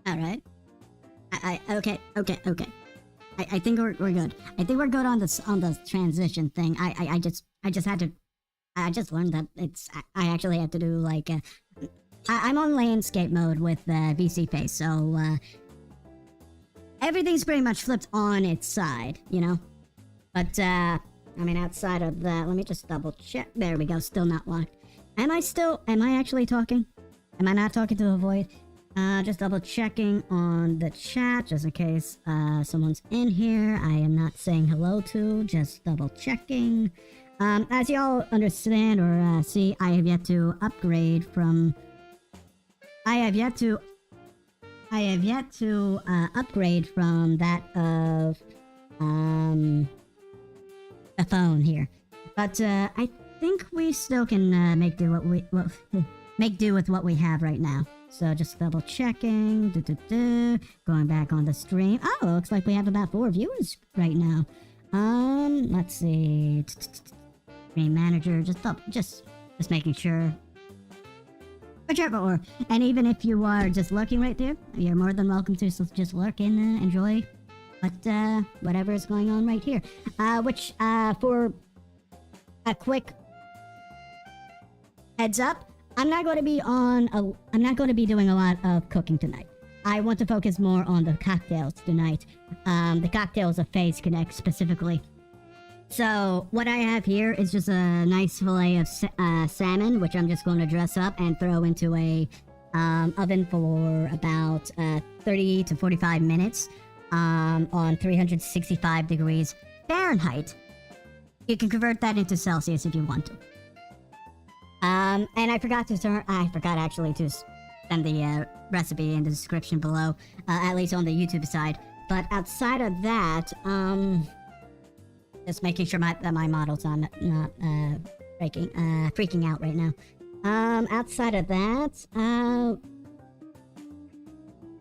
All right. Okay. I think we're good. I think we're good on the transition thing. I just had to. I just learned that I actually have to do like. I'm on landscape mode with VC face, so everything's pretty much flipped on its side, you know. But I mean, outside of that, let me just double check. There we go. Still not locked. Am I actually talking? Am I not talking to a void? Just double checking on the chat, just in case someone's in here I am not saying hello to. Just double checking. As y'all understand or see, I have yet to upgrade from. I have yet to upgrade from that of a phone here, but I think we still can make do with what we have right now. So just double checking, going back on the stream. Oh, looks like we have about 4 viewers right now. Let's see. Stream manager, just making sure. Whichever, and even if you are just lurking right there, you're more than welcome to just lurk and enjoy whatever is going on right here. Which for a quick heads up, I'm not going to be doing a lot of cooking tonight. I want to focus more on the cocktails tonight. The cocktails of Phase Connect specifically. So what I have here is just a nice fillet of salmon, which I'm just going to dress up and throw into a oven for about 30 to 45 minutes on 365 degrees Fahrenheit. You can convert that into Celsius if you want to. And I forgot actually to send the recipe in the description below, at least on the YouTube side. But outside of that, just making sure that my model's not freaking out right now. Outside of that,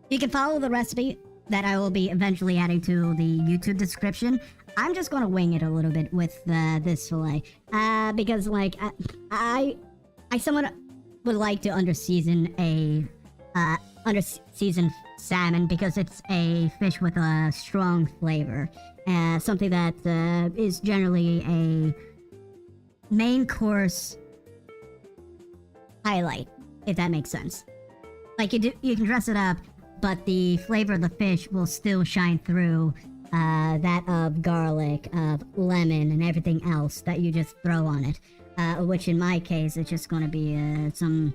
you can follow the recipe that I will be eventually adding to the YouTube description. I'm just gonna wing it a little bit with this fillet, because like I somewhat would like to underseason salmon because it's a fish with a strong flavor. Something that is generally a main course highlight, if that makes sense. Like you can dress it up, but the flavor of the fish will still shine through that of garlic, of lemon, and everything else that you just throw on it. Which in my case, it's just going to be some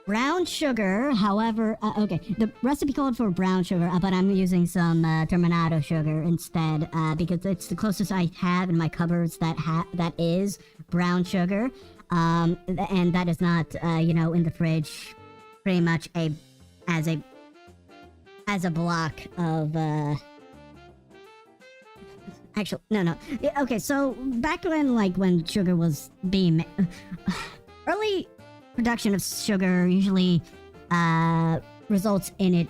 brown sugar. However, okay, the recipe called for brown sugar, but I'm using some terminato sugar instead, because it's the closest I have in my cupboards that is brown sugar, and that is not, you know, in the fridge, pretty much as a block of. Actually, no. Yeah, okay, so back when sugar was being early production of sugar usually results in it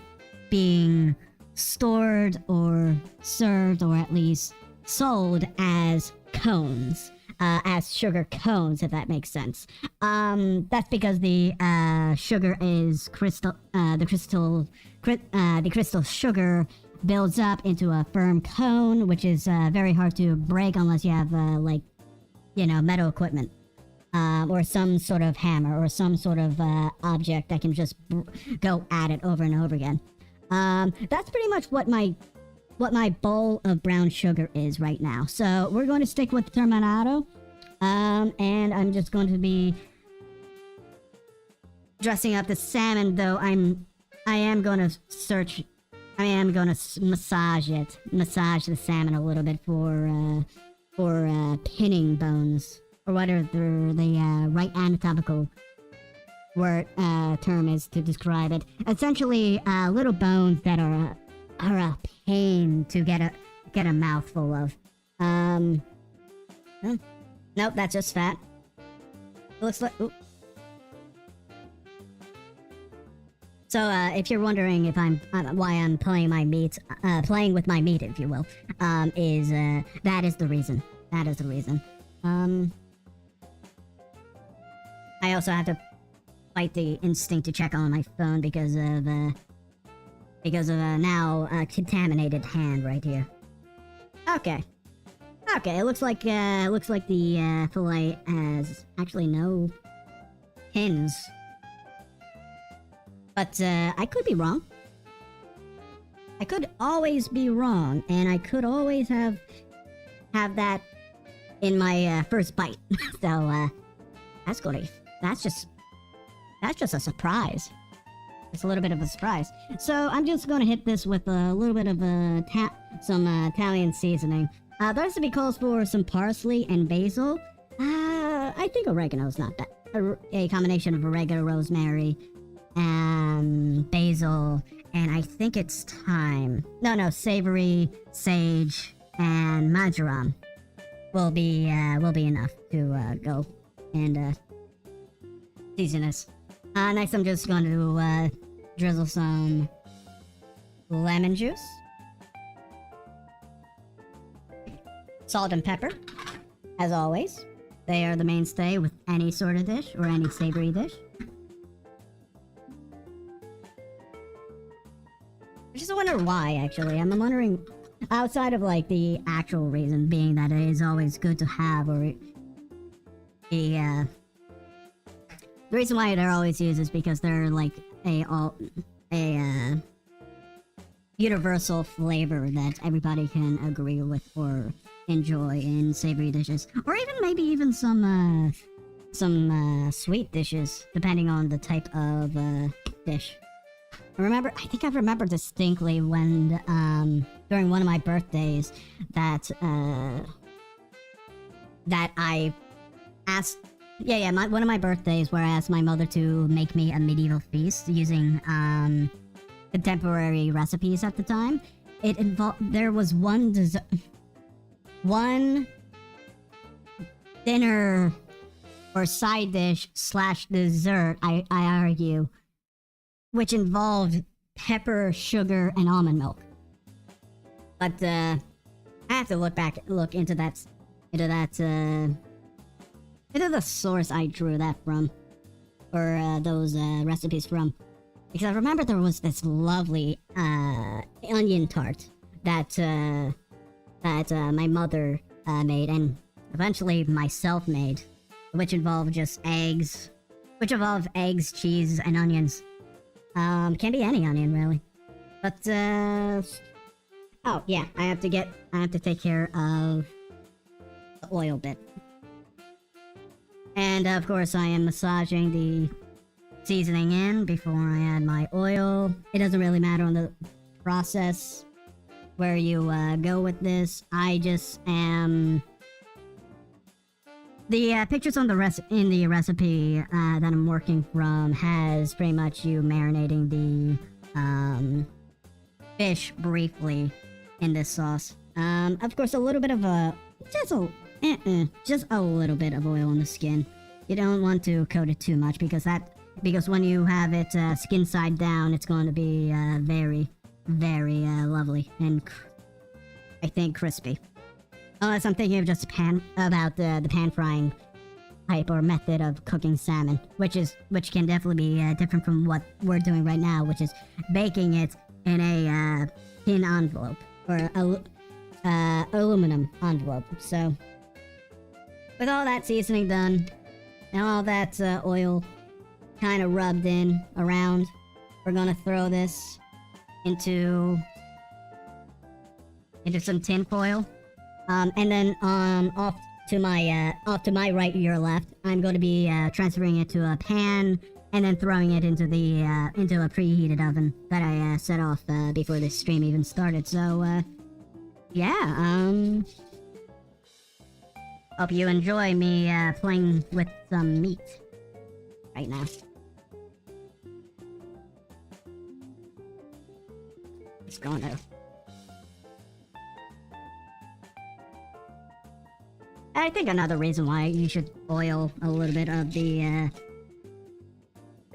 being stored or served or at least sold as cones, as sugar cones, if that makes sense. That's because the sugar is the crystal sugar builds up into a firm cone, which is very hard to break unless you have like, you know, metal equipment. Or some sort of hammer, or some sort of object that can just go at it over and over again. That's pretty much what my bowl of brown sugar is right now. So we're going to stick with terminato, and I'm just going to be dressing up the salmon. Though I am going to massage the salmon a little bit for pinning bones. Or whatever the right anatomical word term is to describe it. Essentially, little bones that are a pain to get a mouthful of. Nope, that's just fat. It looks like. Ooh. So, if you're wondering if why I'm playing with my meat, if you will, that is the reason. That is the reason. I also have to fight the instinct to check on my phone because of a now contaminated hand right here. Okay. Okay, it looks like the fillet has actually no pins. But I could be wrong. I could always be wrong, and I could always have that in my first bite. So that's just a surprise. It's a little bit of a surprise. So I'm just gonna hit this with a little bit of some Italian seasoning. The recipe calls for some parsley and basil. I think oregano's not bad. A combination of oregano, rosemary, and basil, and I think it's thyme. No, savory, sage, and marjoram will be enough to go and season this. Next, I'm just going to drizzle some lemon juice, salt and pepper, as always. They are the mainstay with any sort of dish or any savory dish. I just wonder why, actually. I'm wondering, outside of like the actual reason being that it is always good to have, or the reason why they're always used is because they're like a universal flavor that everybody can agree with or enjoy in savory dishes, or even maybe even some sweet dishes, depending on the type of dish. I think I remember distinctly when during one of my birthdays that I asked. One of my birthdays where I asked my mother to make me a medieval feast using contemporary recipes at the time. There was one dinner or side dish / dessert, I argue, which involved pepper, sugar, and almond milk. But I have to look into the source I drew that from, or those recipes from, because I remember there was this lovely onion tart that my mother made, and eventually myself made, which involved just eggs, cheese, and onions. Can be any onion really, but oh yeah, I have to take care of the oil bit. And of course, I am massaging the seasoning in before I add my oil. It doesn't really matter on the process where you go with this. I just am. The pictures on the in the recipe that I'm working from has pretty much you marinating the fish briefly in this sauce. Of course, a little bit of just a little bit of oil on the skin. You don't want to coat it too much because when you have it skin side down, it's going to be very, very lovely and I think crispy. Unless I'm thinking of just about the pan frying type or method of cooking salmon, which can definitely be different from what we're doing right now, which is baking it in a tin envelope or aluminum envelope. So, with all that seasoning done and all that oil kind of rubbed in around, we're gonna throw this into some tin foil. And then off to my right, your left, I'm going to be transferring it to a pan and then throwing it into a preheated oven that I set off before this stream even started. So yeah, hope you enjoy me playing with some meat right now. It's going to. I think another reason why you should oil a little bit of the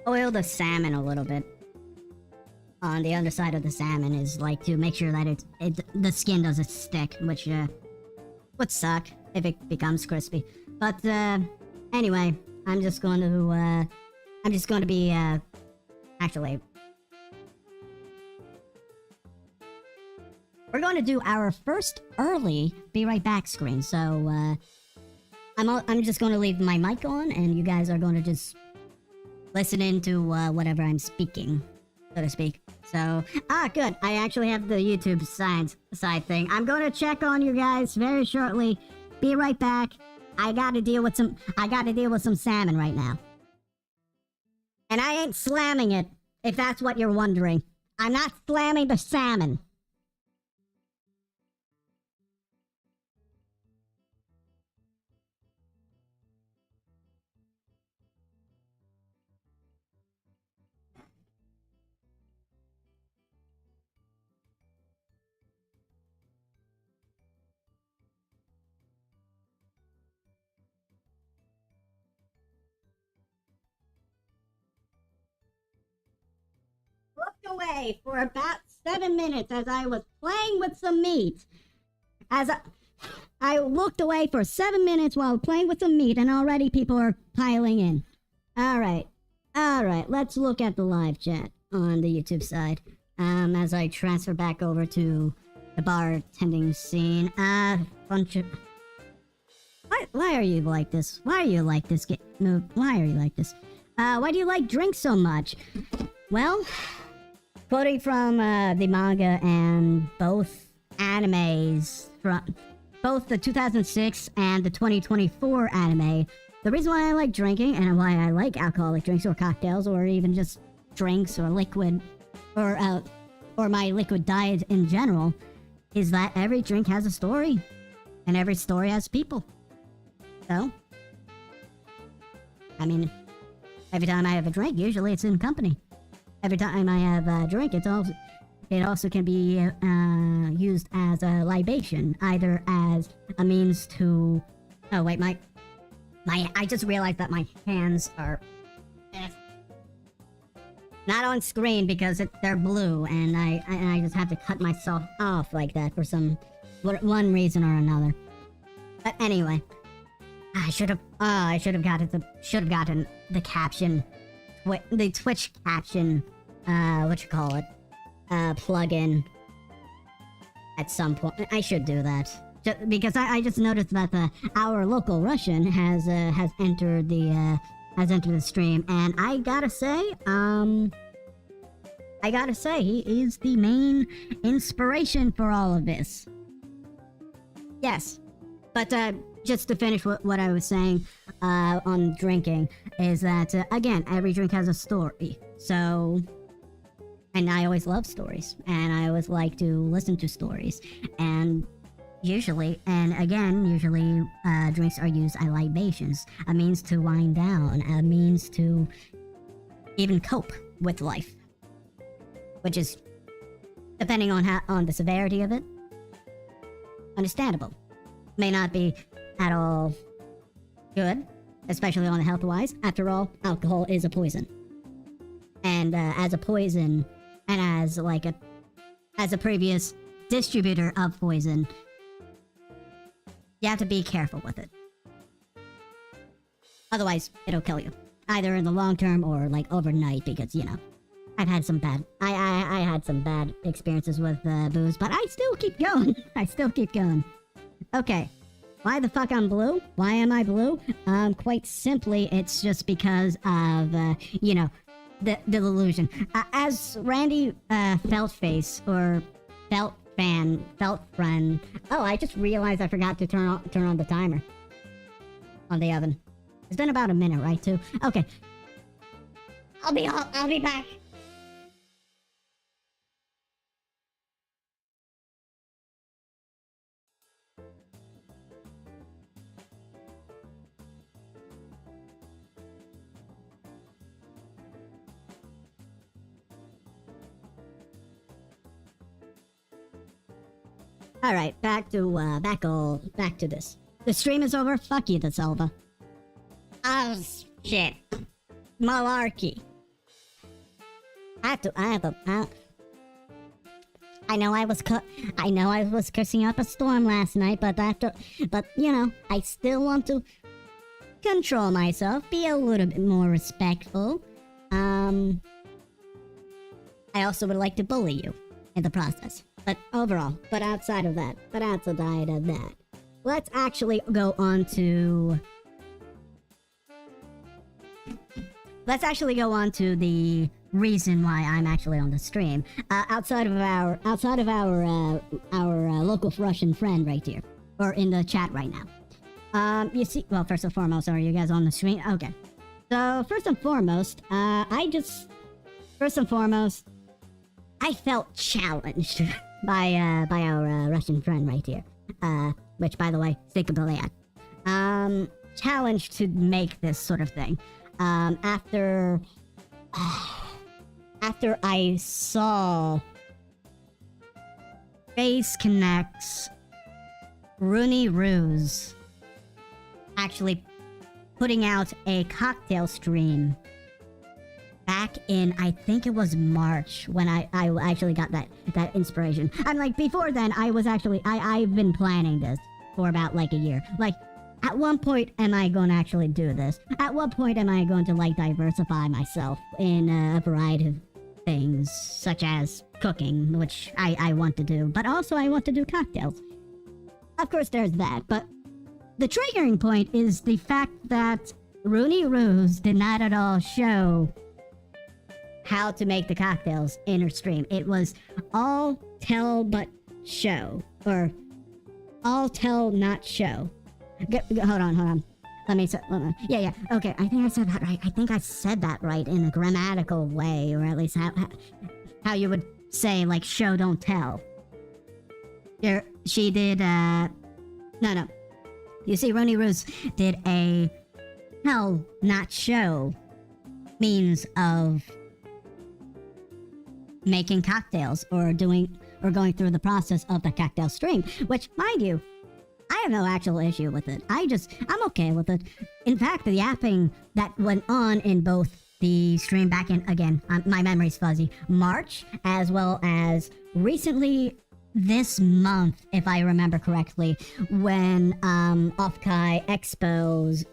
oil the salmon a little bit on the underside of the salmon is like to make sure that the skin doesn't stick, which would suck if it becomes crispy. But anyway, I'm just going to I'm just going to be, actually... We're going to do our first early be right back screen, so, I'm just going to leave my mic on, and you guys are going to just listen into, whatever I'm speaking, so to speak. So, good. I actually have the YouTube side thing. I'm going to check on you guys very shortly. Be right back. I gotta deal with some salmon right now. And I ain't slamming it, if that's what you're wondering. I'm not slamming the salmon. Looked away for about 7 minutes as I was playing with some meat. I looked away for 7 minutes while playing with some meat, and already people are piling in. Alright, let's look at the live chat on the YouTube side. As I transfer back over to the bartending scene. Bunch of... Why are you like this? Why are you like this? Why are you like this? Why do you like drinks so much? Well... Quoting from the manga and both animes, from both the 2006 and the 2024 anime, the reason why I like drinking and why I like alcoholic drinks or cocktails or even just drinks or liquid or my liquid diet in general is that every drink has a story and every story has people. So, I mean, every time I have a drink, usually it's in company. Every time I have a drink, it also can be used as a libation, either as a means to... Oh wait, I just realized that my hands are not on screen because they're blue, and I just have to cut myself off like that for one reason or another. But anyway, I should have gotten the caption, the Twitch caption. Plug-in at some point. I should do that. Because I just noticed that our local Russian has entered the stream, and I gotta say, he is the main inspiration for all of this. Yes. But, just to finish what I was saying, on drinking, is that, again, every drink has a story. So... And I always love stories, and I always like to listen to stories, and usually, drinks are used as libations, a means to wind down, a means to even cope with life, which is, depending on the severity of it, understandable. May not be at all good, especially on the health-wise. After all, alcohol is a poison, and as a poison. And as a previous distributor of poison, you have to be careful with it. Otherwise, it'll kill you. Either in the long term or, overnight, because, I've had some bad... I had some bad experiences with, booze, but I still keep going. Okay. Why the fuck I'm blue? Why am I blue? Quite simply, it's just because of, the illusion. As Randy Feltface or Felt Friend. Oh, I just realized I forgot to turn on the timer on the oven. It's been about a minute, right? Too. Okay. I'll be back. Alright, back to this. The stream is over? Fuck you, that's over. Oh, shit. Malarkey. I know I was cursing up a storm last night, but I still want to control myself, be a little bit more respectful. I also would like to bully you in the process. But overall, outside of that, let's actually go on to... Let's actually go on to the reason why I'm actually on the stream. Outside of our local Russian friend right here, or in the chat right now. You see, well, first and foremost, are you guys on the stream? Okay. So first and foremost, I felt challenged by our Russian friend right here. Which, by the way, challenged to make this sort of thing. After I saw Face Connect's Runie Ruse actually putting out a cocktail stream back in, I think it was March, when I actually got that inspiration. And like before then, I've been planning this for about like a year. Like, at one point am I going to actually do this? At what point am I going to like diversify myself in a variety of things, such as cooking, which I want to do, but also I want to do cocktails. Of course there's that, but the triggering point is the fact that Runie Ruse did not at all show how to make the cocktails in her stream. It was all tell but show, or all tell not show. Hold on. Let me yeah, okay, I think I said that right. I think I said that right in a grammatical way, or at least how you would say, like, show, don't tell. She did, no. You see, Runie Ruse did a tell, not show means of making cocktails, or going through the process of the cocktail stream, which, mind you, I have no actual issue with it. I'm okay with it. In fact, the yapping that went on in both the stream back in, again, my memory's fuzzy, March, as well as recently this month, if I remember correctly, when Offkai Expo,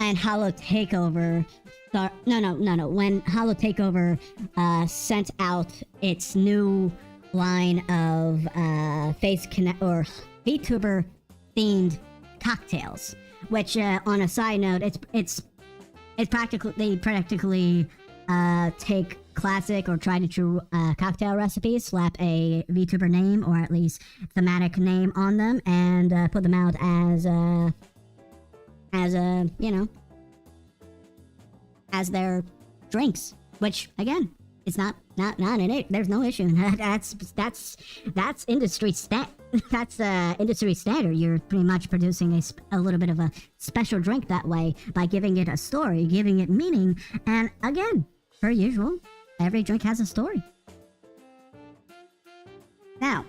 and Hollow Takeover, when Hollow Takeover sent out its new line of Face Connect or Vtuber themed cocktails, which on a side note, it's practically, they practically take classic or tried and true cocktail recipes, slap a Vtuber name or at least thematic name on them, and put them out as as their drinks, which again, it's not an it. There's no issue. That's industry industry standard. You're pretty much producing a little bit of a special drink that way by giving it a story, giving it meaning, and again, per usual, every drink has a story. Now,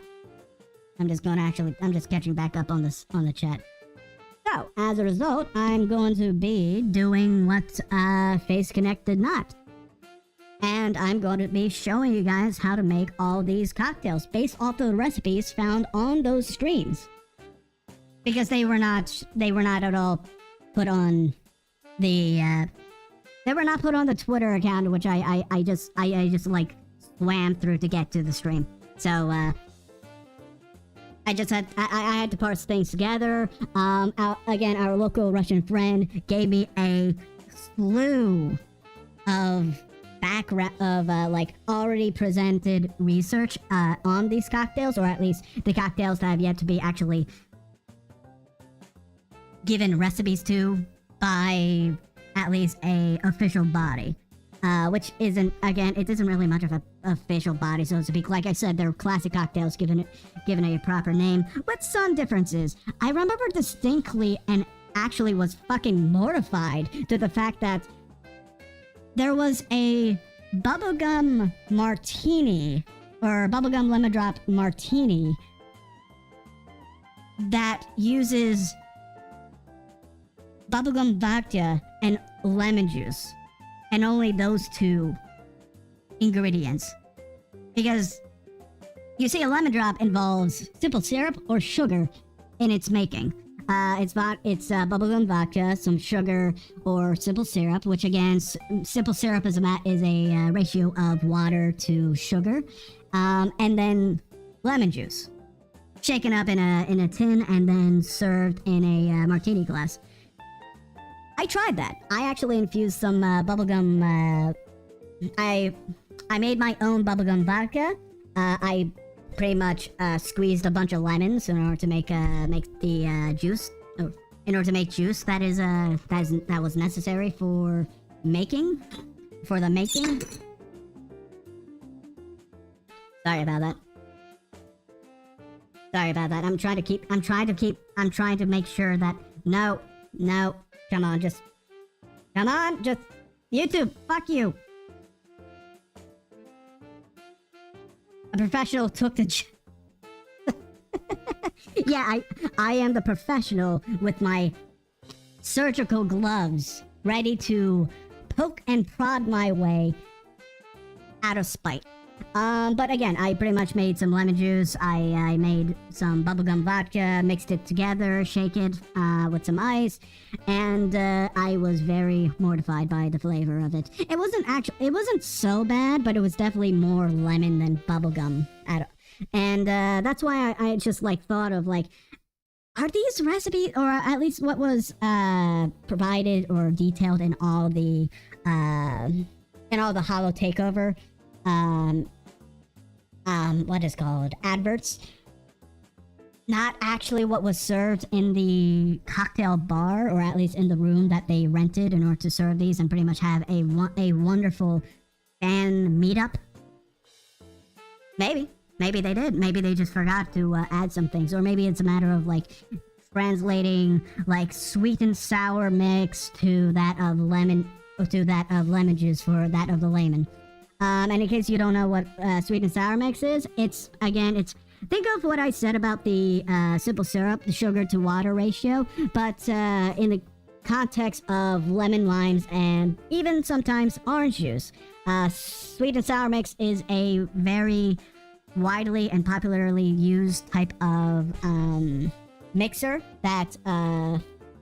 I'm just catching back up on the chat. So, as a result, I'm going to be doing what Face Connect did not. And I'm going to be showing you guys how to make all these cocktails based off of the recipes found on those streams. Because they were not at all put on the Twitter account, which I just like swam through to get to the stream. So I had to parse things together. Again, our local Russian friend gave me a slew of like already presented research on these cocktails, or at least the cocktails that have yet to be actually given recipes to by at least a official body, which isn't, again, it isn't really much of a official body, so to speak. Like I said, they're classic cocktails given a proper name, with some differences. I remember distinctly, and actually was fucking mortified to the fact that there was a bubblegum martini, or bubblegum lemon drop martini, that uses bubblegum vodka and lemon juice, and only those two ingredients. Because, you see, a lemon drop involves simple syrup or sugar in its making. It's bubblegum vodka, some sugar, or simple syrup. Which again, simple syrup is a ratio of water to sugar, and then lemon juice, shaken up in a tin and then served in a martini glass. I tried that. I actually infused some bubblegum. I made my own bubblegum vodka. I pretty much squeezed a bunch of lemons in order to make the juice. Oh, in order to make juice that was necessary for making. Sorry about that. I'm trying to make sure that no. Come on, just YouTube, fuck you. A professional took the yeah, I am the professional with my surgical gloves ready to poke and prod my way out of spite. But again, I pretty much made some lemon juice. I made some bubblegum vodka, mixed it together, shake it with some ice, and I was very mortified by the flavor of it. It wasn't so bad, but it was definitely more lemon than bubblegum. And that's why I just like thought of like, are these recipes, or at least what was provided or detailed in all the Holo Takeover what is called adverts, not actually what was served in the cocktail bar, or at least in the room that they rented in order to serve these and pretty much have a wonderful fan meetup. Maybe they did. Maybe they just forgot to add some things, or maybe it's a matter of like translating like sweet and sour mix to that of lemon juice for that of the layman. And in case you don't know what sweet and sour mix is, it's think of what I said about the simple syrup, the sugar to water ratio, but in the context of lemon, limes, and even sometimes orange juice. Sweet and sour mix is a very widely and popularly used type of mixer that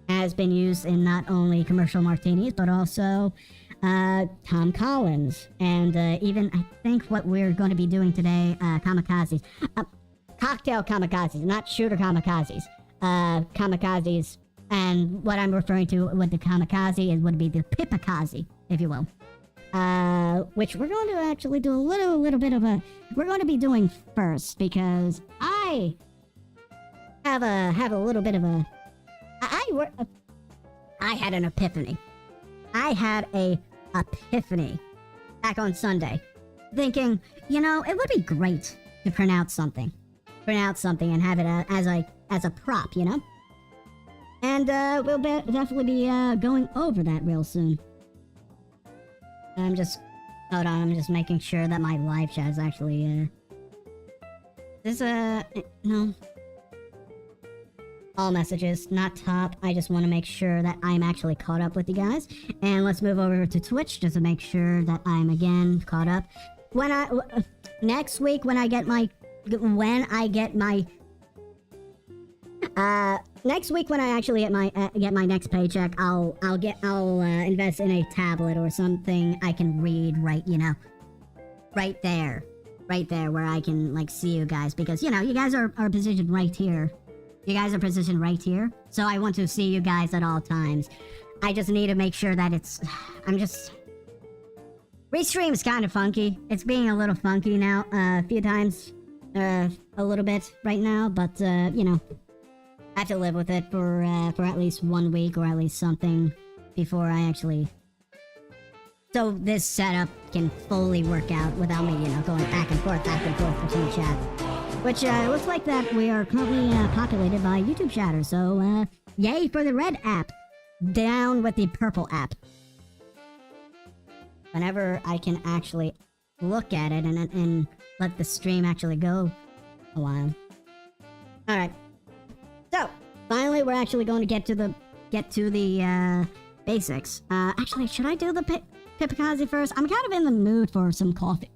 has been used in not only commercial martinis, but also Tom Collins, and even I think what we're going to be doing today, Kamikazes. Cocktail Kamikazes, not shooter Kamikazes. Kamikazes, and what I'm referring to with the Kamikaze would be the Pippakaze, if you will. Which we're going to actually do a little bit of a... We're going to be doing first, because I have a little bit of a... I had an epiphany. I had a epiphany back on Sunday, thinking, you know, it would be great to print out something and have it as a prop, you know. And we'll definitely be going over that real soon. Hold on, I'm just making sure that my live chat is actually no. All messages, not top. I just want to make sure that I'm actually caught up with you guys. And let's move over to Twitch just to make sure that I'm again caught up. Next week when I get my next week when I actually get my next paycheck, I'll invest in a tablet or something I can read right there where I can like see you guys, because you know you guys are positioned right here. You guys are positioned right here, so I want to see you guys at all times. I just need to make sure that Restream is kind of funky. It's being a little funky now, a few times, a little bit right now, but, you know, I have to live with it for at least 1 week or at least something before I actually... So this setup can fully work out without me, you know, going back and forth between chat. Which, looks like that we are currently, populated by YouTube chatters, so, yay for the red app. Down with the purple app. Whenever I can actually look at it and let the stream actually go a while. Alright. So, finally we're actually going to get to the basics. Actually, should I do the Pippakaze first? I'm kind of in the mood for some coffee.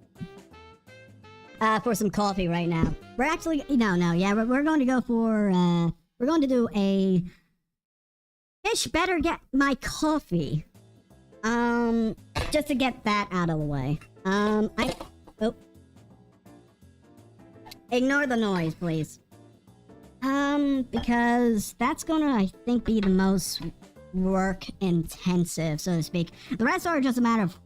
For some coffee right now. We're actually... No, yeah, we're going to go for... we're going to do a Fish better get my coffee. Just to get that out of the way. Oh. Ignore the noise, please. Because that's gonna, I think, be the most work intensive, so to speak. The rest are just a matter of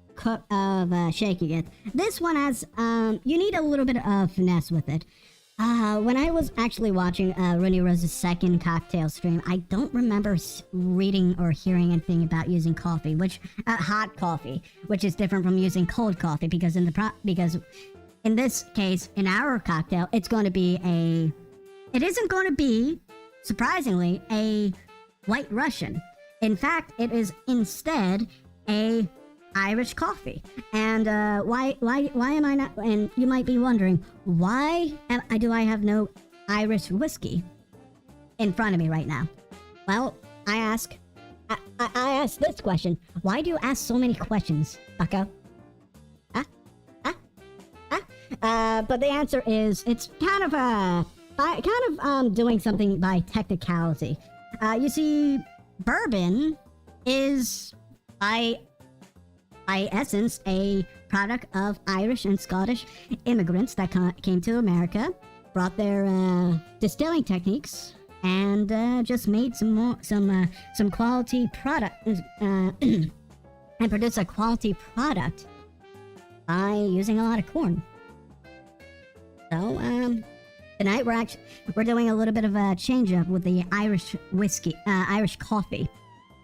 shaking it. This one has, you need a little bit of finesse with it. When I was actually watching Runie Rose's second cocktail stream, I don't remember reading or hearing anything about using coffee, hot coffee, which is different from using cold coffee, because because in this case, in our cocktail, it isn't going to be, surprisingly, a White Russian. In fact, it is instead a Irish coffee. And why am I not? And you might be wondering, why do I have no Irish whiskey in front of me right now? Well, I ask this question: why do you ask so many questions, Bucko? But the answer is, it's kind of doing something by technicality. You see, bourbon is by essence a product of Irish and Scottish immigrants that came to America, brought their distilling techniques, and just made some quality product and produced a quality product by using a lot of corn. So tonight we're doing a little bit of a change up with the Irish coffee.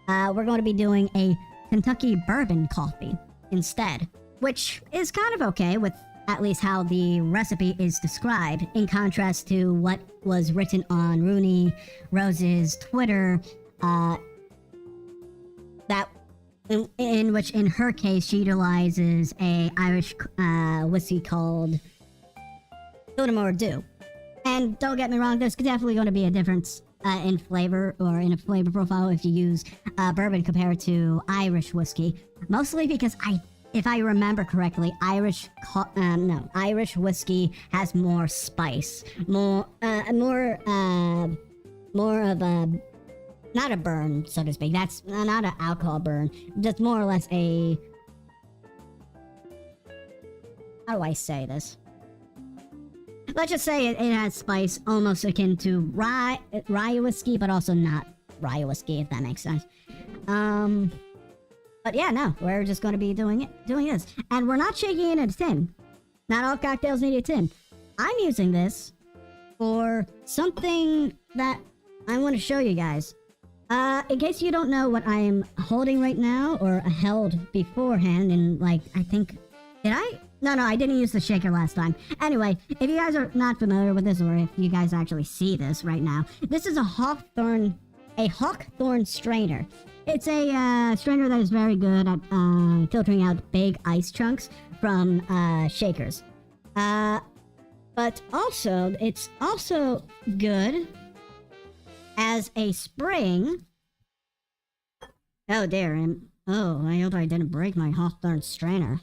We're going to be doing a Kentucky bourbon coffee instead, which is kind of okay with at least how the recipe is described, in contrast to what was written on Runie Rose's Twitter, that in which, in her case, she utilizes a Irish whiskey called Tullamore Dew. And don't get me wrong, there's definitely going to be a difference in flavor, or in a flavor profile, if you use bourbon compared to Irish whiskey. Mostly because if I remember correctly, Irish whiskey has more spice, more of a, not a burn, so to speak. That's not an alcohol burn, just more or less a, how do I say this? Let's just say it has spice almost akin to rye whiskey, but also not rye whiskey, if that makes sense. But yeah, no, we're just going to be doing this. And we're not shaking it in a tin. Not all cocktails need a tin. I'm using this for something that I want to show you guys. In case you don't know what I am holding right now, or held beforehand, and like, I think, did I? No, I didn't use the shaker last time. Anyway, if you guys are not familiar with this, or if you guys actually see this right now, this is a hawthorn strainer. It's a strainer that is very good at filtering out big ice chunks from shakers. But also, it's also good as a spring. Oh dear, I hope I didn't break my hawthorn strainer.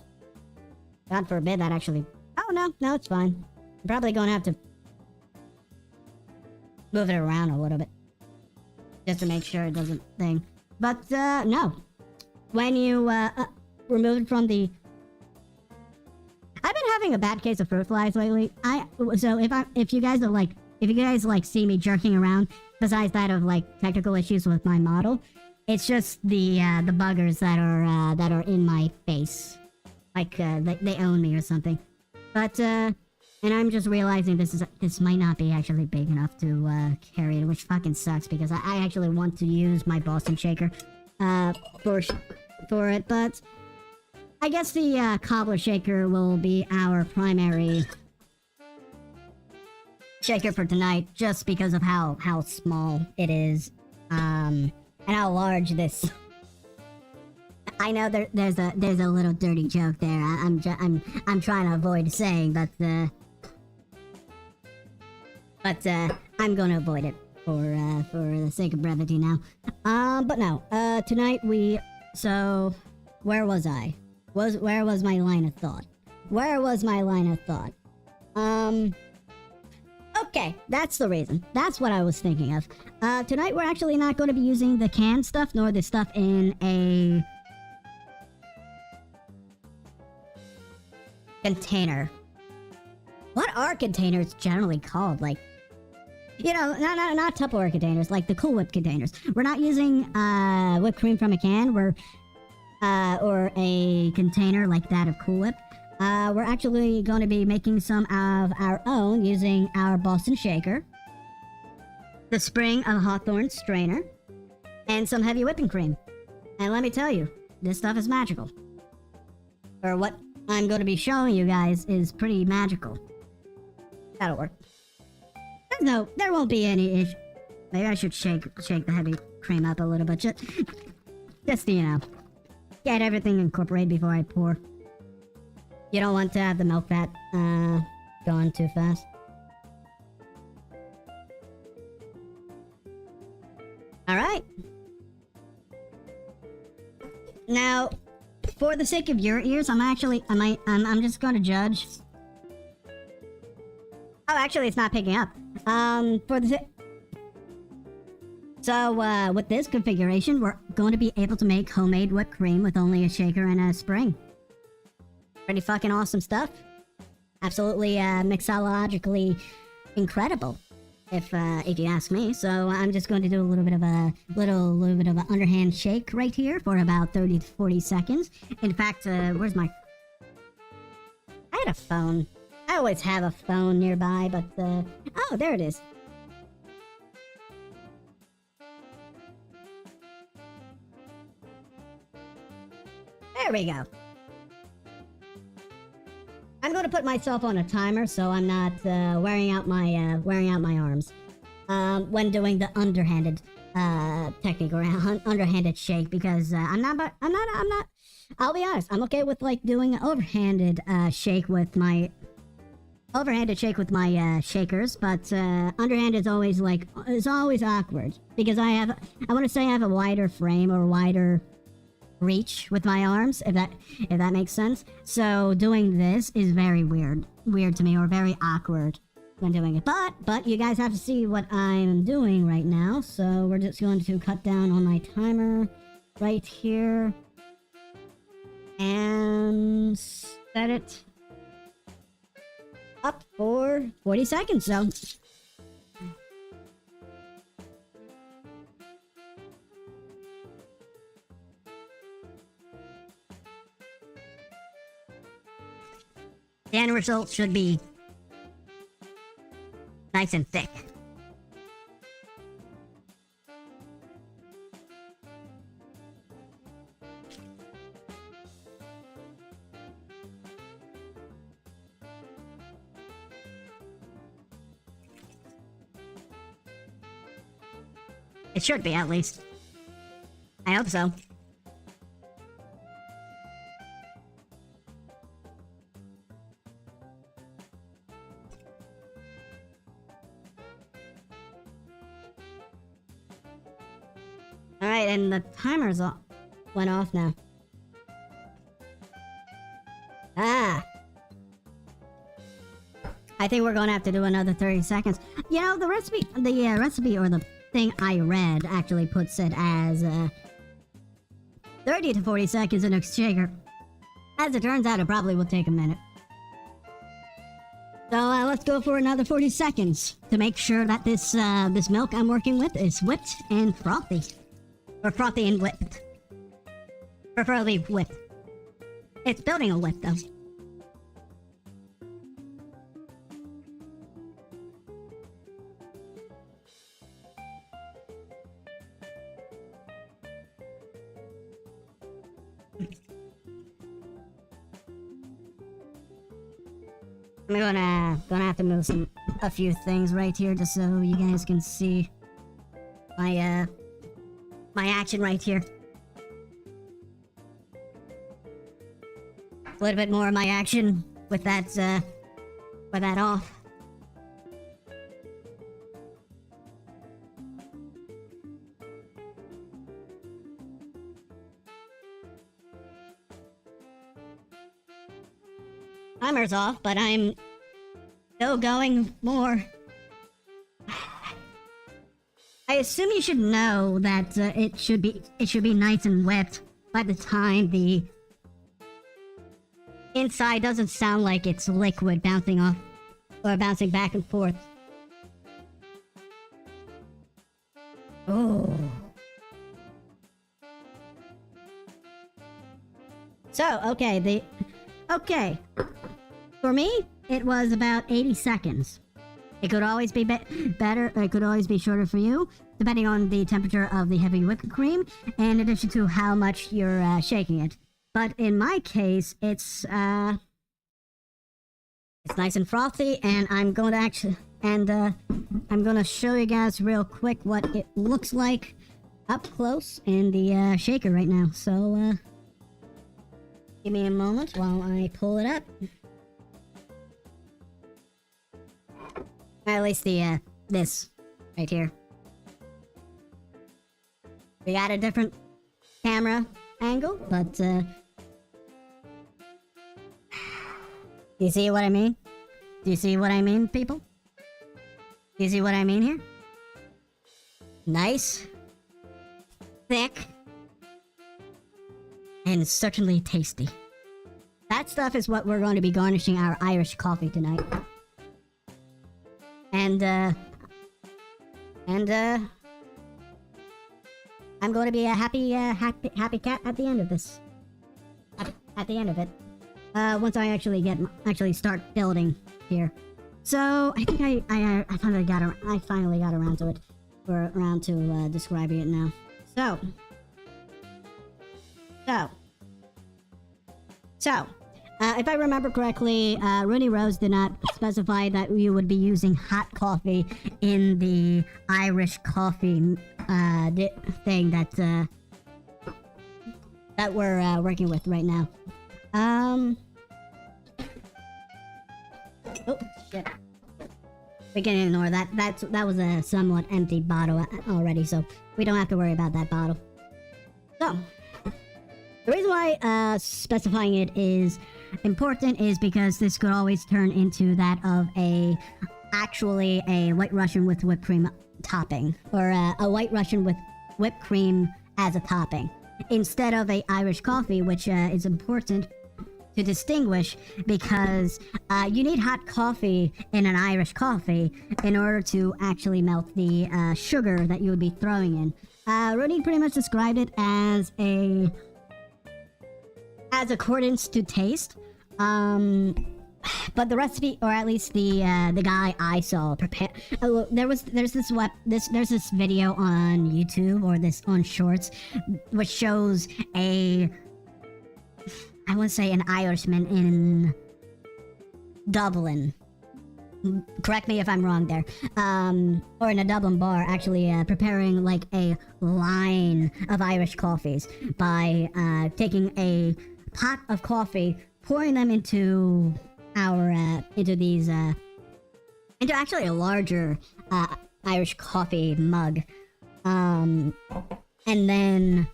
God forbid that actually... Oh, no, it's fine. I'm probably going to have to move it around a little bit, just to make sure it doesn't thing. But, no. When you, remove it from the... I've been having a bad case of fruit flies lately. So if you guys see me jerking around, besides that of, like, technical issues with my model, it's just the buggers that are in my face. Like, they own me or something. But, and I'm just realizing this might not be actually big enough to, carry it, which fucking sucks, because I actually want to use my Boston shaker, for it, but I guess the, cobbler shaker will be our primary shaker for tonight, just because of how small it is, and how large this... I know there's a little dirty joke there. I'm trying to avoid saying, but I'm gonna avoid it for the sake of brevity now. But no. Tonight so where was I? Where was my line of thought? Okay, that's the reason. That's what I was thinking of. Tonight we're actually not going to be using the canned stuff, nor the stuff in a container. What are containers generally called? Like, you know, not Tupperware containers, like the Cool Whip containers. We're not using whipped cream from a can. Or a container like that of Cool Whip. We're actually going to be making some of our own using our Boston shaker, the spring of Hawthorne strainer, and some heavy whipping cream. And let me tell you, this stuff is magical. Or what I'm going to be showing you guys is pretty magical. That'll work. There won't be any issue. Maybe I should shake the heavy cream up a little bit, just so you know. Get everything incorporated before I pour. You don't want to have the milk fat going too fast. Alright. Now, for the sake of your ears, I'm just gonna judge. Oh, actually, it's not picking up. So, with this configuration, we're going to be able to make homemade whipped cream with only a shaker and a spring. Pretty fucking awesome stuff. Absolutely, mixologically incredible, if you ask me. So, I'm just going to do a little bit of an underhand shake right here for about 30 to 40 seconds. In fact, where's my... I had a phone. I always have a phone nearby, but, oh, there it is. There we go. I'm going to put myself on a timer so I'm not wearing out my arms when doing the underhanded technique or underhanded shake, because I'm not. I'll be honest. I'm okay with like doing an overhanded shake with my shakers, but underhand is always awkward because I want to say I have a wider frame or wider reach with my arms, if that makes sense. So doing this is very weird to me, or very awkward when doing it. But you guys have to see what I'm doing right now. So we're just going to cut down on my timer right here and set it up for 40 seconds. So the end result should be nice and thick. It should be, at least. I hope so. Alright, and the timer's went off now. Ah! I think we're gonna have to do another 30 seconds. You know, the recipe or the thing I read actually puts it as 30 to 40 seconds in a shaker. As it turns out, it probably will take a minute. So let's go for another 40 seconds to make sure that this milk I'm working with is whipped and frothy. Or frothy and whipped. Preferably whipped. It's building a whip, though. I'm gonna have to move a few things right here just so you guys can see my action right here. A little bit more of my action with that off. Timer's off, but I'm still going more assume you should know that it should be nice and wet by the time the inside doesn't sound like it's liquid bouncing off or bouncing back and forth. Oh. So, okay, for me, it was about 80 seconds. It could always be better, it could always be shorter for you, depending on the temperature of the heavy whipping cream, in addition to how much you're shaking it. But in my case, it's nice and frothy, and I'm going to show you guys real quick what it looks like up close in the shaker right now. So, give me a moment while I pull it up. At least this right here. We got a different camera angle, but, you see what I mean? Do you see what I mean, people? Do you see what I mean here? Nice, thick, and certainly tasty. That stuff is what we're going to be garnishing our Irish coffee tonight. And I'm going to be a happy cat at the end of this. At the end of it. Once I actually start building here. So I think I finally got around to it. We're around to describing it now. So, if I remember correctly, Ruse did not specify that you would be using hot coffee in the Irish coffee thing that we're working with right now. Oh shit! We can ignore that. That was a somewhat empty bottle already, so we don't have to worry about that bottle. So, the reason why specifying it is important is because this could always turn into that of actually a White Russian with whipped cream topping, or a White Russian with whipped cream as a topping, instead of a Irish coffee, which is important to distinguish, because you need hot coffee in an Irish coffee in order to actually melt the sugar that you would be throwing in. Runie pretty much described it as accordance to taste. But the recipe, or at least the guy I saw prepare, there's this video on YouTube, or this on Shorts, which shows I want to say an Irishman in Dublin. Correct me if I'm wrong there. Or in a Dublin bar, actually preparing like a line of Irish coffees by taking a pot of coffee, pouring them into into actually a larger Irish coffee mug, and then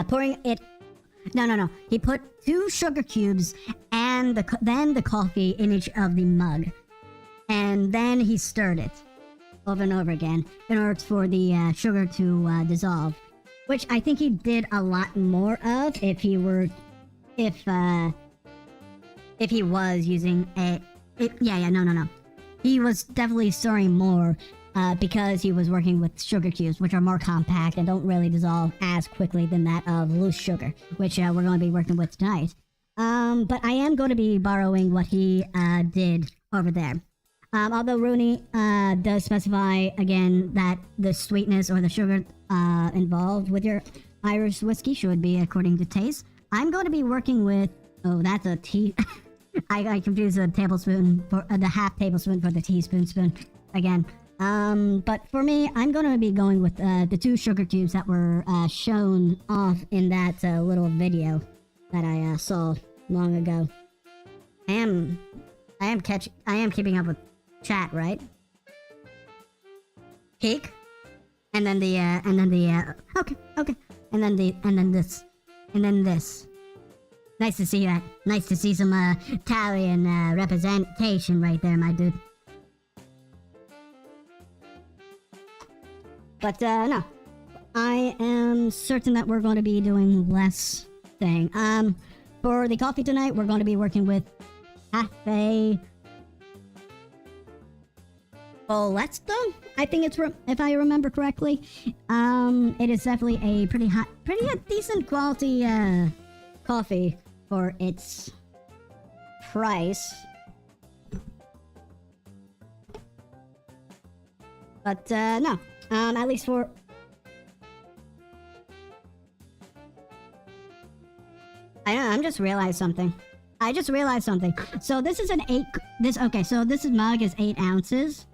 pouring it. No. He put 2 sugar cubes and then the coffee in each of the mug, and then he stirred it over and over again in order for the sugar to dissolve, which I think he did a lot more of if he was using no. He was definitely stirring more because he was working with sugar cubes, which are more compact and don't really dissolve as quickly than that of loose sugar, which we're going to be working with tonight. But I am going to be borrowing what he did over there. Although Runie does specify again that the sweetness or the sugar involved with your Irish whiskey should be according to taste, I'm going to be working with... Oh, that's a tea... I confused the tablespoon for the half tablespoon for the teaspoon spoon again. But for me, I'm going to be going with the 2 sugar cubes that were shown off in that little video that I saw long ago. I am keeping up with chat, right? Peek, and then okay, and then this. Nice to see that. Nice to see some Italian representation right there, my dude. But no, I am certain that we're going to be doing less thing. For the coffee tonight, we're going to be working with Cafe Bolesta. I think it's if I remember correctly. It is definitely a pretty decent quality coffee for its price. But no, at least for I just realized something. So this is an so this mug is 8 ounces.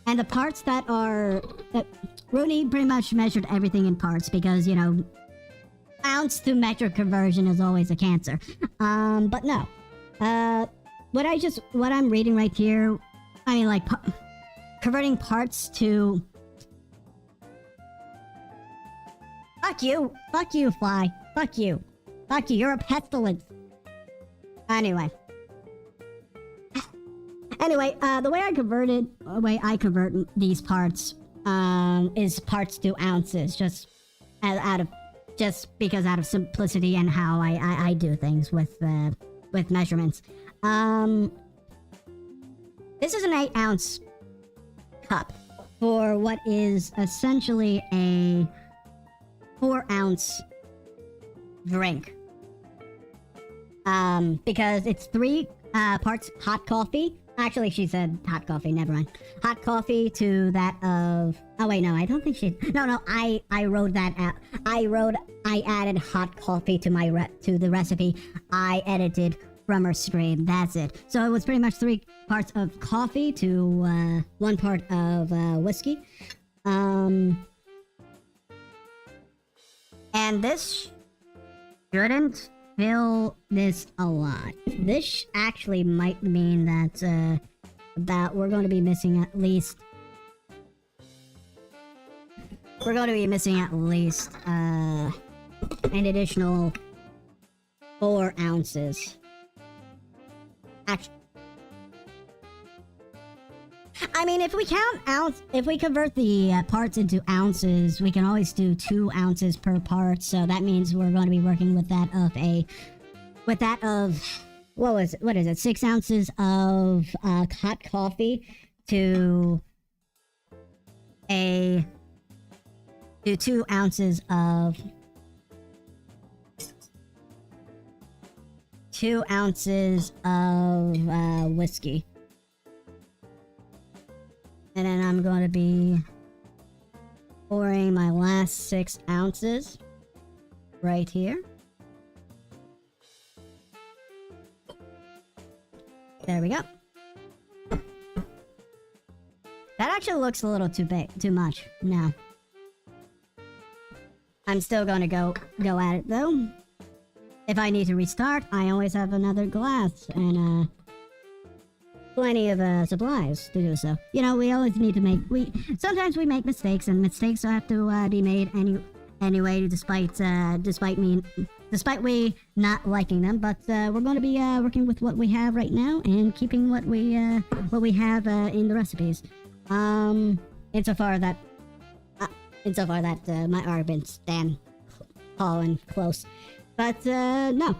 And the parts that are... Runie pretty much measured everything in parts because, you know, ounce to metric conversion is always a cancer. But no. What I'm reading right here, I mean, like, converting parts to... Fuck you, fly. Fuck you, you're a pestilence. Anyway, the way I convert these parts is parts to ounces, just because out of simplicity and how I do things with measurements. This is an 8-ounce cup for what is essentially a 4-ounce drink. Because it's 3 parts hot coffee. Actually, she said hot coffee, never mind. Hot coffee to that of... Oh, wait, no, I don't think she... No, I wrote that out. I added hot coffee to the recipe I edited from her stream. That's it. So it was pretty much 3 parts of coffee to 1 part of whiskey. And this shouldn't fill this a lot. This actually might mean that we're going to be missing at least an additional 4 ounces. Actually, I mean, if we convert the parts into ounces, we can always do 2 ounces per part. So that means we're going to be working with that of what is it? 6 ounces of hot coffee to 2 ounces of 2 ounces of whiskey. And then I'm going to be pouring my last 6 ounces right here. There we go. That actually looks a little too much. No. I'm still going to go at it though. If I need to restart, I always have another glass and plenty of supplies to do so. You know, we always need to sometimes we make mistakes, and mistakes have to be made anyway, despite we not liking them. But we're going to be working with what we have right now and keeping what we have in the recipes. Insofar that my arguments stand tall and close. But no.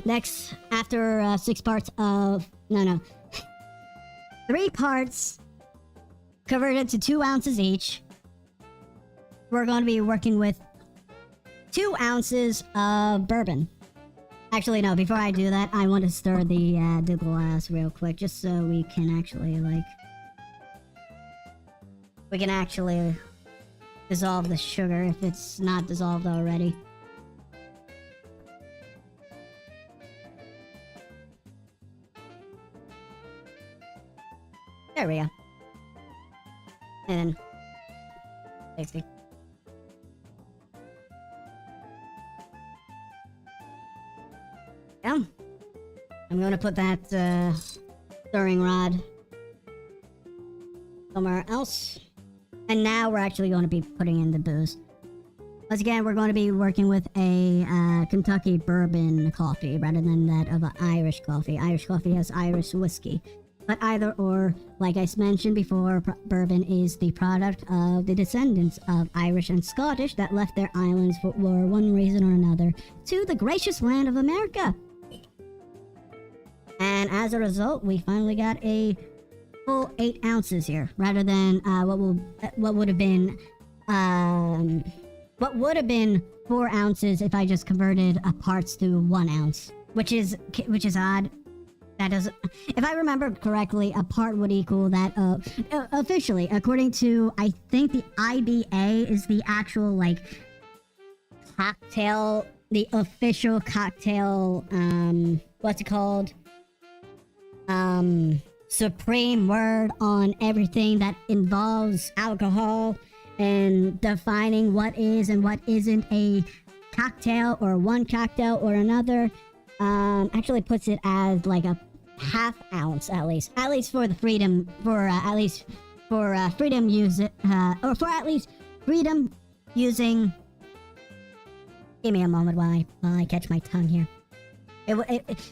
Next, after 6 parts of 3 parts converted to 2 ounces each, we're going to be working with 2 ounces of bourbon. Actually, no, before I do that, I want to stir the glass real quick, just so we can actually, dissolve the sugar if it's not dissolved already. There we go. And then... tasty. Yeah. I'm gonna put that stirring rod somewhere else. And now we're actually going to be putting in the booze. Once again, we're going to be working with a Kentucky bourbon coffee rather than that of an Irish coffee. Irish coffee has Irish whiskey. But either or, like I mentioned before, bourbon is the product of the descendants of Irish and Scottish that left their islands for one reason or another to the gracious land of America. And as a result, we finally got a full 8 ounces here, rather than what would have been 4 ounces if I just converted parts to 1 ounce, which is odd. That doesn't. If I remember correctly, a part would equal that. Officially, according to, I think the IBA is the actual like cocktail, the official cocktail. What's it called? Supreme word on everything that involves alcohol and defining what is and what isn't a cocktail, or one cocktail or another. Actually puts it as like a half ounce at least for the freedom, for freedom use it, or for at least freedom using. Give me a moment while I catch my tongue here.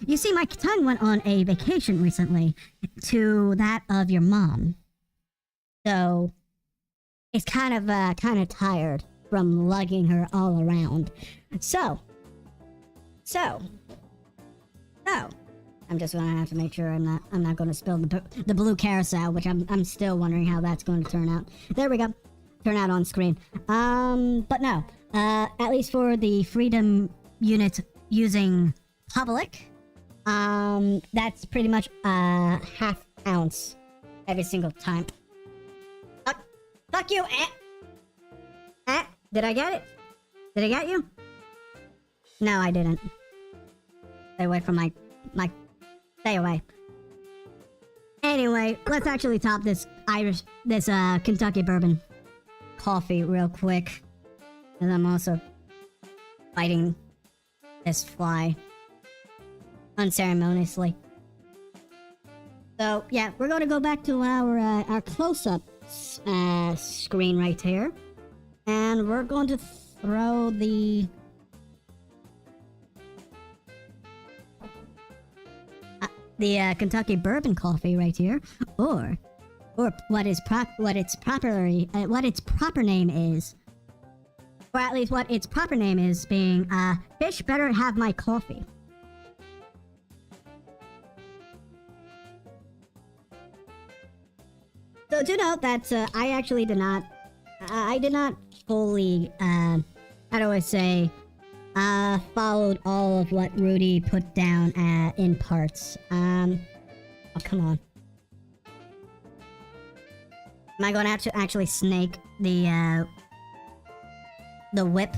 You see, my tongue went on a vacation recently to that of your mom, so it's kind of tired from lugging her all around. So, I'm just gonna have to make sure I'm not gonna spill the blue carousel, which I'm still wondering how that's going to turn out. There we go, turn out on screen. But no, at least for the freedom unit using public, that's pretty much half ounce every single time. Fuck you, Did I get it? Did I get you? No, I didn't. Stay away from my... Stay away. Anyway, let's actually top this Kentucky bourbon coffee real quick. And I'm also fighting this fly unceremoniously. So, yeah, we're gonna go back to our close-up screen right here. And we're going to throw the... Kentucky bourbon coffee right here, or what its proper name is, or at least what its proper name is, being fish better have my coffee. So to note that I actually did not fully how do I say, followed all of what Rudy put down in parts. Oh, come on. Am I going to actually snake the whip?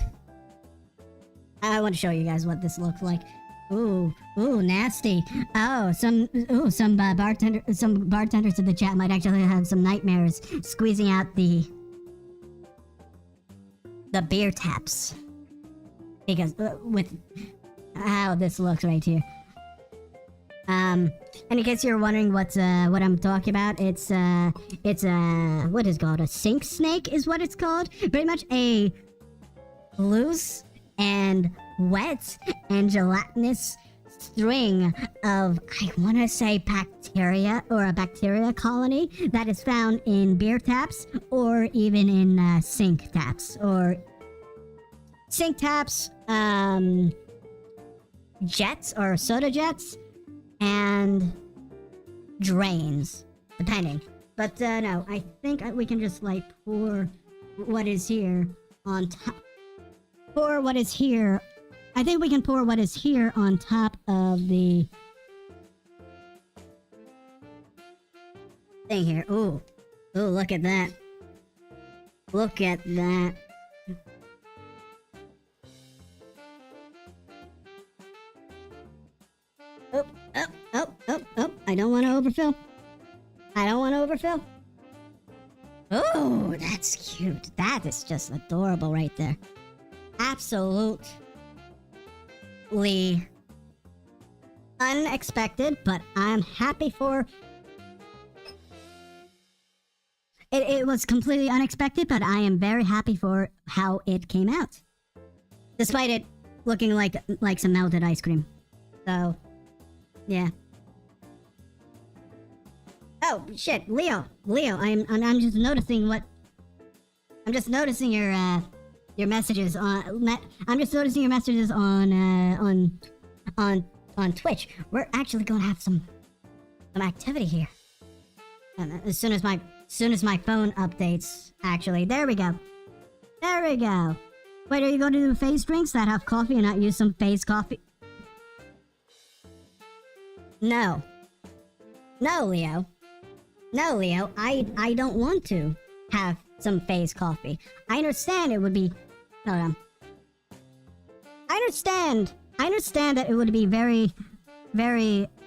I want to show you guys what this looks like. Ooh, nasty. Oh, some bartenders in the chat might actually have some nightmares squeezing out the beer taps. Because with how this looks right here. And in case you're wondering what I'm talking about, it's what is it called? A sink snake is what it's called. Pretty much a loose and wet and gelatinous string of, I want to say, bacteria, or a bacteria colony that is found in beer taps, or even in sink taps, or sink taps, jets or soda jets, and drains, depending. But no, I think we can just like pour what is here on top. Pour what is here. I think we can pour what is here on top of the thing here. Ooh, look at that. Look at that. Oh, I don't want to overfill. Oh, that's cute. That is just adorable right there. Absolutely unexpected, but I'm happy for... It was completely unexpected, but I am very happy for how it came out. Despite it looking like some melted ice cream. So, yeah. Oh shit, Leo. I'm just noticing what. I'm just noticing your messages on. I'm just noticing your messages on Twitch. We're actually gonna have some activity here. And as soon as my phone updates, actually, there we go. There we go. Wait, are you going to do phase drinks that have coffee and not use some phase coffee? No. No, Leo. No, Leo. I don't want to have some phase coffee. I understand it would be. Hold on. I understand that it would be very.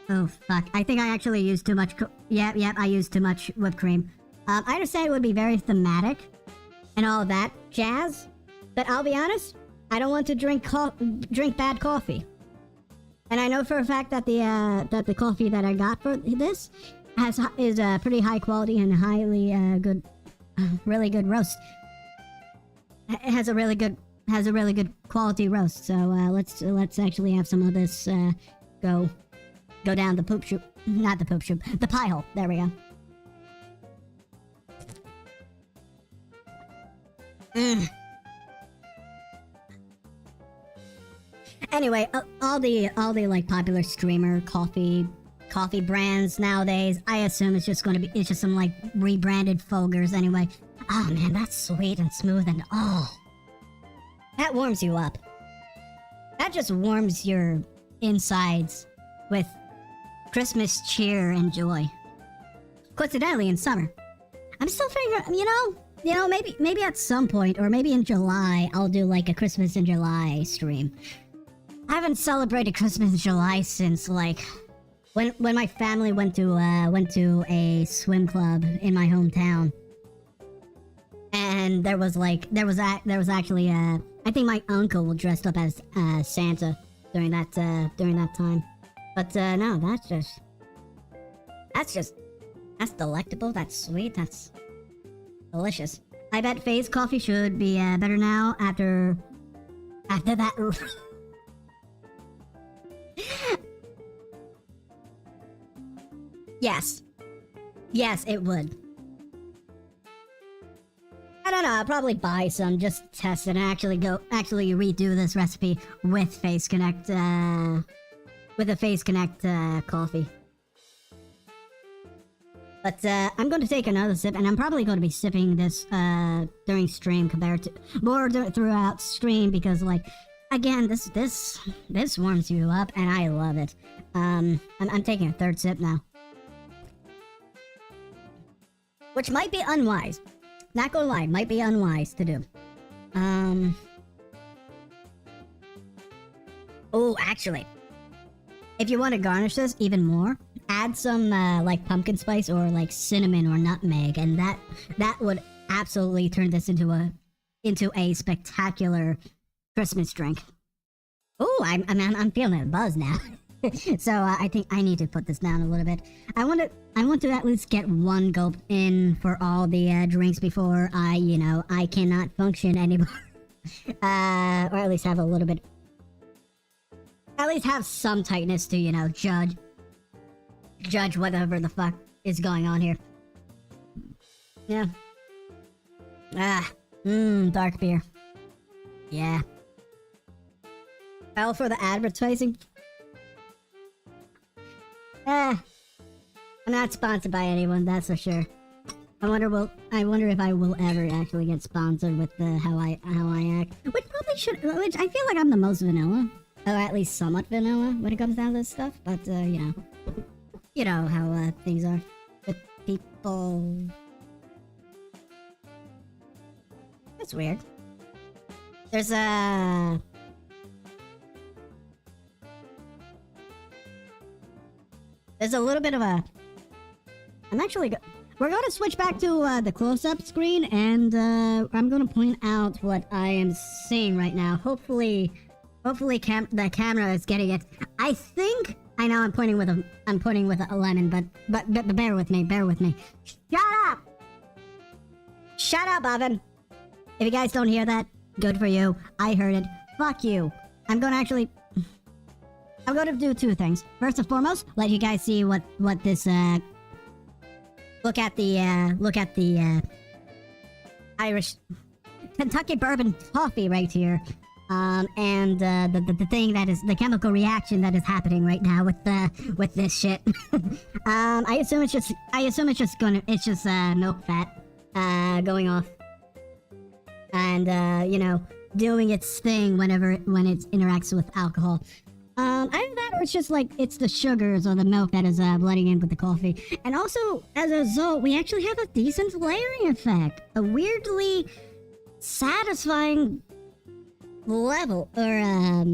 Oh fuck! I think I actually used too much. Yep, I used too much whipped cream. I understand it would be very thematic, and all of that jazz. But I'll be honest, I don't want to drink bad coffee. And I know for a fact that the coffee that I got for this is pretty high quality and highly good, really good roast. It has a really good quality roast. So let's actually have some of this go down the poop chute. Not the poop chute, the pie hole. There we go. Anyway, all the like popular streamer coffee brands nowadays, I assume it's just some like rebranded Folgers anyway. Oh man, that's sweet and smooth and that warms you up. That just warms your insides with Christmas cheer and joy. Coincidentally, in summer, I'm still figuring, you know, maybe at some point, or maybe in July, I'll do like a Christmas in July stream. I haven't celebrated Christmas in July since like when my family went to a swim club in my hometown, and there was actually I think my uncle dressed up as Santa during that time. But no, that's delectable. That's sweet. That's delicious. I bet phase coffee should be better now after that. Yes, it would. I don't know. I'll probably buy some, just test it, and actually redo this recipe with Face Connect. With a Face Connect coffee. But I'm going to take another sip, and I'm probably going to be sipping this during stream compared to more throughout stream, because like again, this warms you up, and I love it. I'm taking a third sip now, which might be unwise. Not gonna lie, might be unwise to do. Oh, actually, if you want to garnish this even more, add some like pumpkin spice or like cinnamon or nutmeg, and that would absolutely turn this into a spectacular Christmas drink. Oh, I'm feeling a buzz now. So I think I need to put this down a little bit. I want to at least get one gulp in for all the drinks before I cannot function anymore. Or at least have a little bit. At least have some tightness to, judge whatever the fuck is going on here. Yeah. Dark beer. Yeah. Fell for the advertising. I'm not sponsored by anyone, that's for sure. I wonder if I will ever actually get sponsored with how I act. Which I feel like I'm the most vanilla. Or at least somewhat vanilla when it comes down to this stuff. But you know how things are with people. That's weird. There's a little bit of a... We're going to switch back to the close-up screen, and I'm going to point out what I am seeing right now. Hopefully the camera is getting it. I think I know I'm pointing with a lemon, but bear with me. Shut up, Oven. If you guys don't hear that, good for you. I heard it. Fuck you. I'm going to do two things. First and foremost, let you guys see what this look at the Irish Kentucky bourbon coffee right here. And the thing that is the chemical reaction that is happening right now with this shit. I assume it's just milk fat going off, and you know, doing its thing when it interacts with alcohol. Either that or it's just like it's the sugars or the milk that is blending in with the coffee. And also, as a result, we actually have a decent layering effect, a weirdly satisfying level or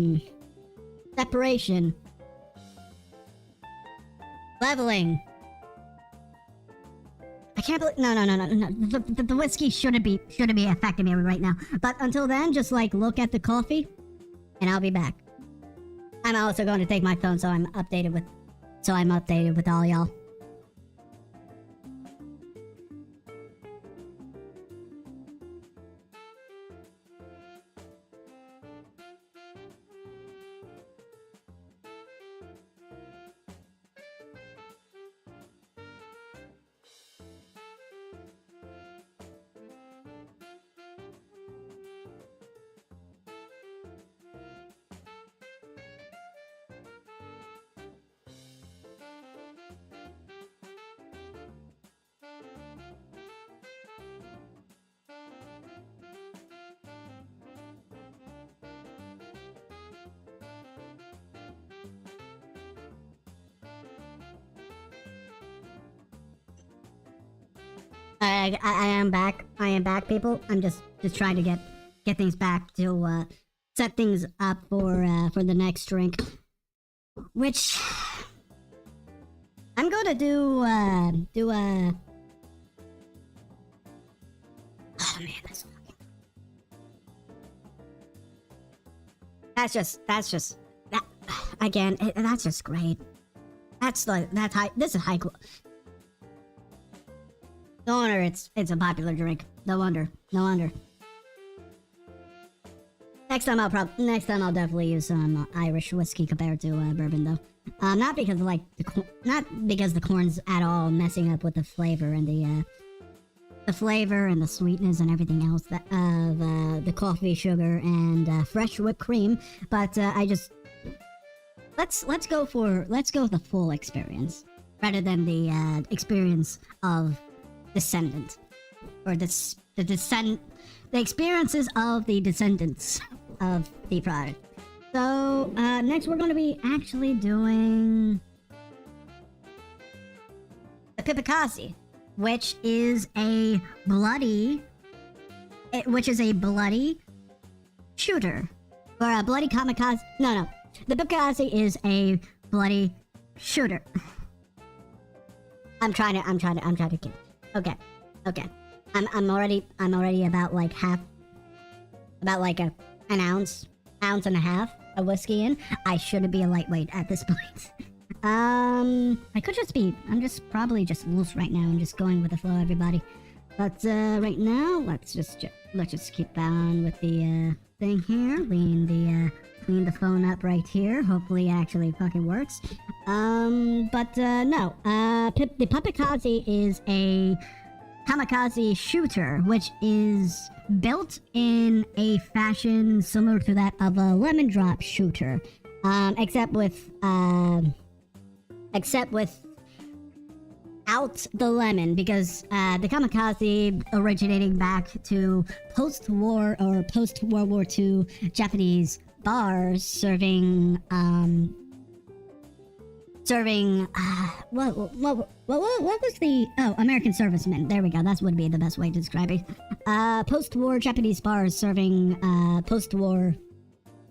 separation, leveling. I can't believe no. The whiskey shouldn't be affecting me right now. But until then, just like look at the coffee, and I'll be back. I'm also going to take my phone so I'm updated with all y'all. I am back. I am back, people. I'm just trying to get things back to set things up for the next drink, which I'm gonna do oh man, that's just that again. That's just great. That's high. This is high. No wonder it's a popular drink. No wonder. Next time I'll definitely use some Irish whiskey compared to bourbon though. Not because of, like not because the corn's at all messing up with the flavor and the flavor and the sweetness and everything else that of the coffee, sugar, and fresh whipped cream. But I just let's go with the full experience rather than the experience of descendant, or the experiences of the descendants of the product. So next we're going to be actually doing the Pippakaze, which is a bloody shooter, or a bloody kamikaze. No, the Pippakaze is a bloody shooter. I'm trying to get. Okay. I'm already about like an ounce and a half of whiskey in. I shouldn't be a lightweight at this point. I could just be. I'm just probably just loose right now. I'm just going with the flow, everybody. But right now, let's just keep on with the thing here. Lean the phone up right here. Hopefully, it actually fucking works. No. The Pippakaze is a kamikaze shooter, which is built in a fashion similar to that of a lemon drop shooter, except out the lemon, because the kamikaze originating back to post-war or post-World War II Japanese bars serving what was the American servicemen. There we go. That would be the best way to describe it. Post-war Japanese bars serving post-war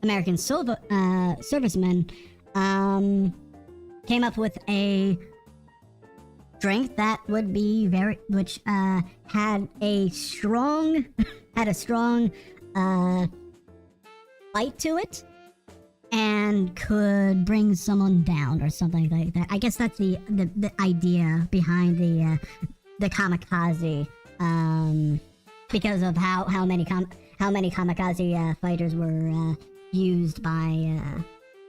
American servicemen came up with a drink that would be which had a strong bite to it, and could bring someone down or something like that. I guess that's the idea behind the kamikaze, because of how many kamikaze fighters were used by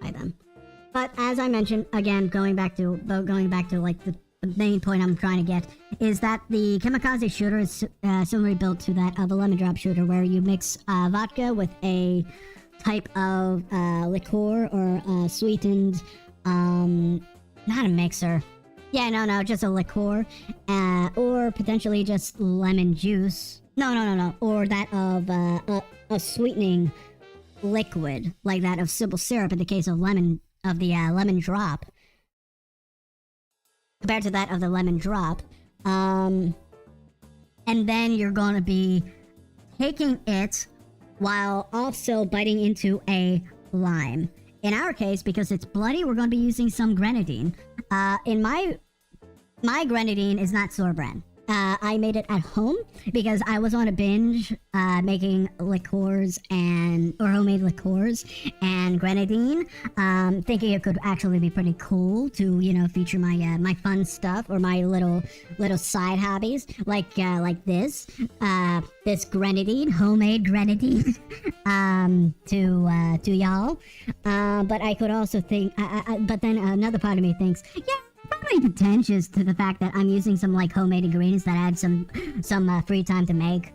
them. But as I mentioned, again, going back to like the main point I'm trying to get is that the Kamikaze shooter is similarly built to that of a lemon drop shooter, where you mix vodka with a type of liqueur or sweetened, not a mixer. Yeah, no, just a liqueur, or potentially just lemon juice. No, or that of a sweetening liquid, like that of simple syrup in the case of lemon, of the lemon drop, compared to that of the lemon drop. And then you're going to be taking it while also biting into a lime. In our case, because it's bloody, we're going to be using some Grenadine. In my Grenadine is not store brand. I made it at home because I was on a binge making liqueurs or homemade liqueurs and Grenadine, thinking it could actually be pretty cool to, you know, feature my my fun stuff or my little side hobbies like this Grenadine, homemade Grenadine, to y'all. But I could also think, but then another part of me thinks, yeah, probably pretentious to the fact that I'm using some like homemade ingredients that I had some free time to make.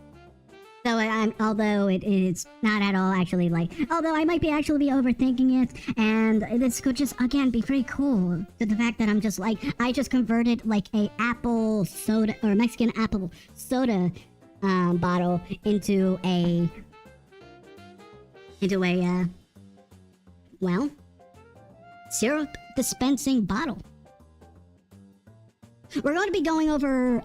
So although it's not at all actually like, although I might be actually overthinking it, and this could just again be pretty cool to the fact that I'm just like, I just converted like a apple soda or Mexican apple soda bottle into a well, syrup dispensing bottle. We're going to be going over,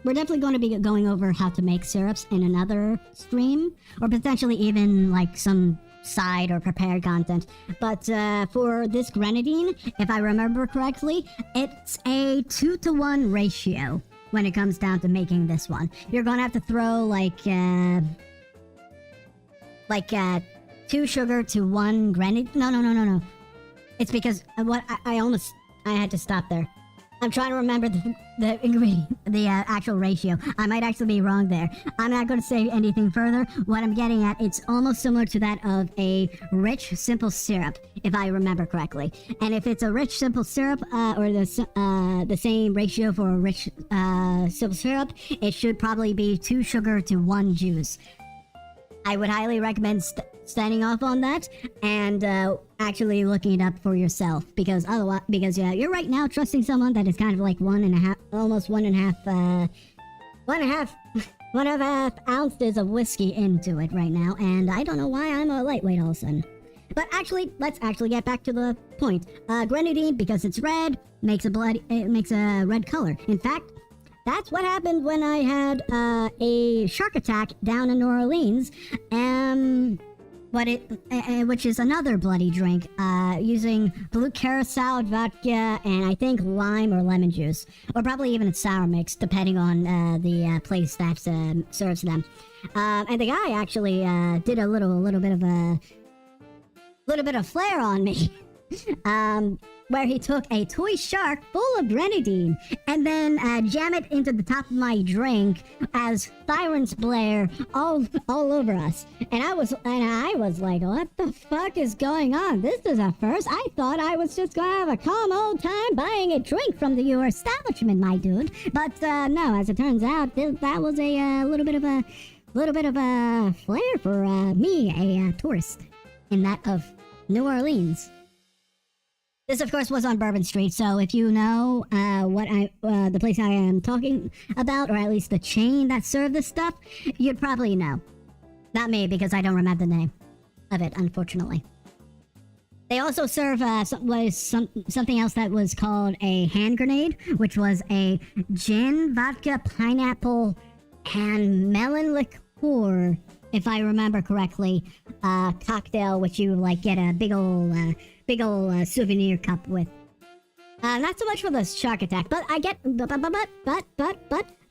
we're definitely going to be going over how to make syrups in another stream, or potentially even like some side or prepared content. But for this Grenadine, if I remember correctly, it's a 2-to-1 ratio when it comes down to making this one. You're going to have to throw like 2 sugar to 1 Grenadine. No. It's because I had to stop there. I'm trying to remember the ingredient, the actual ratio. I might actually be wrong there. I'm not going to say anything further. What I'm getting at, it's almost similar to that of a rich simple syrup, if I remember correctly. And if it's a rich simple syrup, or the same ratio for a rich simple syrup, it should probably be 2 sugar to 1 juice. I would highly recommend standing off on that and actually looking it up for yourself, because otherwise, yeah, you're right now trusting someone that is kind of like 1.5 ounces of whiskey into it right now, and I don't know why I'm a lightweight all of a sudden. But actually, let's actually get back to the point. Grenadine, because it's red, makes a red color. In fact, that's what happened when I had a shark attack down in New Orleans, which is another bloody drink, using blue curacao, vodka, and I think lime or lemon juice, or probably even a sour mix, depending on the place that serves them. And the guy actually did a little bit of flair on me. Where he took a toy shark full of Grenadine and then jammed it into the top of my drink as sirens blare all over us. And I was like, what the fuck is going on? This is a first. I thought I was just gonna have a calm old time buying a drink from your establishment, my dude. But no, as it turns out, that was a little bit of a flair for me, a tourist in that of New Orleans. This, of course, was on Bourbon Street, so if you know the place I am talking about, or at least the chain that served this stuff, you'd probably know. Not me, because I don't remember the name of it, unfortunately. They also serve something else that was called a hand grenade, which was a gin, vodka, pineapple, and melon liqueur, if I remember correctly, cocktail, which you like get a big old souvenir cup with. Not so much for the shark attack, but I get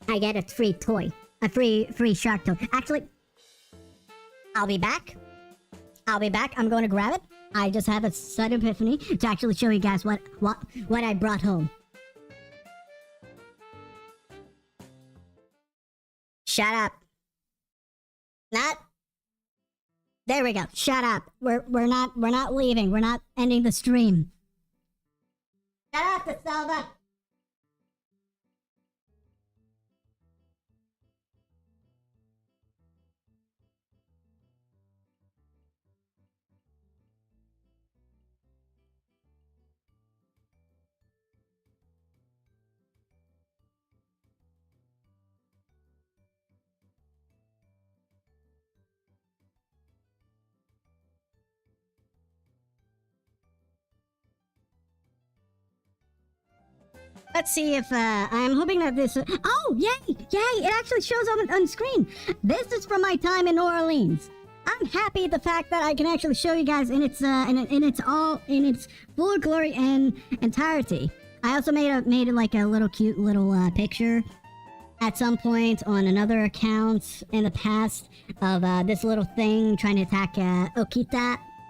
I get a free toy, a free shark toy. Actually, I'll be back. I'm going to grab it. I just have a sudden epiphany to actually show you guys what I brought home. Shut up. Not. There we go. Shut up. We're not leaving. We're not ending the stream. Shut up, Desalva. Let's see if, I'm hoping that this... oh, yay! Yay! It actually shows on screen! This is from my time in New Orleans. I'm happy the fact that I can actually show you guys in its full glory and entirety. I also made like a little cute little picture at some point on another account in the past of this little thing trying to attack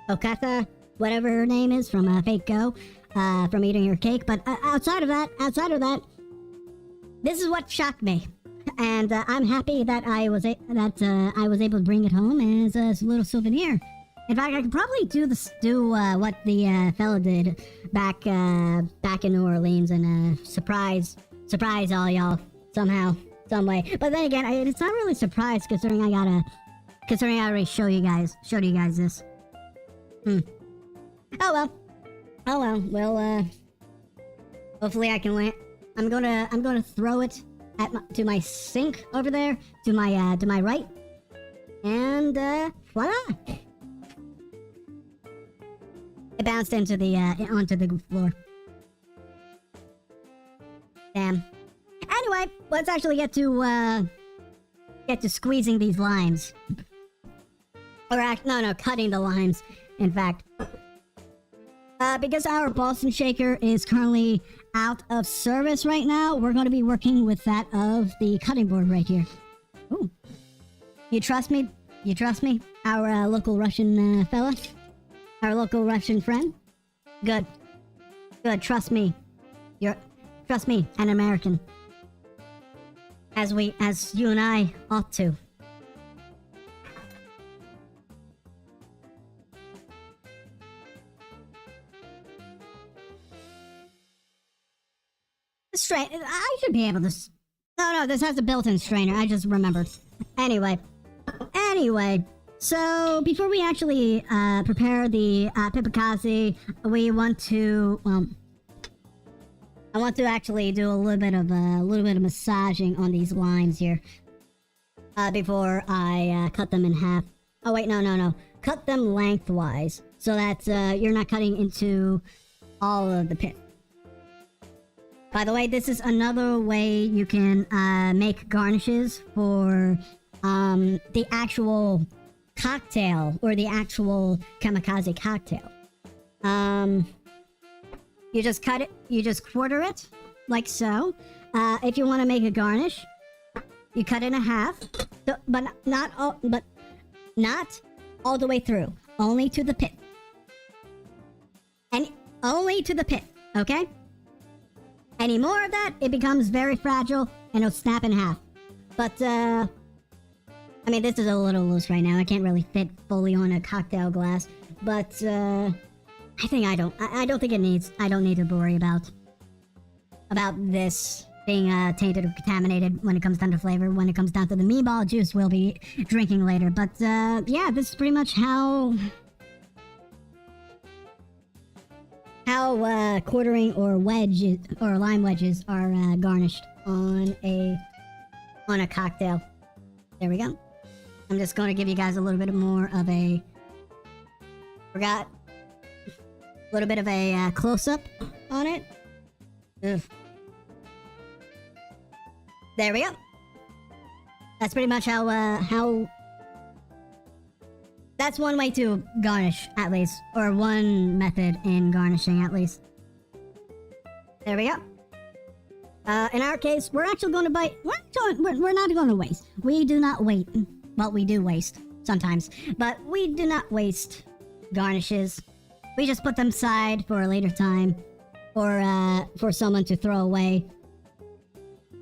Okata, whatever her name is from Fake Go, from eating her cake. But outside of that, this is what shocked me. And I'm happy that I was able to bring it home as a little souvenir. In fact, I could probably do what the fella did back in New Orleans and surprise all y'all somehow, some way. But then again, it's not really a surprise considering I already showed you guys this. Oh well. Well, hopefully I can land. I'm gonna throw it to my sink over there, to my right, and voila! It bounced into onto the floor. Damn. Anyway, let's actually get to squeezing these limes. Or no, cutting the limes. In fact, because our Boston shaker is currently out of service right now, we're going to be working with that of the cutting board right here. Ooh. You trust me? You trust me? Our local Russian fella? Our local Russian friend? Good. Good, trust me. Trust me, an American. As you and I ought to. I should be able to... No, this has a built-in strainer. I just remembered. Anyway. So, before we actually prepare the Pippakaze, we want to... Well, I want to actually do a little bit of massaging on these limes here. Before I cut them in half. Oh, wait, no. Cut them lengthwise. So that you're not cutting into all of the pit. By the way, this is another way you can make garnishes for the actual cocktail, or the actual Kamikaze cocktail. You just cut it, you just quarter it, like so. If you want to make a garnish, you cut it in half, but not all the way through, only to the pit. And only to the pit, okay? Any more of that, it becomes very fragile, and it'll snap in half. But, I mean, this is a little loose right now. I can't really fit fully on a cocktail glass. But, I don't think I don't need to worry about this being, tainted or contaminated when it comes down to flavor. When it comes down to the Meemaw juice we'll be drinking later. But, yeah, this is pretty much how quartering or wedges or lime wedges are garnished on a cocktail. There we go. I'm just going to give you guys a little bit more of a close-up on it. Ugh. There we go. That's pretty much how that's one way to garnish, at least. Or one method in garnishing, at least. There we go. In our case, we're actually going to we're not going to waste. We do not waste. Well, we do waste sometimes. But we do not waste garnishes. We just put them aside for a later time. Or, for someone to throw away.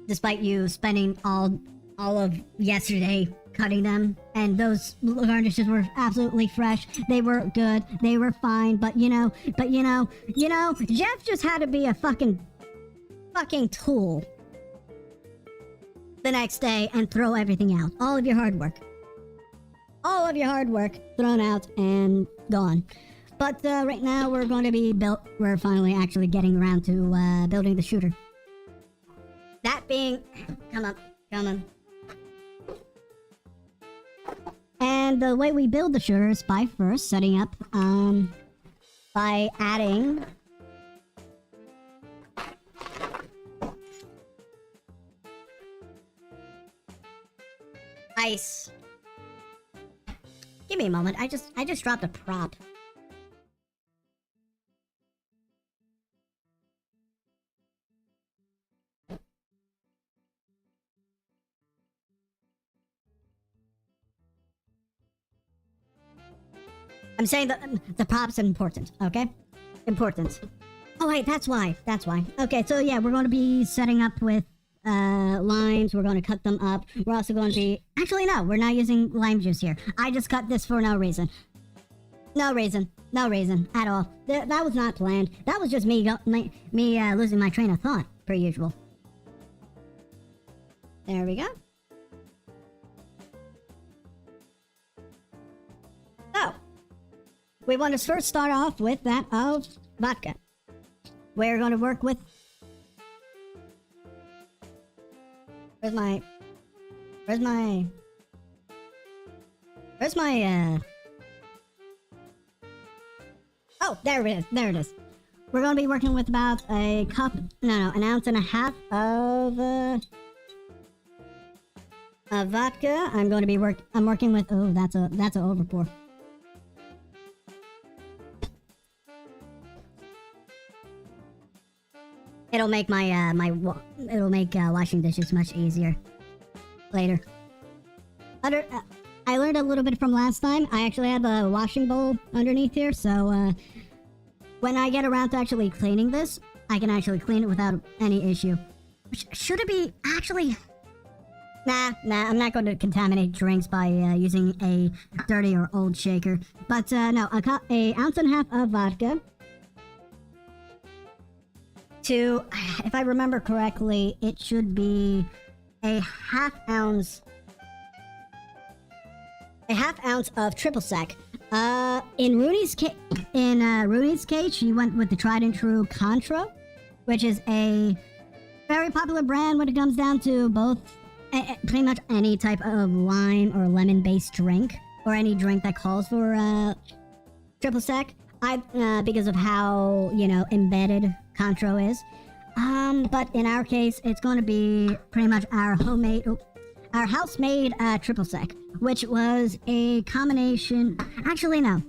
Despite you spending all of yesterday cutting them, and those garnishes were absolutely fresh. They were good. They were fine. But you know, Jeff just had to be a fucking tool the next day and throw everything out. All of your hard work thrown out and gone. But right now we're finally actually getting around to building the shooter. That being, come on. And the way we build the shooter is by first setting up, by adding Ice. Give me a moment. I just dropped a prop. I'm saying the prop's important, okay? Important. Oh wait, that's why. That's why. Okay, so yeah, we're going to be setting up with limes. We're going to cut them up. We're also going to be... Actually, no, we're not using lime juice here. I just cut this for no reason. No reason. No reason at all. That was not planned. That was just me losing my train of thought, per usual. There we go. So, we want to first start off with that of vodka. We're going to work with... Where's my... Oh, there it is. There it is. We're going to be working with about a cup... an ounce and a half of vodka. I'm going to be I'm working with... Oh, that's an overpour. It'll make my it'll make washing dishes much easier later. I learned a little bit from last time. I actually have a washing bowl underneath here, so when I get around to actually cleaning this, I can actually clean it without any issue. Should it be actually? Nah, I'm not going to contaminate drinks by using a dirty or old shaker. But no, a ounce and a half of vodka. If I remember correctly, it should be a half ounce of triple sec. In Runie's case, she went with the tried and true Contra, which is a very popular brand when it comes down to both pretty much any type of lime or lemon based drink, or any drink that calls for triple sec. Because of how, embedded Contro is. But in our case, it's going to be pretty much our house-made triple sec, which was a combination... Actually, no,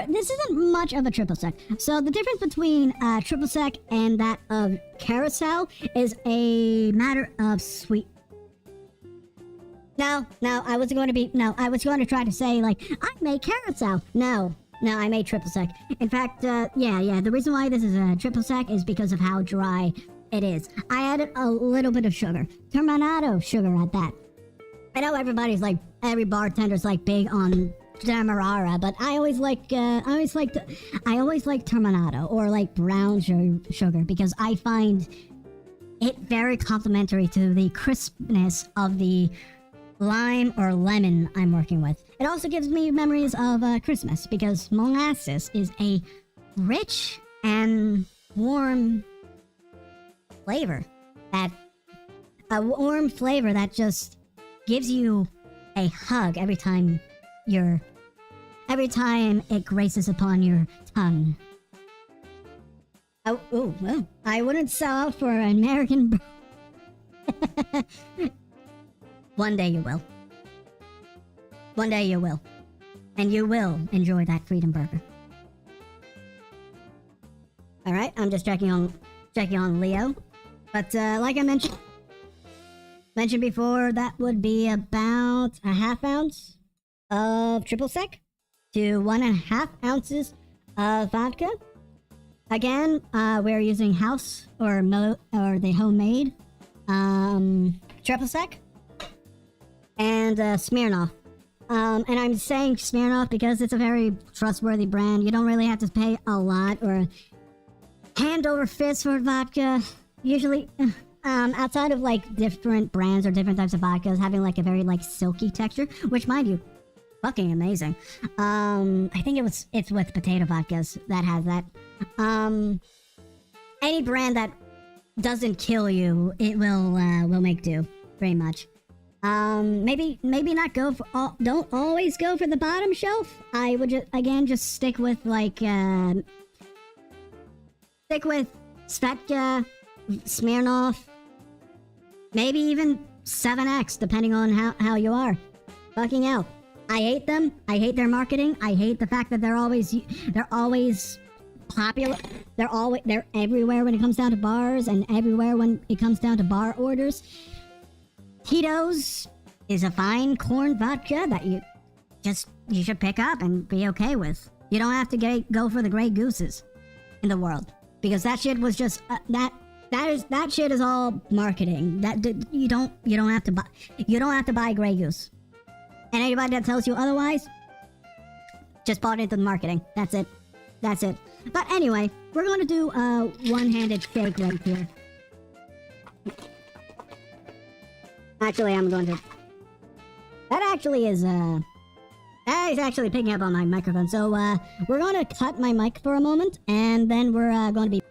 this isn't much of a triple sec. So the difference between triple sec and that of curacao is a matter of sweet... I was going to try to say, like, I made curacao. No, I made triple sec. In fact, the reason why this is a triple sec is because of how dry it is. I added a little bit of sugar. Terminato sugar at that. I know every bartender's like big on Demerara, but I always like Terminato or like brown sugar because I find it very complimentary to the crispness of the lime or lemon I'm working with. It also gives me memories of Christmas because molasses is a rich and warm flavor that just gives you a hug every time it graces upon your tongue. Well, I wouldn't sell out for an American. One day you will. One day you will. And you will enjoy that freedom burger. Alright, I'm just checking on Leo. But like I mentioned before, that would be about a half ounce of triple sec to 1.5 ounces of vodka. Again, we're using house or the homemade triple sec. And Smirnoff. And I'm saying Smirnoff because it's a very trustworthy brand. You don't really have to pay a lot or hand over fist for vodka. Usually, outside of like different brands or different types of vodkas having like a very like silky texture, which mind you, fucking amazing. I think it's with potato vodkas that has that. Any brand that doesn't kill you, it will make do, pretty much. Maybe not go for don't always go for the bottom shelf. I would just stick with like Svetka, Smirnoff, maybe even 7x, depending on how you are. Fucking hell. I hate them. I hate their marketing. I hate the fact that they're always popular. They're everywhere when it comes down to bars and everywhere when it comes down to bar orders. Tito's is a fine corn vodka that you should pick up and be okay with. You don't have to go for the Grey Gooses in the world, because that shit was just that shit is all marketing. You don't have to buy Grey Goose. And anybody that tells you otherwise just bought into the marketing. That's it. But anyway, we're going to do a one-handed shake right here. Actually, I'm going to... That is actually picking up on my microphone. So, we're going to cut my mic for a moment, and then we're going to be...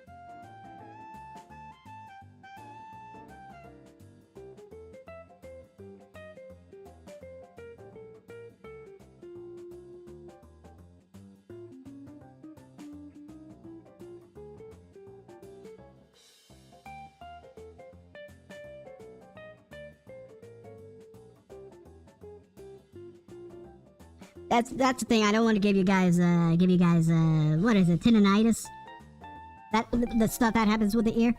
That's the thing. I don't want to give you guys what is it, tinnitus? The stuff that happens with the ear.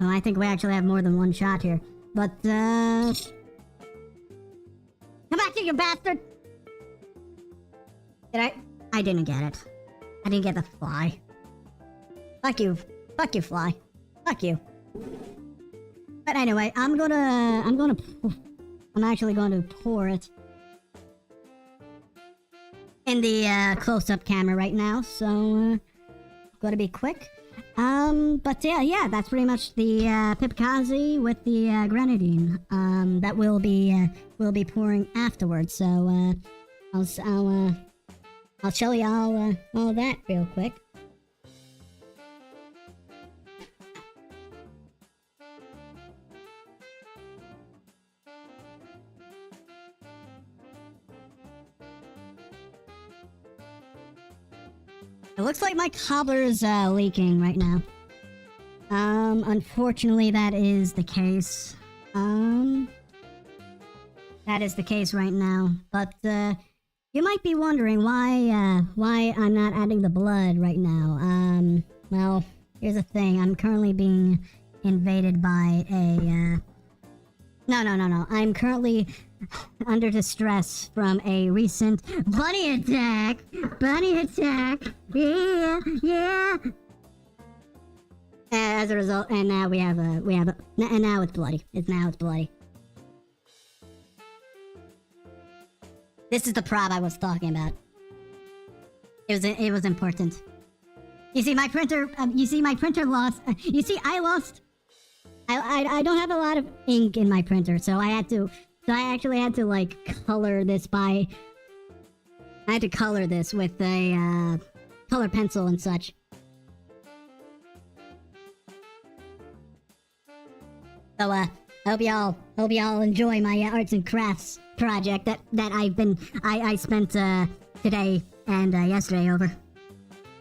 Oh, I think we actually have more than one shot here. But come back here, you bastard! I didn't get it. I didn't get the fly. Fuck you, fly. Fuck you. But anyway, I'm actually going to pour it in the close-up camera right now, so gotta be quick. But yeah, that's pretty much the Pippakaze with the Grenadine that we'll be pouring afterwards. So I'll show you all that real quick. It looks like my cobbler is leaking right now. Unfortunately, that is the case. That is the case right now. But you might be wondering why I'm not adding the blood right now. Well, here's the thing. I'm currently being invaded by a No. I'm currently under distress from a recent bunny attack. Yeah. As a result, and now and now it's bloody. It's bloody. This is the prob I was talking about. It was important. You see, my printer lost. You see, I lost. I don't have a lot of ink in my printer, so I actually had to like color this I had to color this with a color pencil and such. So hope y'all enjoy my arts and crafts project that I spent today and yesterday over.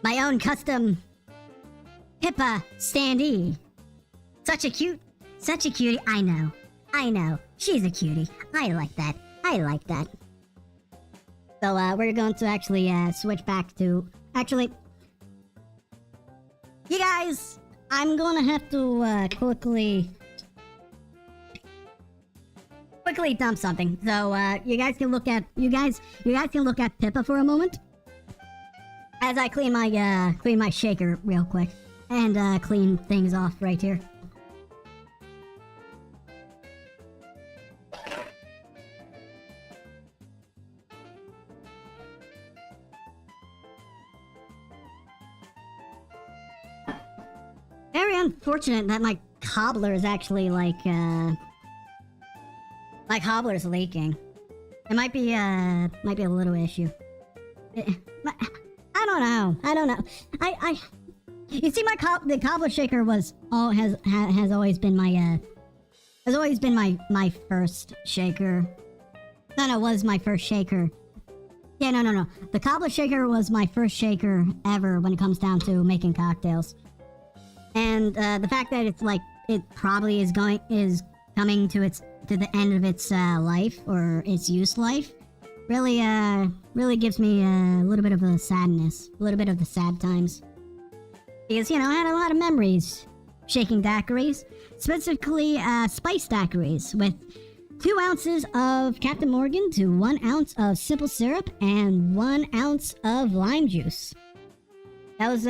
My own custom Pippa standee. Such a cutie. I know. She's a cutie. I like that. So, we're going to actually, switch back to... Actually... You guys! I'm gonna have to, quickly dump something. So, you guys can look at Pippa for a moment. As I clean my shaker real quick. And, clean things off right here. Very unfortunate that my cobbler is actually like, my cobbler's leaking. It might be a little issue. I don't know. You see, the cobbler shaker has always been my first shaker. No, was my first shaker. Yeah, no. The cobbler shaker was my first shaker ever when it comes down to making cocktails. And the fact that it's like it probably is coming to the end of its life or its use life really gives me a little bit of a sadness, a little bit of the sad times. Because, you know, I had a lot of memories shaking daiquiris, specifically spice daiquiris with 2 ounces of Captain Morgan to 1 ounce of simple syrup and 1 ounce of lime juice. That was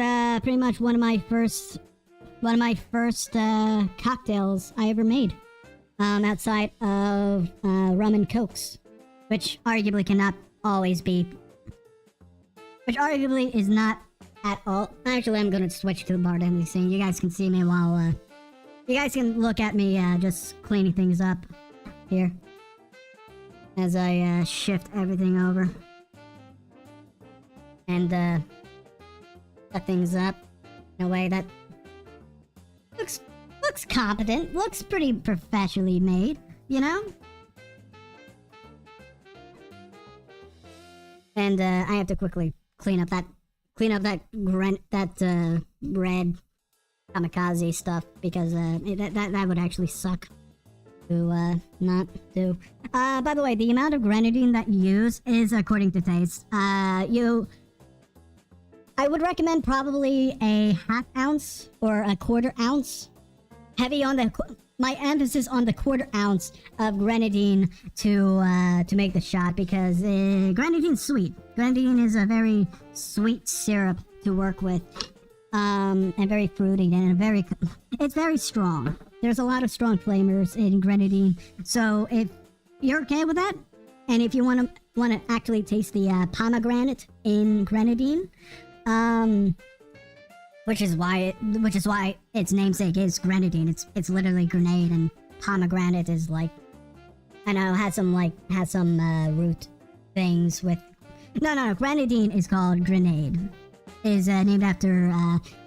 pretty much one of my first cocktails I ever made, outside of rum and cokes, which arguably is not at all. Actually, I'm gonna switch to the bartender scene. You guys can see me while you guys can look at me just cleaning things up here as I shift everything over and set things up in a way that looks competent, looks pretty professionally made, you know? And I have to quickly clean up that red Kamikaze stuff because that would actually suck to not do. By the way, the amount of grenadine that you use is according to taste. I would recommend probably a 1/2 ounce or a 1/4 ounce. Heavy on my emphasis on the 1/4 ounce of grenadine to make the shot because grenadine's sweet. Grenadine is a very sweet syrup to work with, and very fruity and it's very strong. There's a lot of strong flavors in grenadine. So if you're okay with that, and if you want to actually taste the pomegranate in grenadine, which is why its namesake is grenadine. It's literally grenade, and pomegranate is like, I know, has some root things with. No. Grenadine is called grenade. Is named after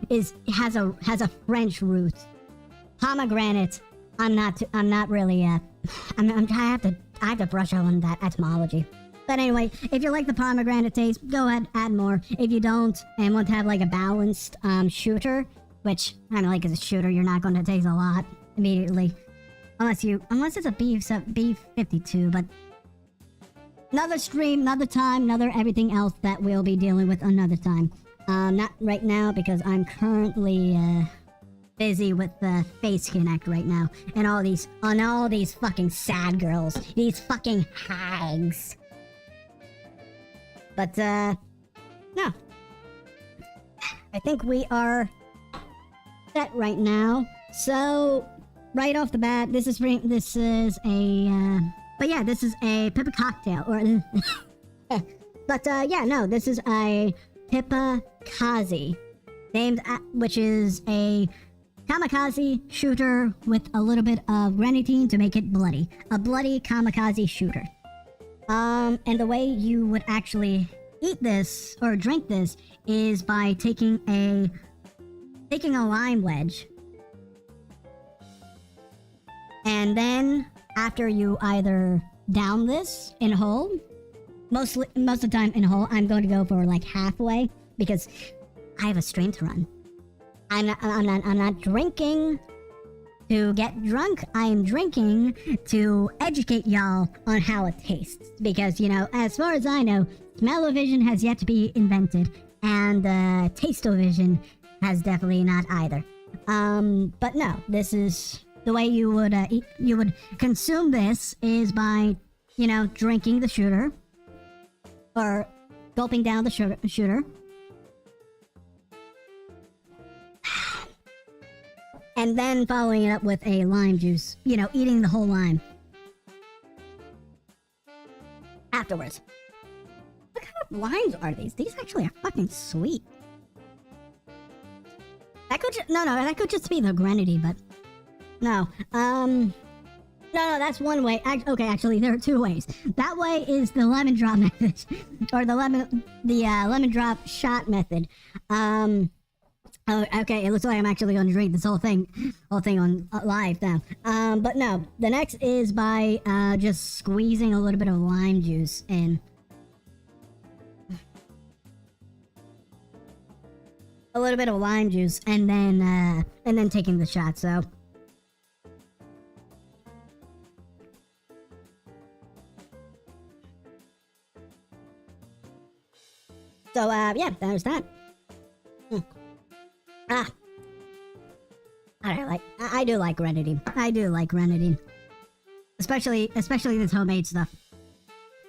has a French root. Pomegranate, I have to brush up on that etymology. But anyway, if you like the pomegranate taste, go ahead, add more. If you don't, and want to have like a balanced shooter, which kind of like as a shooter, you're not going to taste a lot immediately, unless it's a beef 52. But another stream, another time, another everything else that we'll be dealing with another time. Not right now because I'm currently busy with the Face Connect right now, and all these fucking sad girls, these fucking hags. But, no. I think we are set right now. So, right off the bat, this is a Pippa cocktail, or, but, yeah, no, this is a Pippakaze, which is a Kamikaze shooter with a little bit of grenadine to make it bloody. A bloody Kamikaze shooter. And the way you would actually eat this or drink this is by taking a lime wedge, and then after you either down this in whole, most of the time in whole, I'm going to go for like halfway because I have a stream to run. I'm not drinking to get drunk. I am drinking to educate y'all on how it tastes. Because, you know, as far as I know, smell-o-vision has yet to be invented, and taste-o-vision has definitely not either. But no, this is the way you would consume this is by, you know, drinking the shooter or gulping down the shooter. And then following it up with a lime juice. You know, eating the whole lime. Afterwards. What kind of limes are these? These actually are fucking sweet. That could just be the grenadine, but... No. No, that's one way. Okay, actually, there are 2 ways. That way is the lemon drop method. Or the lemon drop shot method. Oh, okay, it looks like I'm actually going to drink this whole thing on live now. But no, the next is by just squeezing a little bit of lime juice in. A little bit of lime juice, and then taking the shot. So So, yeah, there's that. Ah. I do like Grenadine. I do like Grenadine. Especially this homemade stuff.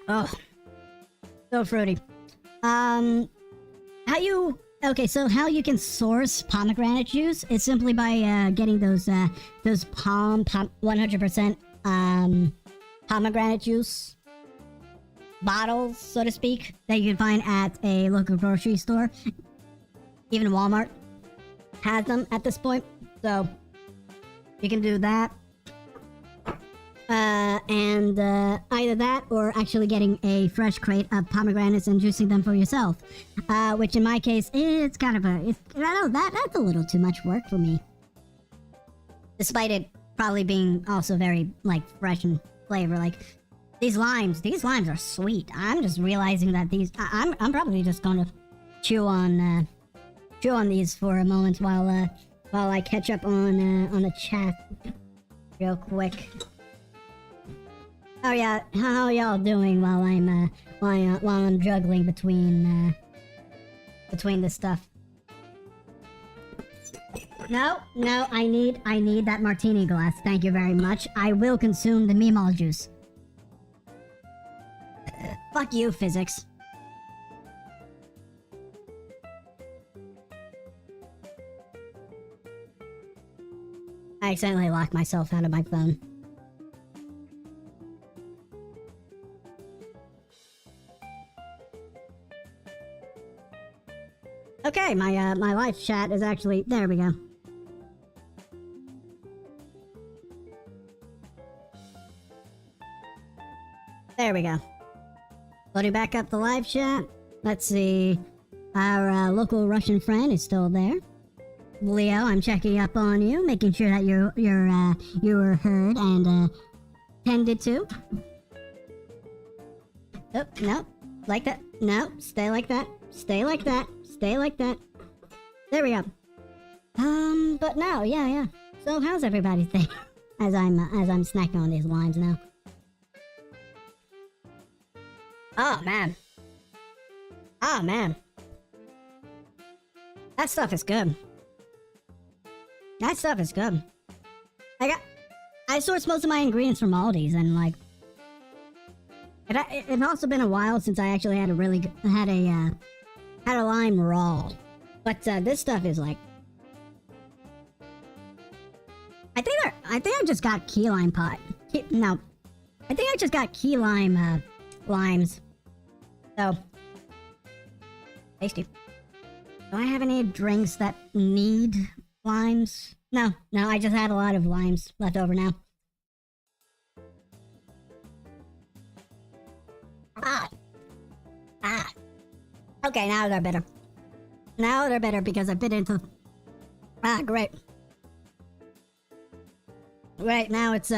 Oh. So fruity. Okay, so how you can source pomegranate juice is simply by getting those 100% pomegranate juice bottles, so to speak, that you can find at a local grocery store. Even Walmart has them at this point, so you can do that. And either that or actually getting a fresh crate of pomegranates and juicing them for yourself. Which in my case, it's kind of that's a little too much work for me. Despite it probably being also very, like, fresh in flavor. Like, these limes are sweet. I'm just realizing that I'm probably just gonna chew on these for a moment while I catch up on the chat real quick. Oh yeah, how are y'all doing while I'm juggling between this stuff? No, I need that martini glass. Thank you very much. I will consume the Meemaw juice. Fuck you, physics. I accidentally locked myself out of my phone. Okay, my live chat is actually... There we go. There we go. Loading back up the live chat. Let's see. Our local Russian friend is still there. Leo, I'm checking up on you, making sure that you were heard and tended to. Oh, no. Like that. No, stay like that. Stay like that. Stay like that. There we go. But no, yeah. So how's everybody's day? As I'm snacking on these limes now. Oh man. That stuff is good. That stuff is good. I sourced most of my ingredients from Aldi's, and like, it's also been a while since I actually had a lime raw. But this stuff is like, I think I just got key lime pot. No, I think I just got key lime limes. So tasty. Do I have any drinks that need limes? No, I just had a lot of limes left over now. Okay, now they're better. Now they're better because I bit into... great. Right, now it's,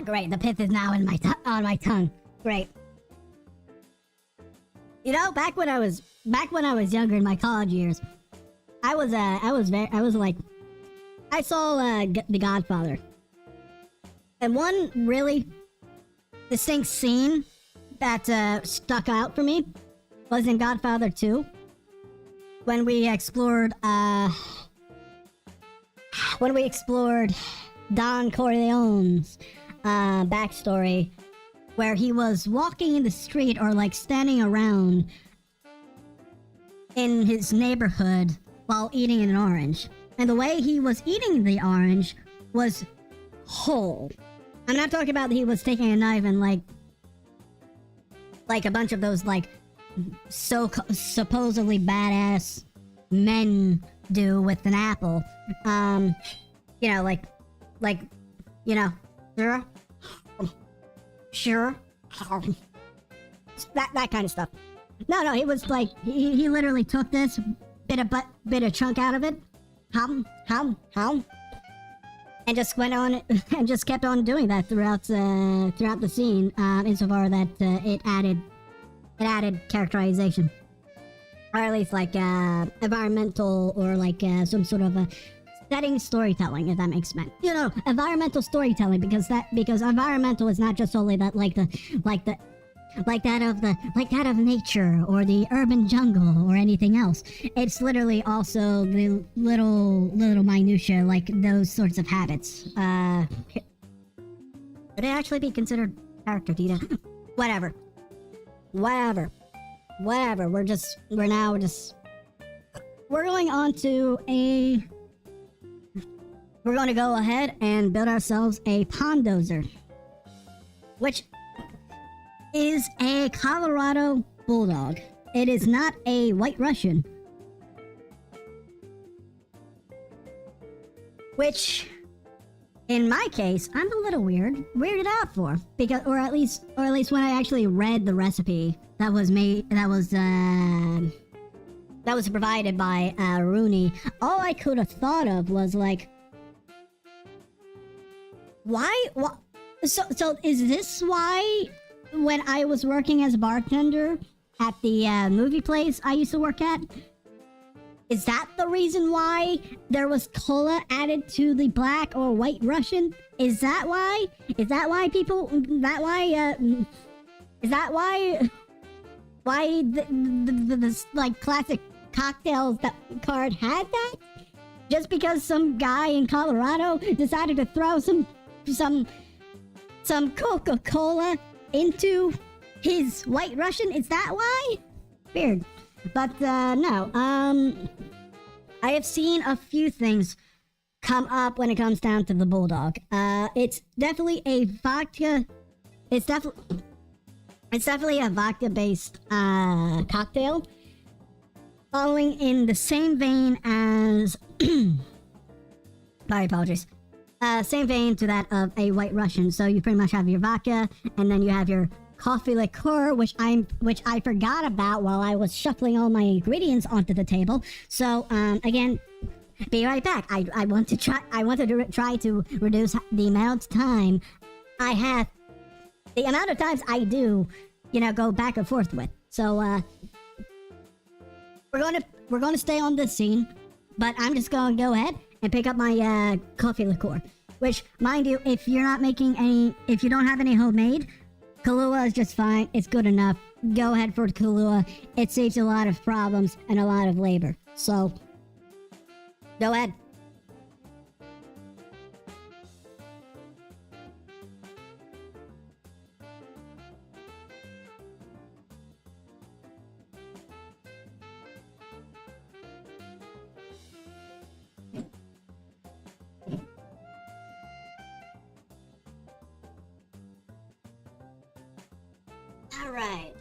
great, the pith is now in on my tongue. Great. You know, back when I was younger in my college years, I saw The Godfather. And one really distinct scene that stuck out for me was in Godfather 2, when we explored Don Corleone's backstory, where he was walking in the street or like standing around in his neighborhood while eating an orange. And the way he was eating the orange was whole. I'm not talking about that he was taking a knife and like a bunch of those like supposedly badass men do with an apple. You know, sure. That kind of stuff. No, he was like, he literally took this, bit a chunk out of it, and just went on and just kept on doing that throughout the scene, insofar that it added characterization, or at least like environmental or like some sort of a setting storytelling, if that makes sense. You know, environmental storytelling, because environmental is not just solely that like the like that of nature or the urban jungle or anything else. It's literally also the little minutia, like those sorts of habits. Could it actually be considered character data? Whatever. We're going to go ahead and build ourselves a Pondozer, which is a Colorado Bulldog. It is not a White Russian. Which, in my case, I'm a little weirded out for, because, or at least when I actually read the recipe that was provided by Runie, all I could have thought of was like, why? So is this why when I was working as a bartender at the movie place I used to work at, is that the reason why there was cola added to the black or white Russian? Is that why? Is that why the like classic cocktails that card had that? Just because some guy in Colorado decided to throw some Coca-Cola into his White Russian? Is that why? Weird. But no. I have seen a few things come up when it comes down to the Bulldog. It's definitely a vodka. It's definitely a vodka-based cocktail, following in the same vein as. My apologies. Same vein to that of a White Russian. So you pretty much have your vodka, and then you have your Coffee Liqueur, which I forgot about while I was shuffling all my ingredients onto the table. So again, be right back. I want to try to reduce the amount of time I have, the amount of times I do, go back and forth with. So we're gonna stay on this scene, but I'm just gonna go ahead and pick up my Coffee Liqueur, which, mind you, if you don't have any homemade, Kahlua is just fine. It's good enough. Go ahead for Kahlua. It saves a lot of problems and a lot of labor. So, go ahead. Alright.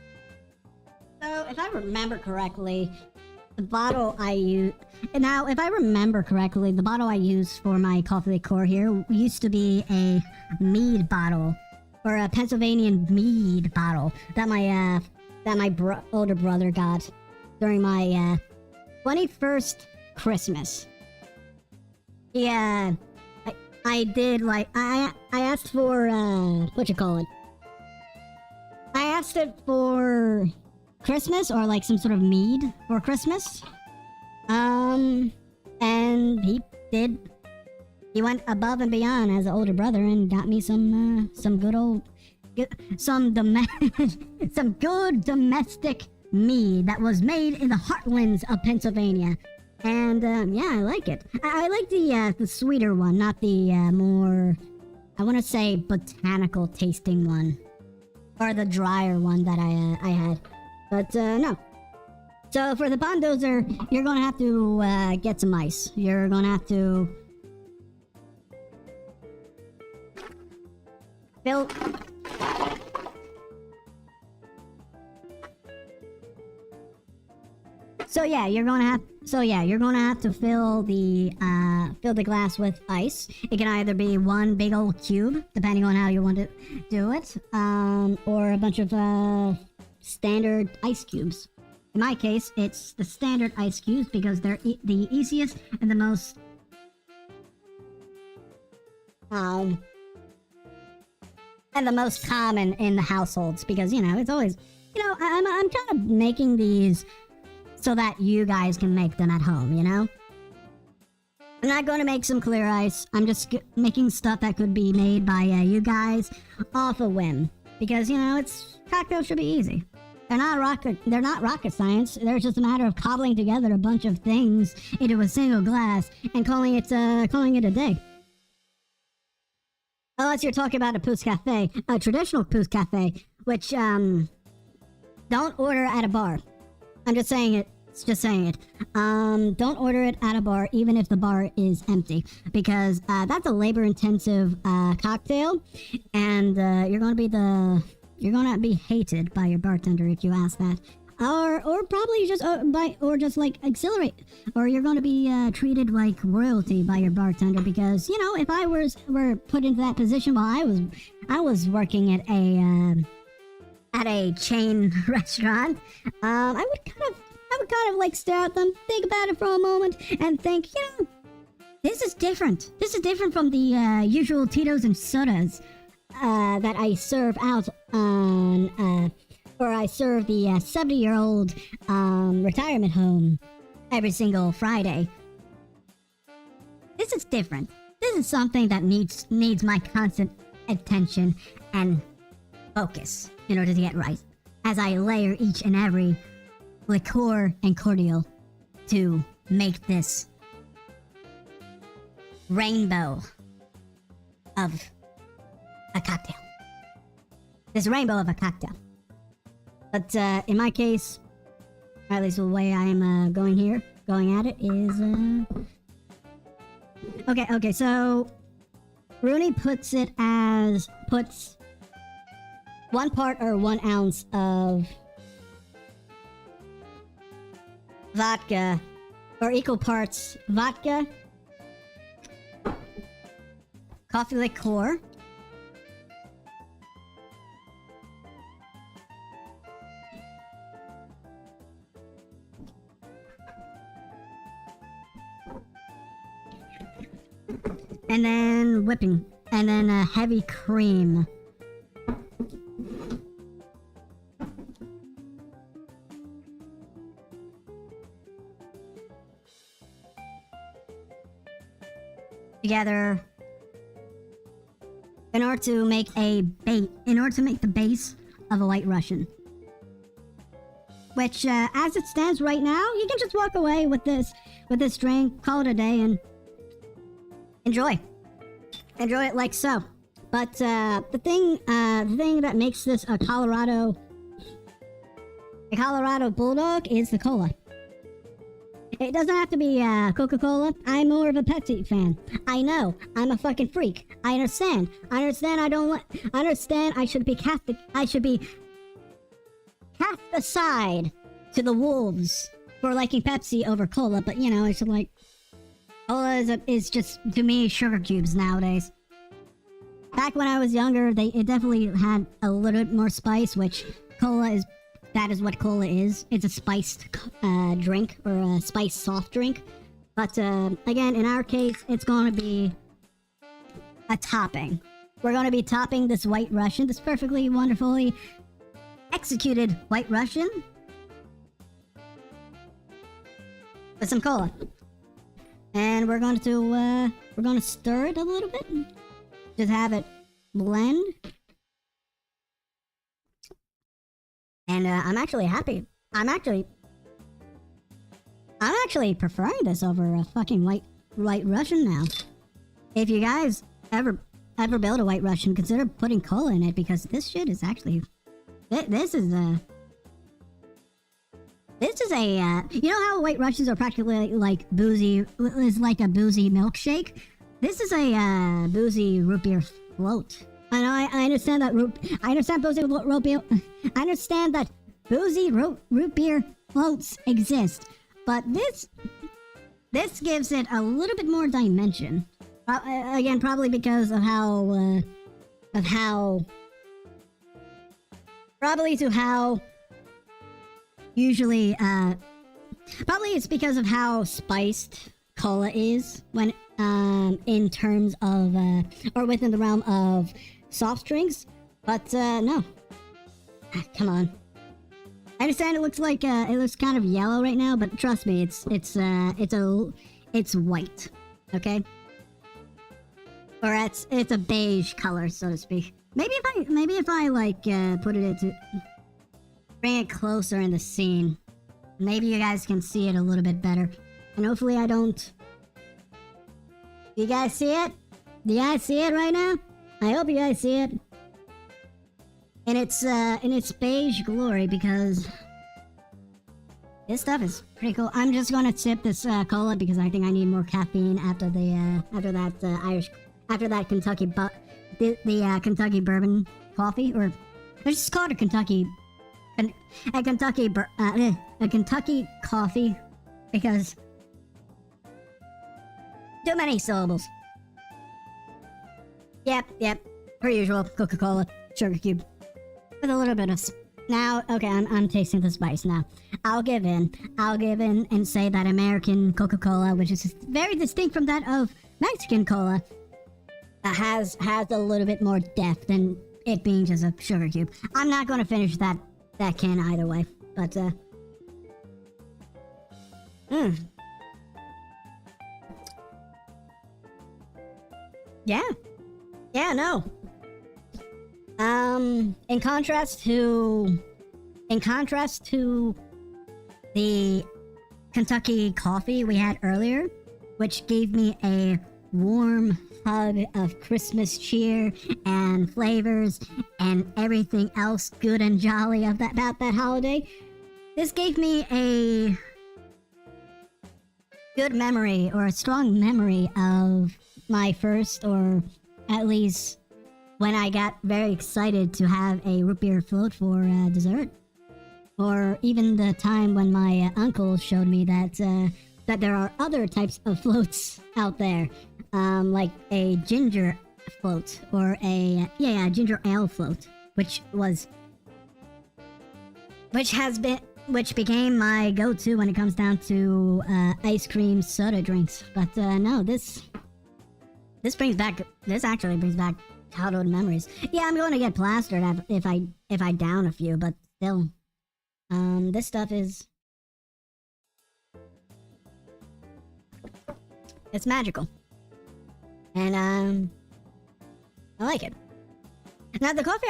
So, if I remember correctly, the bottle I use... Now, if I remember correctly, the bottle I use for my Coffee Liqueur here used to be a mead bottle, or a Pennsylvanian mead bottle that my older brother got during my 21st Christmas. Yeah, I did, like, I asked for, I asked it for Christmas, or like some sort of mead for Christmas. And he did. He went above and beyond as an older brother and got me some good domestic mead that was made in the heartlands of Pennsylvania. And yeah, I like it. I like the sweeter one, not the more, I want to say, botanical tasting one. Or the drier one that I had. But, no. So, for the Pondozer, you're gonna have to, get some ice. You're gonna have to... fill... So yeah, you're gonna have to fill the glass with ice. It can either be one big old cube, depending on how you want to do it, or a bunch of standard ice cubes. In my case, it's the standard ice cubes because they're the easiest and the most and the most common in the households, because it's always, I'm kind of making these so that you guys can make them at home, I'm not going to make some clear ice. I'm just making stuff that could be made by you guys off a whim. because, you know, cocktails should be easy. They're not rocket science. They're just a matter of cobbling together a bunch of things into a single glass and calling it a day. Unless you're talking about a Pouce Cafe, a traditional Pouce Cafe, which, don't order at a bar. I'm just saying it. Don't order it at a bar, even if the bar is empty, because that's a labor-intensive cocktail, and you're gonna be hated by your bartender if you ask that, or probably just like accelerate, or you're gonna be treated like royalty by your bartender, because, you know, if I were put into that position while I was working at a chain restaurant, I would kind of like stare at them, think about it for a moment, and think, you know, this is different. This is different from the usual Tito's and sodas that I serve out on, or I serve the 70-year-old retirement home every single Friday. This is different. This is something that needs my constant attention and focus in order to get right, as I layer each and every liqueur and cordial to make this rainbow of a cocktail. This rainbow of a cocktail. But in my case, or at least the way I'm going at it is okay, so Runie puts 1 part or 1 ounce of vodka, or equal parts vodka, coffee liqueur, and then whipping, and then heavy cream. Together in order to make the base of a White Russian. Which, as it stands right now, you can just walk away with this drink, call it a day, and enjoy it like so. But the thing that makes this a Colorado Bulldog is the cola. It doesn't have to be Coca-Cola. I'm more of a Pepsi fan. I know. I'm a fucking freak. I understand. I understand I should be cast aside to the wolves for liking Pepsi over cola, but, you know, it's like, cola is just, to me, sugar cubes nowadays. Back when I was younger, it definitely had a little bit more spice, which that is what cola is. It's a spiced drink, or a spiced soft drink. But again, in our case, it's going to be a topping. We're going to be topping this White Russian, this perfectly, wonderfully executed White Russian, with some cola. And we're going to stir it a little bit. Just have it blend. And I'm actually happy. I'm actually preferring this over a fucking White Russian now. If you guys ever build a White Russian, consider putting cola in it, because this shit is actually, this is a you know how White Russians are practically like boozy, is like a boozy milkshake? This is a boozy root beer float. I know, I understand that I understand boozy root beer. I understand that boozy root beer floats exist, but this gives it a little bit more dimension. Again, probably because of how usually probably it's because of how spiced cola is when in terms of or within the realm of soft drinks, but no. Come on. I understand it looks like it looks kind of yellow right now, but trust me, it's white, okay? Or it's a beige color, so to speak. maybe if I like put it into, bring it closer in the scene, maybe you guys can see it a little bit better, and hopefully I don't. You guys see it? Do you guys see it right now? I hope you guys see it. In its beige glory, because this stuff is pretty cool. I'm just gonna sip this cola because I think I need more caffeine after that Kentucky Kentucky bourbon coffee, or let's just call it a Kentucky coffee, because too many syllables. Yep, per usual, Coca-Cola, sugar cube, with a little bit of... Now, okay, I'm tasting the spice now. I'll give in and say that American Coca-Cola, which is very distinct from that of Mexican cola, has a little bit more depth than it being just a sugar cube. I'm not gonna finish that can either way, but Yeah, no. In contrast to the Kentucky coffee we had earlier, which gave me a warm hug of Christmas cheer and flavors and everything else good and jolly about that holiday, this gave me a good memory, or a strong memory, of my first, or at least when I got very excited to have a root beer float for dessert. Or even the time when my uncle showed me that there are other types of floats out there, like a ginger float, or a ginger ale float, which became my go-to when it comes down to ice cream soda drinks. But no, this actually brings back childhood memories. Yeah, I'm going to get plastered if I down a few, but still, this stuff is, it's magical, and I like it. Now the coffee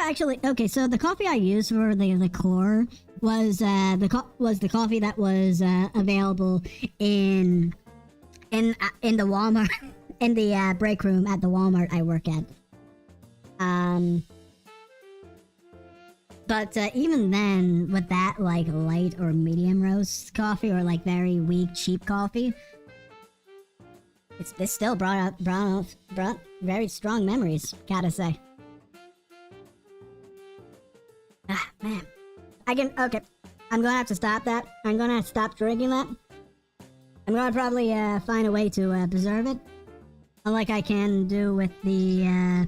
so the coffee I used for the liqueur was the coffee that was available in the Walmart, in the break room at the Walmart I work at. But even then, with that like light or medium roast coffee, or like very weak cheap coffee, this still brought very strong memories, gotta say. Ah, man. Okay. I'm gonna have to stop that. I'm gonna stop drinking that. I'm gonna probably find a way to preserve it. Unlike I can do with the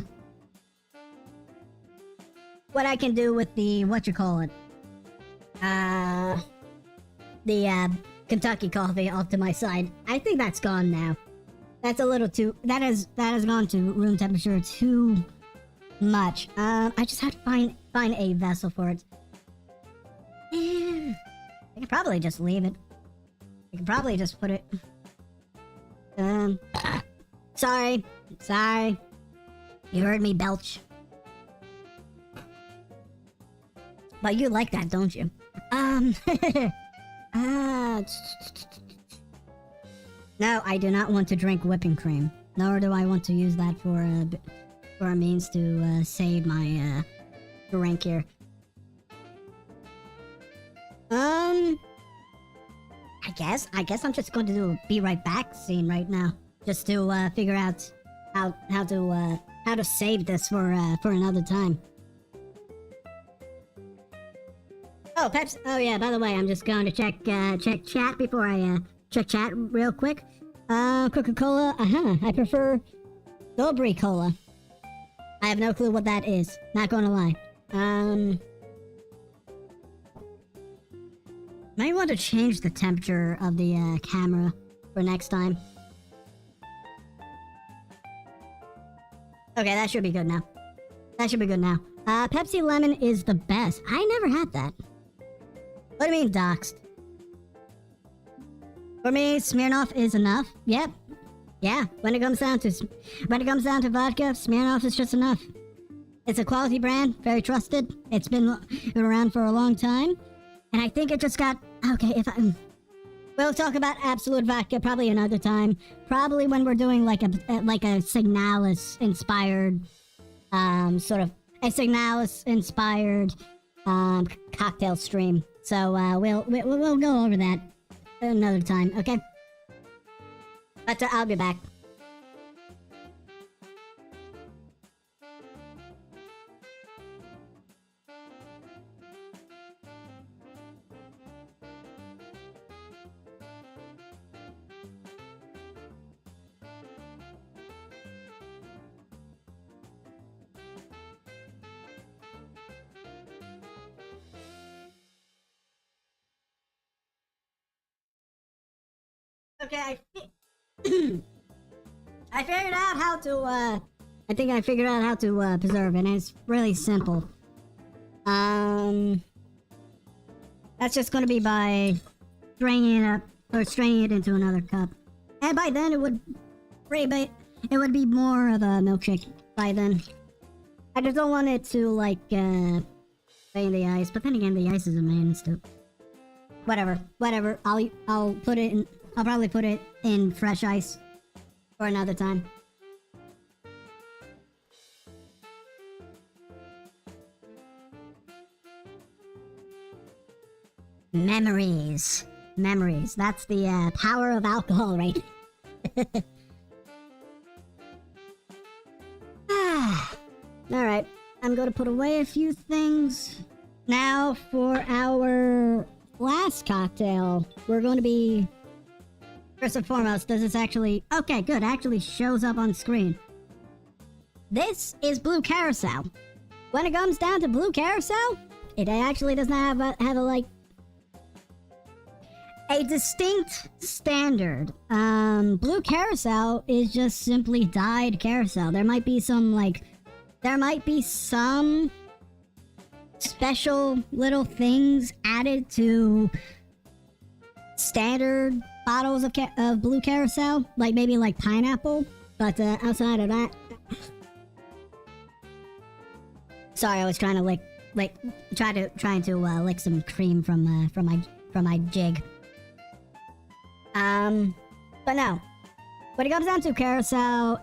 what I can do with the the Kentucky coffee off to my side. I think that's gone now. That's a little too, that has gone to room temperature too much. I just had to find a vessel for it. I could probably just leave it. I could probably just put it... Sorry. You heard me belch. But you like that, don't you? No, I do not want to drink whipping cream. Nor do I want to use that for a means to save my drink here. I guess I'm just going to do a be right back scene right now, just to figure out how to save this for another time. Oh, Peps. Oh yeah. By the way, I'm just going to check chat before I check chat real quick. Coca-Cola. I prefer Strawberry Cola. I have no clue what that is. Not gonna lie. Might want to change the temperature of the camera for next time. Okay, that should be good now. Pepsi Lemon is the best. I never had that. What do you mean, doxed? For me, Smirnoff is enough. Yep. Yeah, when it comes down to vodka, Smirnoff is just enough. It's a quality brand, very trusted. It's been around for a long time. And I think it just got... Okay, we'll talk about Absolute Vodka probably another time. Probably when we're doing like a Signalis-inspired... sort of... A Signalis-inspired... cocktail stream. So, we'll go over that another time, okay? But I'll be back. Okay, I figured out how to, I think I figured out how to, preserve it, and it's really simple. That's just gonna be by straining it up, or straining it into another cup. And by then it would be more of a milkshake by then. I just don't want it to, like, stay in the ice, but then again, the ice is a maintenance too. Whatever, I'll put it in... I'll probably put it in fresh ice for another time. Memories. That's the power of alcohol, right? Alright, I'm going to put away a few things. Now for our last cocktail, we're going to be... First and foremost, does this actually... Okay, good, actually shows up on screen. This is Blue Curacao. When it comes down to Blue Curacao, it actually does not have a distinct standard. Blue Curacao is just simply dyed Curacao. There might be some, special little things added to standard bottles of Blue Curacao, maybe pineapple, but outside of that, sorry, I was trying to trying to lick some cream from my jig. But no, when it comes down to Curacao,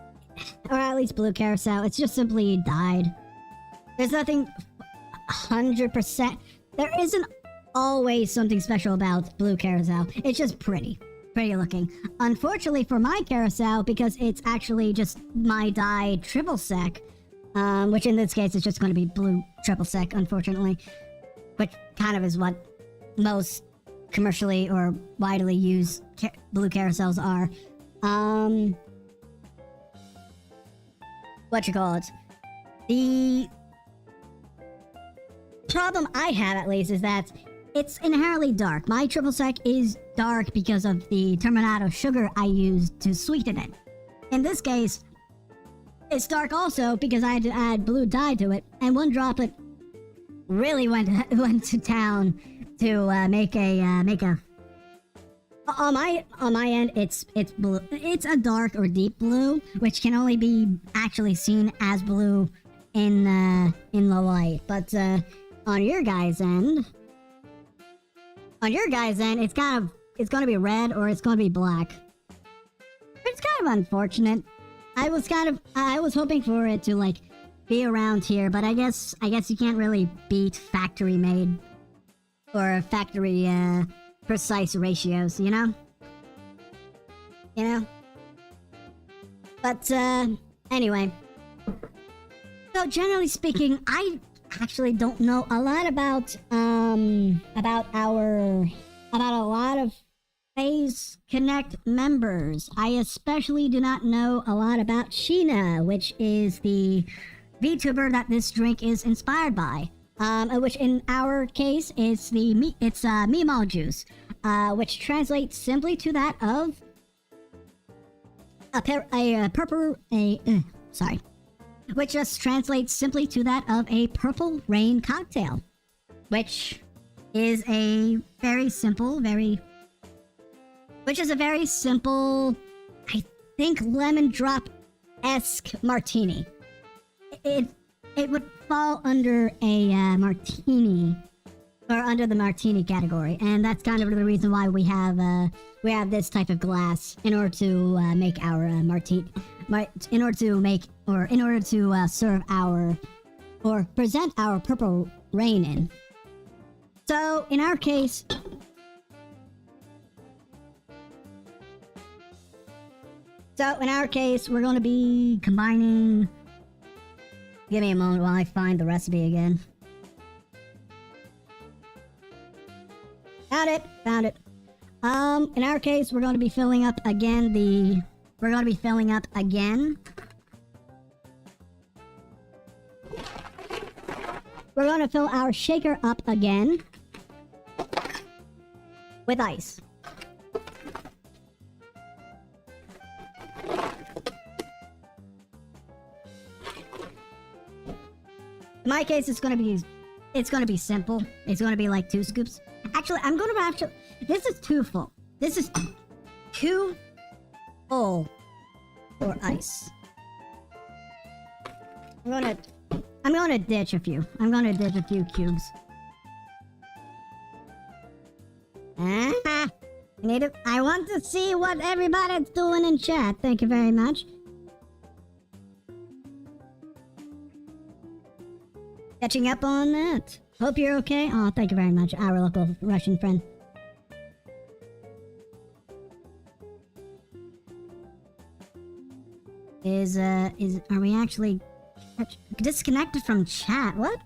or at least Blue Curacao, it's just simply dyed. There's nothing 100%. There isn't always something special about Blue Curacao. It's just pretty looking. Unfortunately for my Curacao, because it's actually just my dyed triple sec, which in this case is just going to be blue triple sec, unfortunately, which kind of is what most commercially or widely used blue Curacaos are. The problem I have, at least, is that it's inherently dark. My triple sec is dark because of the terminato sugar I used to sweeten it. In this case, it's dark also because I had to add blue dye to it, and one droplet really went to town to make a on my end. It's blue. It's a dark or deep blue, which can only be actually seen as blue in the light. But on your guys' end, it's gonna be red or it's gonna be black. It's kind of unfortunate. I was hoping for it to be around here, but I guess you can't really beat factory made or factory precise ratios, you know? But anyway. So generally speaking, I actually don't know a lot about a lot of Phase Connect members. I especially do not know a lot about Sheena, which is the Vtuber that this drink is inspired by. Which in our case is Meemaw juice, which translates simply to that of which just translates simply to that of a purple rain cocktail, which is a very simple, I think, lemon drop-esque martini. It it would fall under a martini, or under the martini category, and that's kind of the reason why we have this type of glass in order to make our martini, in order to serve our or present our purple rain in. So in our case. We're going to be combining... Give me a moment while I find the recipe again. Found it. In our case, we're going to be filling up again We're going to fill our shaker up again with ice. In my case, it's gonna be simple. It's gonna be like 2 scoops. Actually, this is too full. This is too full for ice. I'm gonna ditch a few. I'm gonna ditch a few cubes. I want to see what everybody's doing in chat. Thank you very much. Catching up on that. Hope you're okay. Oh, thank you very much, our local Russian friend. Are we actually disconnected from chat? What?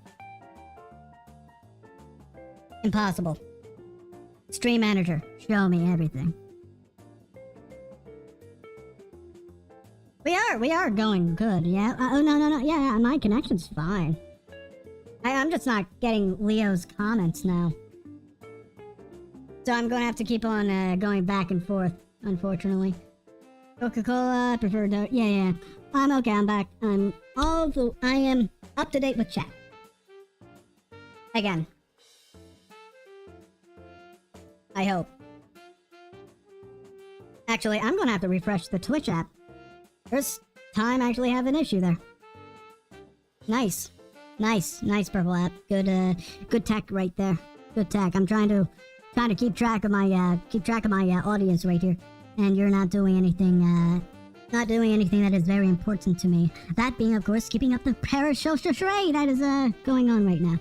Impossible. Stream manager, show me everything. We are going good, yeah? Oh, no, yeah, my connection's fine. I'm just not getting Leo's comments now. So I'm gonna have to keep on going back and forth, unfortunately. Coca-Cola, preferred note. Yeah. I'm okay, I'm back. I am up to date with chat. Again. I hope. Actually, I'm gonna have to refresh the Twitch app. First time I actually have an issue there. Nice, purple app. Good tech right there. Good tech. I'm trying to keep track of my audience right here, and you're not doing anything that is very important to me. That being, of course, keeping up the parasocial charade that is going on right now.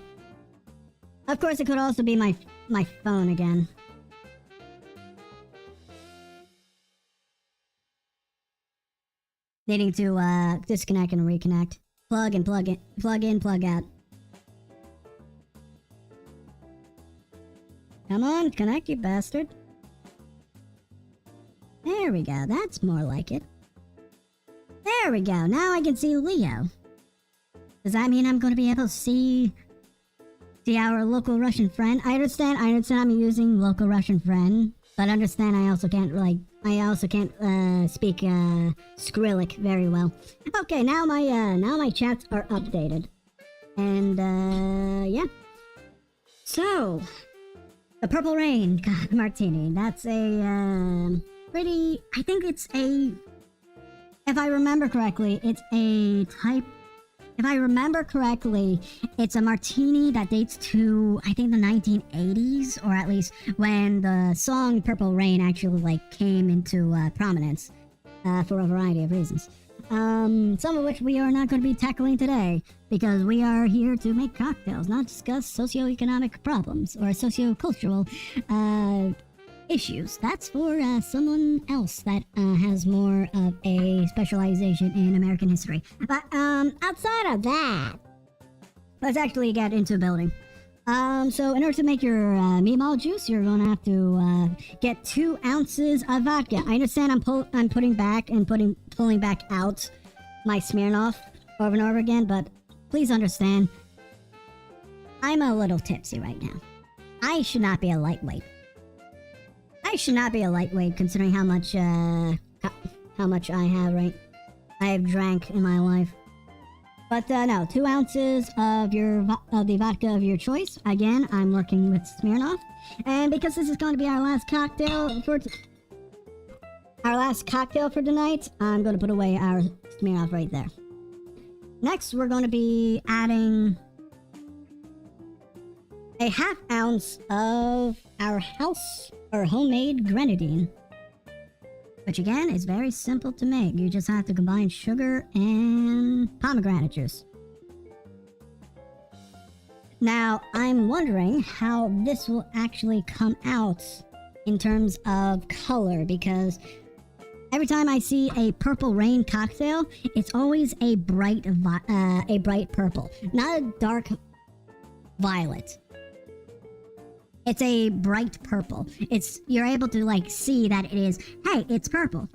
Of course, it could also be my phone again. Needing to disconnect and reconnect. Plug in, plug out. Come on, connect, you bastard. There we go, that's more like it. There we go, now I can see Leo. Does that mean I'm going to be able to see our local Russian friend? I understand I'm using local Russian friend, but understand I also can't speak Skrillex very well. Okay, now my chats are updated. And yeah. So the Purple Rain Martini. That's a pretty, I think it's a, if I remember correctly, it's a martini that dates to, I think, the 1980s, or at least when the song Purple Rain actually came into prominence for a variety of reasons. Some of which we are not going to be tackling today, because we are here to make cocktails, not discuss socioeconomic problems or sociocultural issues. That's for someone else that has more of a specialization in American history. But outside of that, let's actually get into building. So in order to make your Meemaw juice, you're gonna have to get 2 ounces of vodka. I understand I'm pulling back out my Smirnoff over and over again, but please understand, I'm a little tipsy right now. I should not be a lightweight. Considering how much I have drank in my life. But no, 2 ounces of the vodka of your choice. Again, I'm working with Smirnoff, and because this is going to be our last cocktail for tonight, I'm going to put away our Smirnoff right there. next we're going to be adding a ½ ounce of our house or homemade Grenadine, which again is very simple to make. You just have to combine sugar and pomegranate juice. Now, I'm wondering how this will actually come out in terms of color, because every time I see a purple rain cocktail, it's always a bright purple, not a dark violet. It's a bright purple. You're able to like see that it is, hey, it's purple.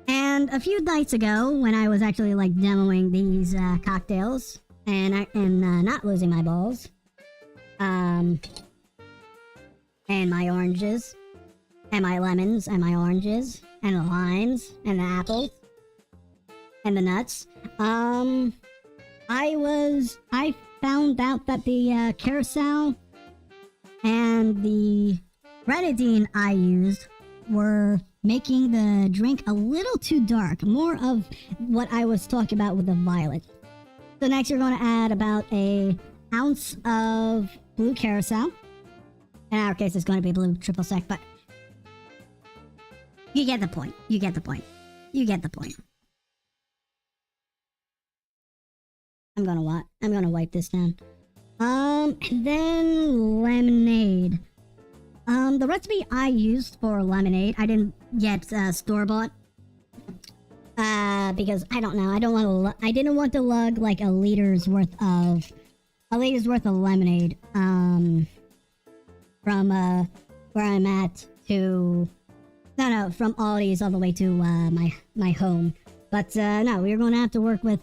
And a few nights ago, when I was actually like demoing these cocktails and not losing my balls, and my oranges, and my lemons, and my oranges, and the limes, and the apples, and the nuts, I found out that the curacao and the Grenadine I used were making the drink a little too dark. More of what I was talking about with the violet. So next you're going to add about an ounce of blue curacao. In our case it's going to be blue triple sec, but you get the point. You get the point. You get the point. I'm gonna wipe this down. And then lemonade. The recipe I used for lemonade, I didn't get store-bought. Because I don't know, I didn't want to lug like a liter's worth of lemonade, from where I'm at to, from Aldi's all the way to, my home. But, no, we're gonna have to work with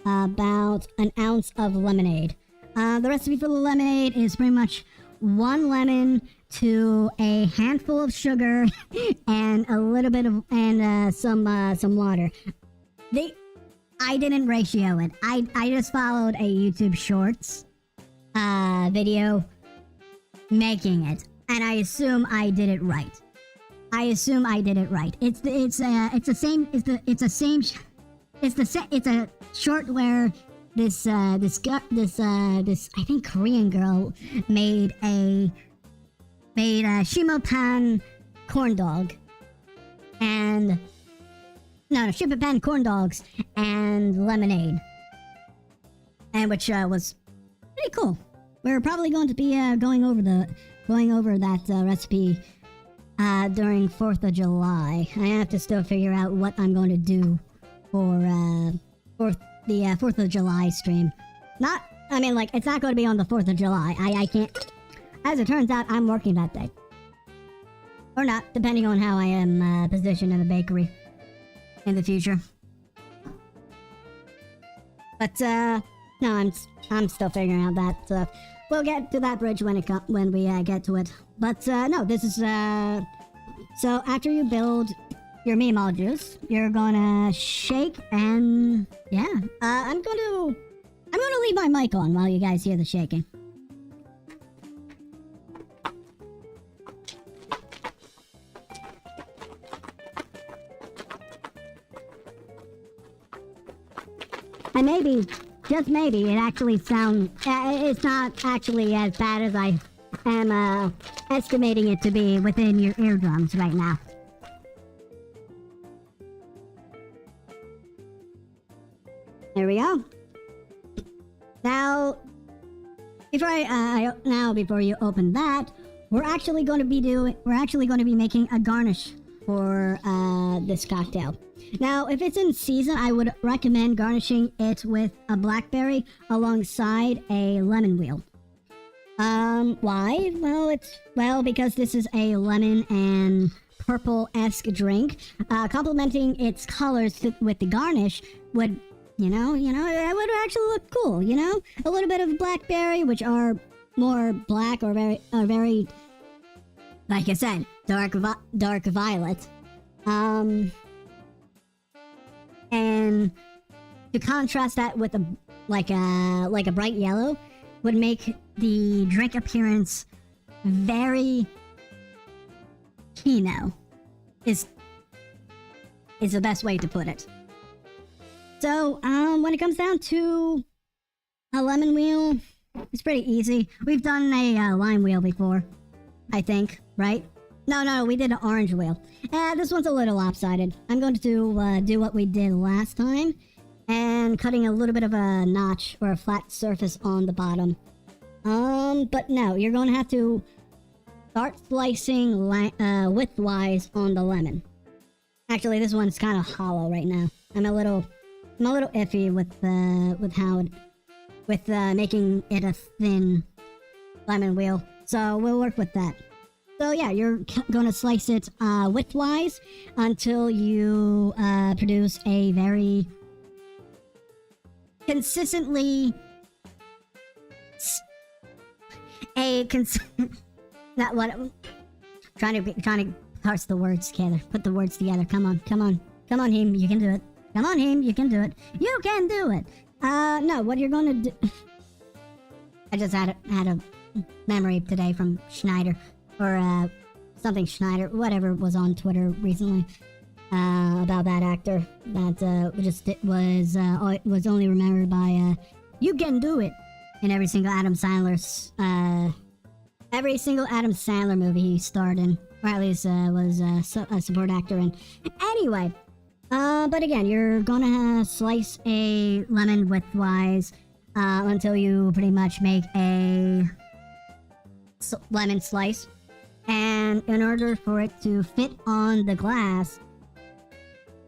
about an ounce of lemonade. The recipe for the lemonade is pretty much 1 lemon to a handful of sugar and a little bit of some water. I didn't ratio it. I just followed a YouTube Shorts video making it, and I assume I did it right. It's a short where this I think Korean girl made a Himm-Chan corn dog, and Himm-Chan corn dogs and lemonade, and which was pretty cool. We're probably going to be going over that recipe during 4th of July. I have to still figure out what I'm going to do for the 4th of July stream. It's not going to be on the 4th of July. I can't. As it turns out, I'm working that day. Or not, depending on how I am positioned in the bakery in the future. But, no, I'm still figuring out that stuff. We'll get to that bridge when we get to it. But, no, this is, so after you build your Meemaw juice, you're gonna shake, and yeah, I'm gonna leave my mic on while you guys hear the shaking. And maybe, just maybe, it actually it's not actually as bad as I am estimating it to be within your eardrums right now. There we go. Now, before you open that, we're actually going to be making a garnish for this cocktail. Now, if it's in season, I would recommend garnishing it with a blackberry alongside a lemon wheel. Why? Well, because this is a lemon and purple-esque drink. Complementing its colors with the garnish would, it would actually look cool, A little bit of blackberry, which are more black or very, like I said, dark violet. And to contrast that with a bright yellow would make the drink appearance very Kino is the best way to put it. So, when it comes down to a lemon wheel, it's pretty easy. We've done a lime wheel before, I think, right? No, we did an orange wheel. This one's a little lopsided. I'm going to do what we did last time, and cutting a little bit of a notch or a flat surface on the bottom. But no, you're going to have to start slicing widthwise on the lemon. Actually, this one's kind of hollow right now. I'm a little iffy with making it a thin lemon wheel. So we'll work with that. So yeah, you're going to slice it widthwise until you produce a very consistently not what trying to parse the words together. Put the words together. Come on, Himm, you can do it. Come on, Himm, you can do it. You can do it. No, what you're gonna do... I just had a memory today from Schneider, or something Schneider, whatever was on Twitter recently, about that actor that was only remembered by "You can do it" in every single Adam Sandler movie he starred in, or at least was a support actor in. Anyway. But again, you're gonna slice a lemon widthwise until you pretty much make a lemon slice. And in order for it to fit on the glass,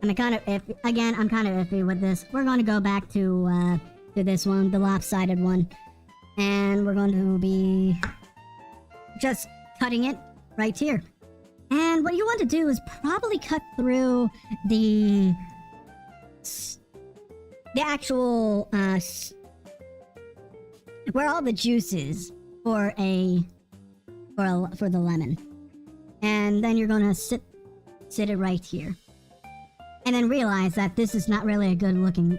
I'm kind of iffy with this. We're going to go back to this one, the lopsided one. And we're going to be just cutting it right here. And what you want to do is probably cut through the actual where all the juice is for the lemon, and then you're gonna sit it right here, and then realize that this is not really a good looking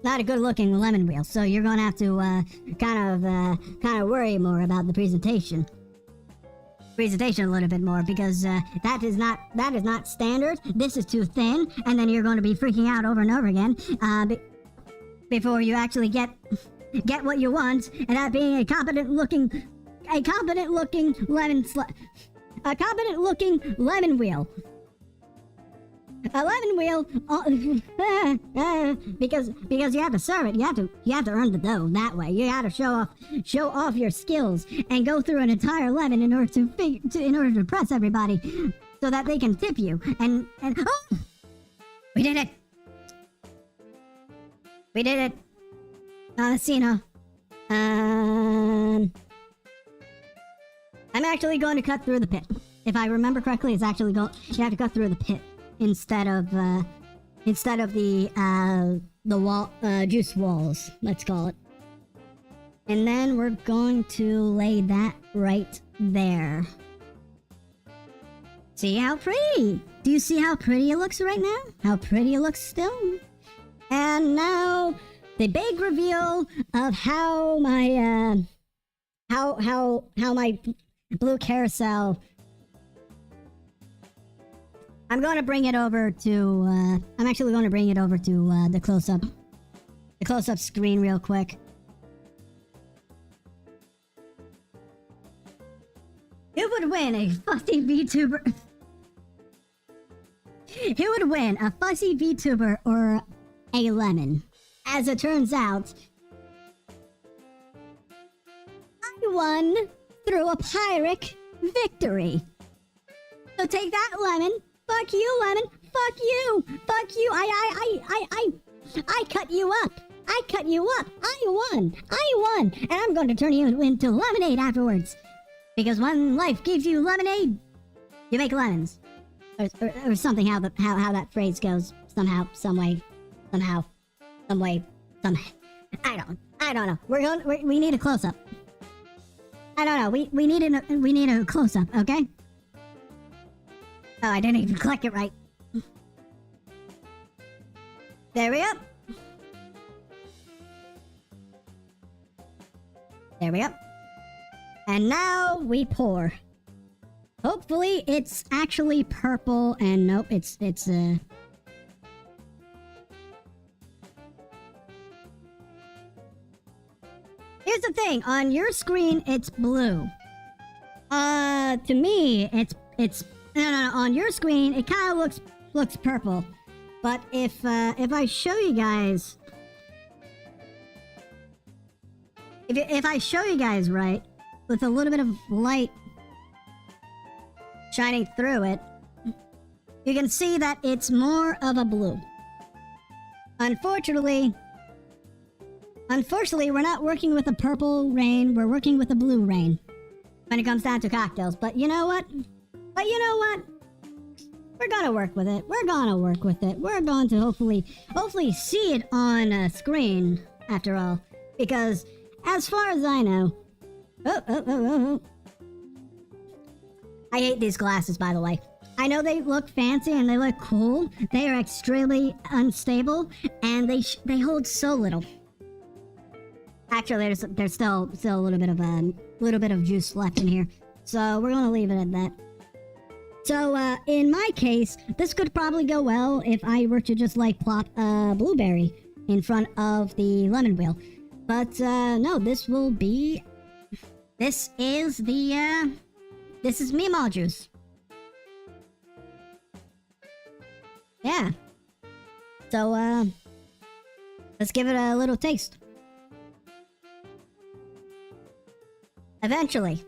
lemon wheel. So you're gonna have to kind of worry more about the presentation a little bit more, because that is not standard. This is too thin, and then you're going to be freaking out over and over again before you actually get what you want, and that being a competent looking lemon wheel. A lemon wheel, because you have to serve it. You have to earn the dough that way. You have to show off your skills and go through an entire lemon in order to impress everybody, so that they can tip you. And oh, we did it. Cena. I'm actually going to cut through the pit. If I remember correctly, you have to cut through the pit instead of the wall, juice walls, let's call it. And then we're going to lay that right there. See how pretty? Do you see how pretty it looks right now? How pretty it looks still? And now the big reveal of how my blue carousel. I'm going to bring it over to, I'm actually going to bring it over to the close-up screen real quick. Who would win a fussy VTuber? Who would win, a fussy VTuber or a lemon? As it turns out, I won through a Pyrrhic victory. So take that, lemon. Fuck you, lemon. Fuck you. Fuck you. I cut you up. I cut you up. I won. And I'm going to turn you into lemonade afterwards. Because when life gives you lemonade, you make lemons. Or something, how that phrase goes. Somehow, some way. I don't know. We need a close-up. I don't know. We need a close-up, okay? Oh, I didn't even click it right. There we go. There we go. And now we pour. Hopefully it's actually purple, and nope, it's the thing. On your screen, it's blue. To me, it's no. On your screen, it kind of looks purple. But if I show you guys, if I show you guys right, with a little bit of light shining through it, you can see that it's more of a blue. Unfortunately, we're not working with a purple rain, we're working with a blue rain when it comes down to cocktails. But you know what? We're gonna work with it. We're going to hopefully see it on screen, after all. Because, as far as I know... Oh. I hate these glasses, by the way. I know they look fancy and they look cool. They are extremely unstable, and they hold so little. Actually, there's still a little bit of juice left in here, so we're gonna leave it at that. So in my case, this could probably go well if I were to just like plop a blueberry in front of the lemon wheel, but no, this is Meemaw juice. Yeah. So, let's give it a little taste. Eventually.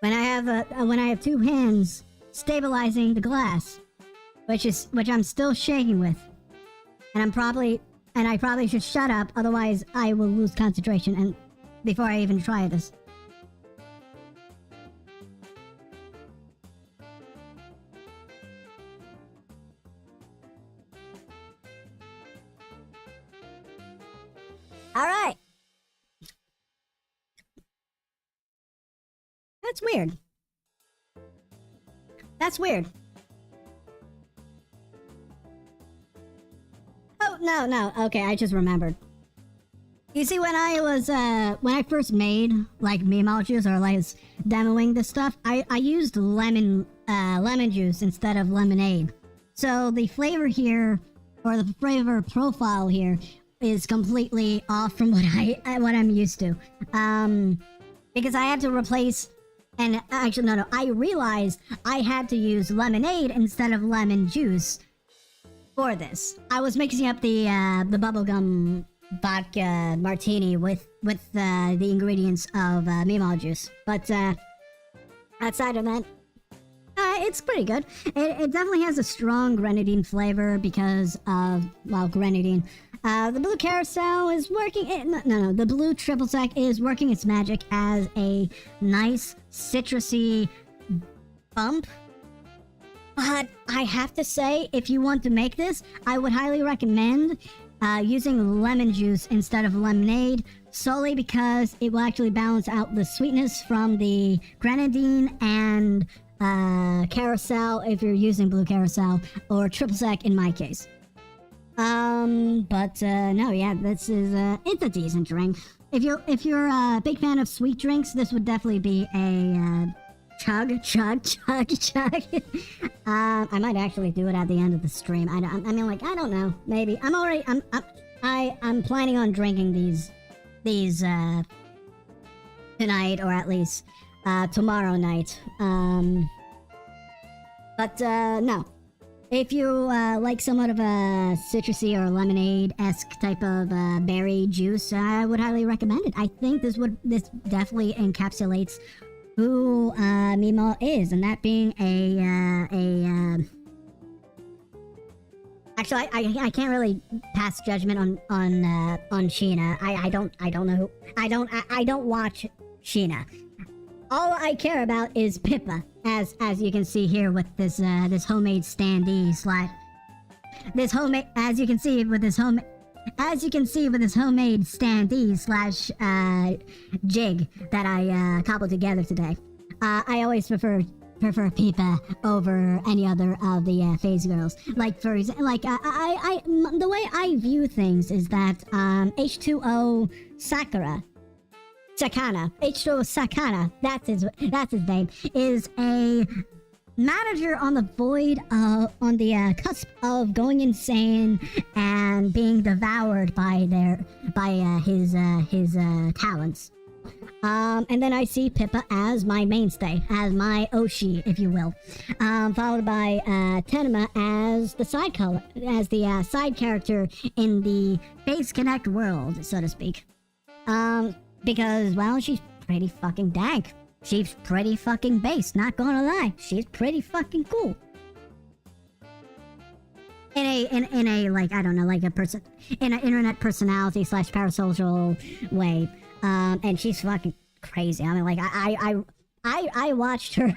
When I have two hands stabilizing the glass, which I'm still shaking with. And I probably should shut up, otherwise I will lose concentration and before I even try this. Alright. That's weird. That's weird. Oh, no. Okay, I just remembered. You see, when I first made, like, Meemaw juice, or, like, demoing this stuff, I used lemon juice instead of lemonade. So the flavor here, or the flavor profile here, is completely off from what I'm used to. Because I had to replace, and actually no, I realized I had to use lemonade instead of lemon juice for this. I was mixing up the bubblegum vodka martini with the ingredients of Meemaw juice, but outside of that, it's pretty good. It definitely has a strong grenadine flavor because of, well, grenadine. The blue carousel is working... No. The blue triple sec is working its magic as a nice citrusy bump. But I have to say, if you want to make this, I would highly recommend using lemon juice instead of lemonade, solely because it will actually balance out the sweetness from the grenadine and carousel if you're using blue carousel, or triple sec in my case. No, yeah, this is, it's a decent drink. If you're a big fan of sweet drinks, this would definitely be a, chug. I might actually do it at the end of the stream. I don't know, maybe. I'm planning on drinking these, tonight, or at least, tomorrow night. No. If you like somewhat of a citrusy or lemonade-esque type of berry juice, I would highly recommend it. I think this definitely encapsulates who Meemaw is, and that being actually, I can't really pass judgment on Sheena. I don't know. I don't watch Sheena. All I care about is Pippa, as you can see here with this homemade standee slash as you can see with this homemade standee slash jig that I cobbled together today. I always prefer Pippa over any other of the phase girls. Like, for example, like the way I view things is that H2O Sakana, that's his name, is a manager on the on the cusp of going insane and being devoured by his talents. And then I see Pippa as my mainstay, as my Oshi, if you will. Followed by Tenma as the side character in the Face Connect world, so to speak. Because, well, she's pretty fucking dank. She's pretty fucking base, not gonna lie. She's pretty fucking cool. In a like, I don't know, like in an internet personality / parasocial way. And she's fucking crazy. I mean, like, I watched her,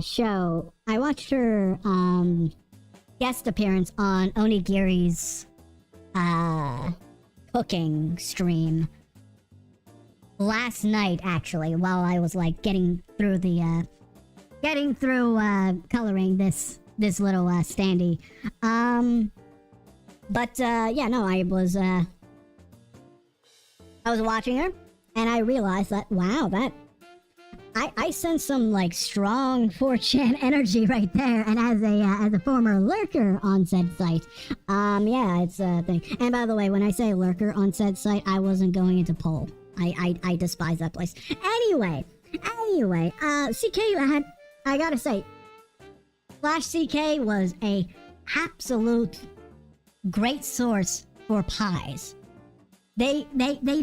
show. I watched her, guest appearance on Onigiri's, cooking stream last night, actually, while I was, like, getting through coloring this little, standee. Yeah, no, I was watching her, and I realized that, wow, I sense some, like, strong 4chan energy right there, and as a former lurker on said site, yeah, it's a thing. And by the way, when I say lurker on said site, I wasn't going into poll. I despise that place. Anyway, CK, I gotta say, /CK was a absolute great source for pies. They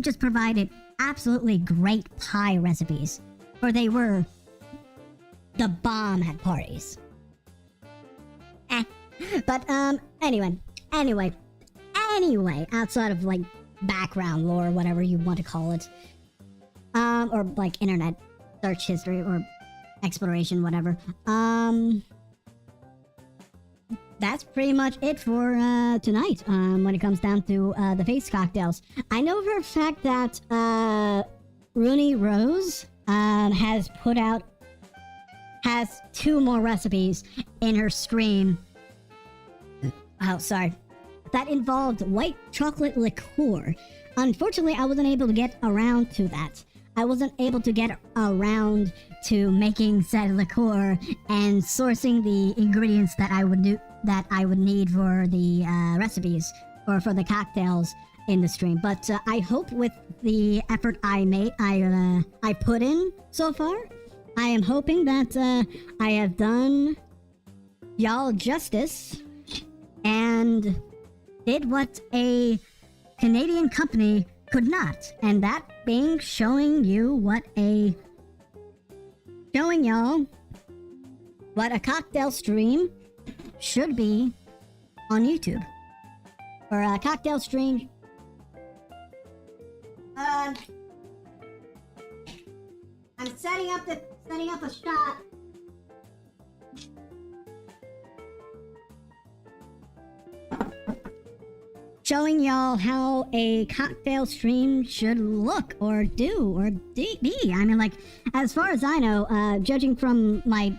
just provided absolutely great pie recipes, for they were the bomb at parties. But anyway, outside of like background lore, whatever you want to call it, or like internet search history or exploration, whatever, that's pretty much it for tonight when it comes down to the face cocktails. I know for a fact that Runie Rose has 2 more recipes in her stream. Oh, sorry. That involved white chocolate liqueur. Unfortunately, I wasn't able to get around to that. I wasn't able to get around to making said liqueur and sourcing the ingredients that I would need for the recipes or for the cocktails in the stream. But I hope with the effort I put in so far, I am hoping that I have done y'all justice and did what a Canadian company could not, and that being showing y'all what a cocktail stream should be on YouTube. For a cocktail stream, I'm setting up a shot. Showing y'all how a cocktail stream should look or do or be. I mean, like, as far as I know, judging from my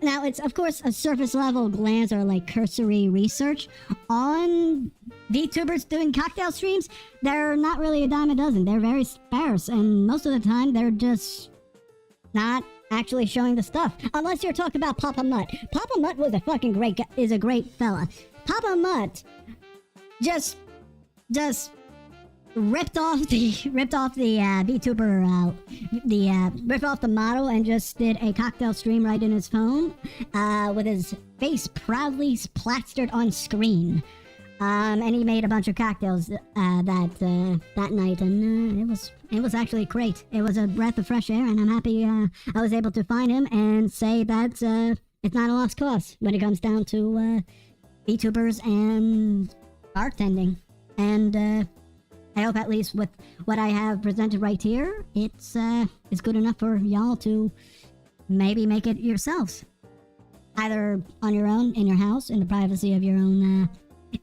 now it's of course a surface level glance or like cursory research on VTubers doing cocktail streams. They're not really a dime a dozen. They're very sparse, and most of the time they're just not actually showing the stuff. Unless you're talking about Papa Mutt. Papa Mutt was a fucking is a great fella. Papa Mutt just ripped off the VTuber ripped off the model and just did a cocktail stream right in his phone with his face proudly plastered on screen. And he made a bunch of cocktails that night, and it was actually great. It was a breath of fresh air, and I'm happy I was able to find him and say that it's not a lost cause when it comes down to VTubers and bartending. And I hope at least with what I have presented right here, it's good enough for y'all to maybe make it yourselves, either on your own, in your house, in the privacy of your own.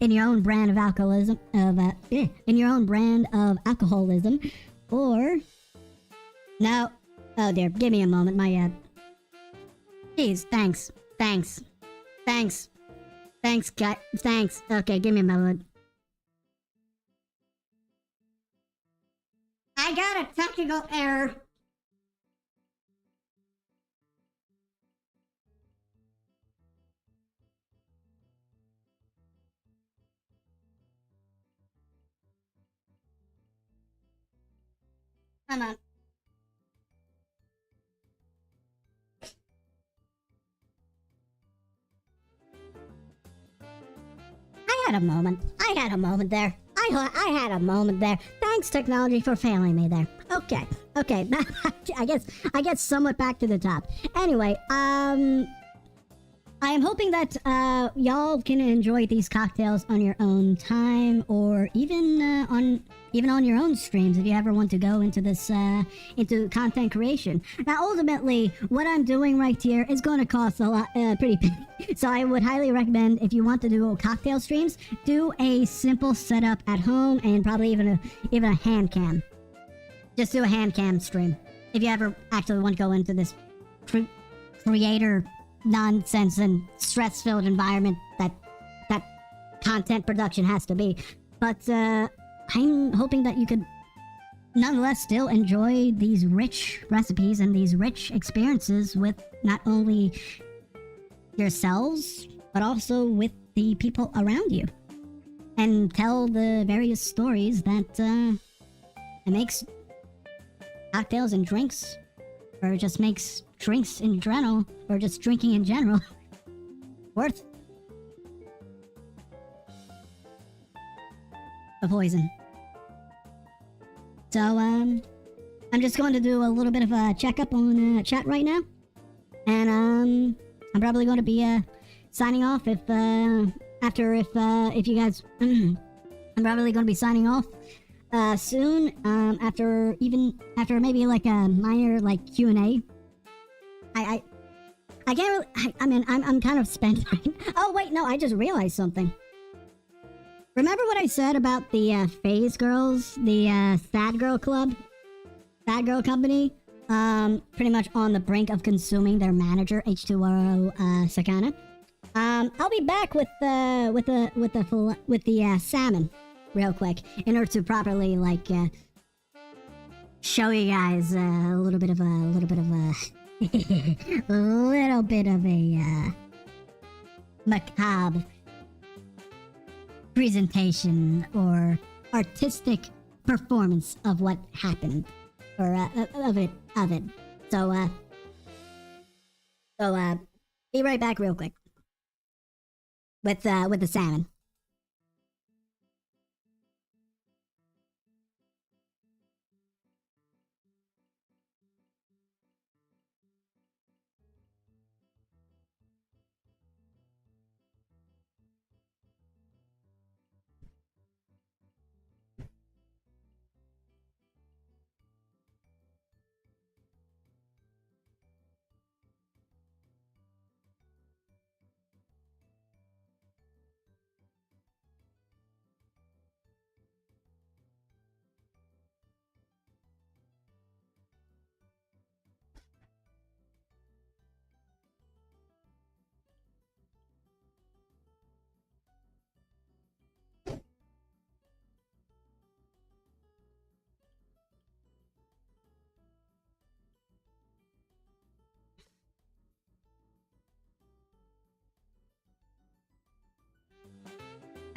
In your own brand of alcoholism, or no. Oh dear, give me a moment. My Jeez, thanks, guy, thanks. Okay, give me a moment. I got a technical error. Come on. I had a moment. I had a moment there. I had a moment there. Thanks, technology, for failing me there. Okay. I guess somewhat back to the top. Anyway, I am hoping that y'all can enjoy these cocktails on your own time, or even on your own streams if you ever want to go into this into content creation. Now, ultimately, what I'm doing right here is going to cost a lot, pretty penny. So I would highly recommend, if you want to do cocktail streams, do a simple setup at home, and probably even a hand cam. Just do a hand cam stream if you ever actually want to go into this creator nonsense and stress-filled environment that content production has to be. But I'm hoping that you could nonetheless still enjoy these rich recipes and these rich experiences with not only yourselves, but also with the people around you, and tell the various stories that it makes cocktails and drinks, or just makes drinks in general, or just drinking in general, worth the poison. So, I'm just going to do a little bit of a checkup on chat right now, and I'm probably going to be signing off if you guys. I'm probably going to be signing off soon. After maybe like a minor like Q&A. I can't really, I mean, I'm kind of spent. Oh, wait, no, I just realized something. Remember what I said about the Phase Girls, the Sad Girl Club? Sad Girl Company? Pretty much on the brink of consuming their manager, H2O Sakana. I'll be back with the salmon real quick, in order to properly, like, show you guys a little bit of a macabre presentation or artistic performance of what happened, or of it. So be right back real quick with the salmon.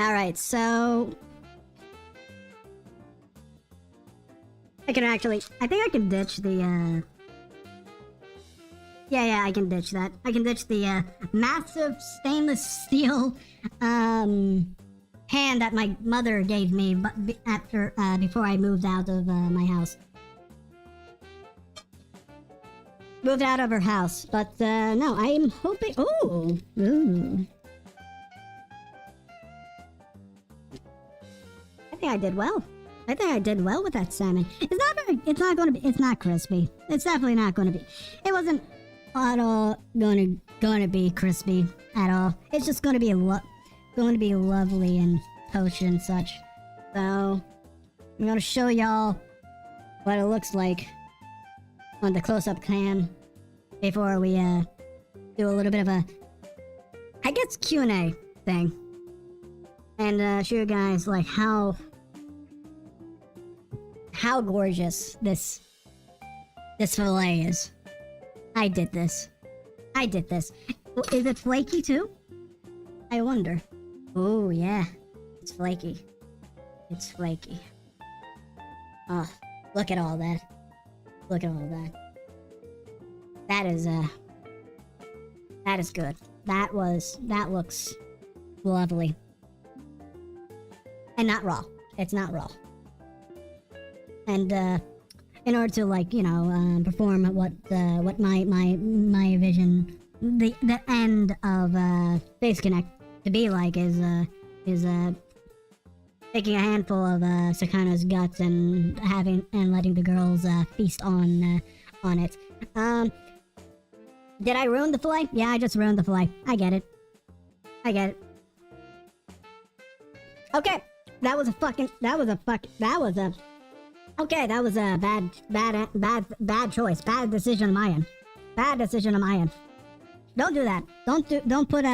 Alright, so I think I can ditch the, yeah, I can ditch that. I can ditch the, massive stainless steel, hand that my mother gave me before I moved out of, my house. Moved out of her house, but, no, I am hoping, ooh. I think I did well. I think I did well with that salmon. It's not crispy. It's definitely not gonna be. It wasn't at all gonna be crispy at all. It's just gonna be lovely and kosher and such. So I'm gonna show y'all what it looks like on the close-up cam before we do a little bit of a, I guess, Q&A thing, and show you guys like how gorgeous this fillet is. I did this. Is it flaky too? I wonder. Oh yeah, it's flaky. Oh, look at all that. Look at all that. That is good. That looks lovely. And not raw. It's not raw. And, in order to, like, you know, perform what my vision, the end of, Face Connect to be like is taking a handful of, Sakana's guts and letting the girls, feast on it. Did I ruin the filet? Yeah, I just ruined the filet. I get it. Okay, that was a bad choice. Bad decision on my end. Don't do that. Don't put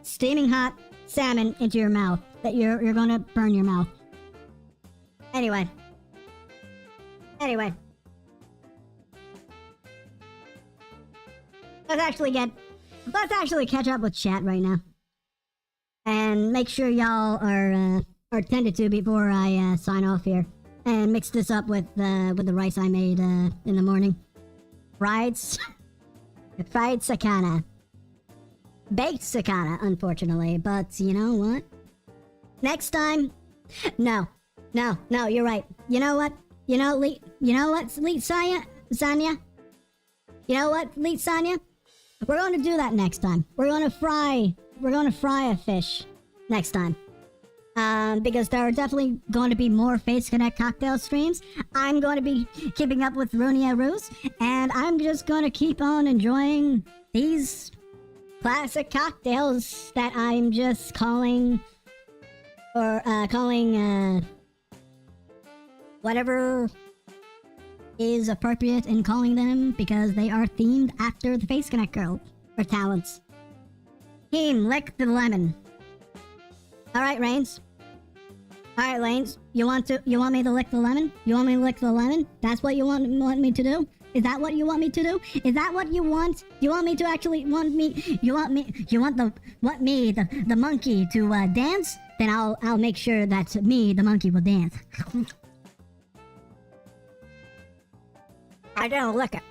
steaming hot salmon into your mouth. That you're gonna burn your mouth. Anyway. Let's actually catch up with chat right now. And make sure y'all are tended to before I sign off here. And mix this up with the rice I made in the morning. Fried sakana. Baked sakana, unfortunately, but you know what? Next time, no, you're right. You know what? Leet Sanya? You know what, Leet Sanya? We're going to do that next time. We're going to fry a fish next time. Because there are definitely going to be more Face Connect cocktail streams. I'm going to be keeping up with Runie and Ruse, and I'm just going to keep on enjoying these classic cocktails that I'm just calling whatever is appropriate in calling them, because they are themed after the Face Connect girl or talents. Lick the lemon. Alright, Reigns. Alright, Lanes. You want me to lick the lemon? You want me to lick the lemon? That's what you want me to do? Is that what you want me to do? Is that what you want? You want me to actually the monkey to dance? Then I'll make sure that the monkey will dance. I don't lick it.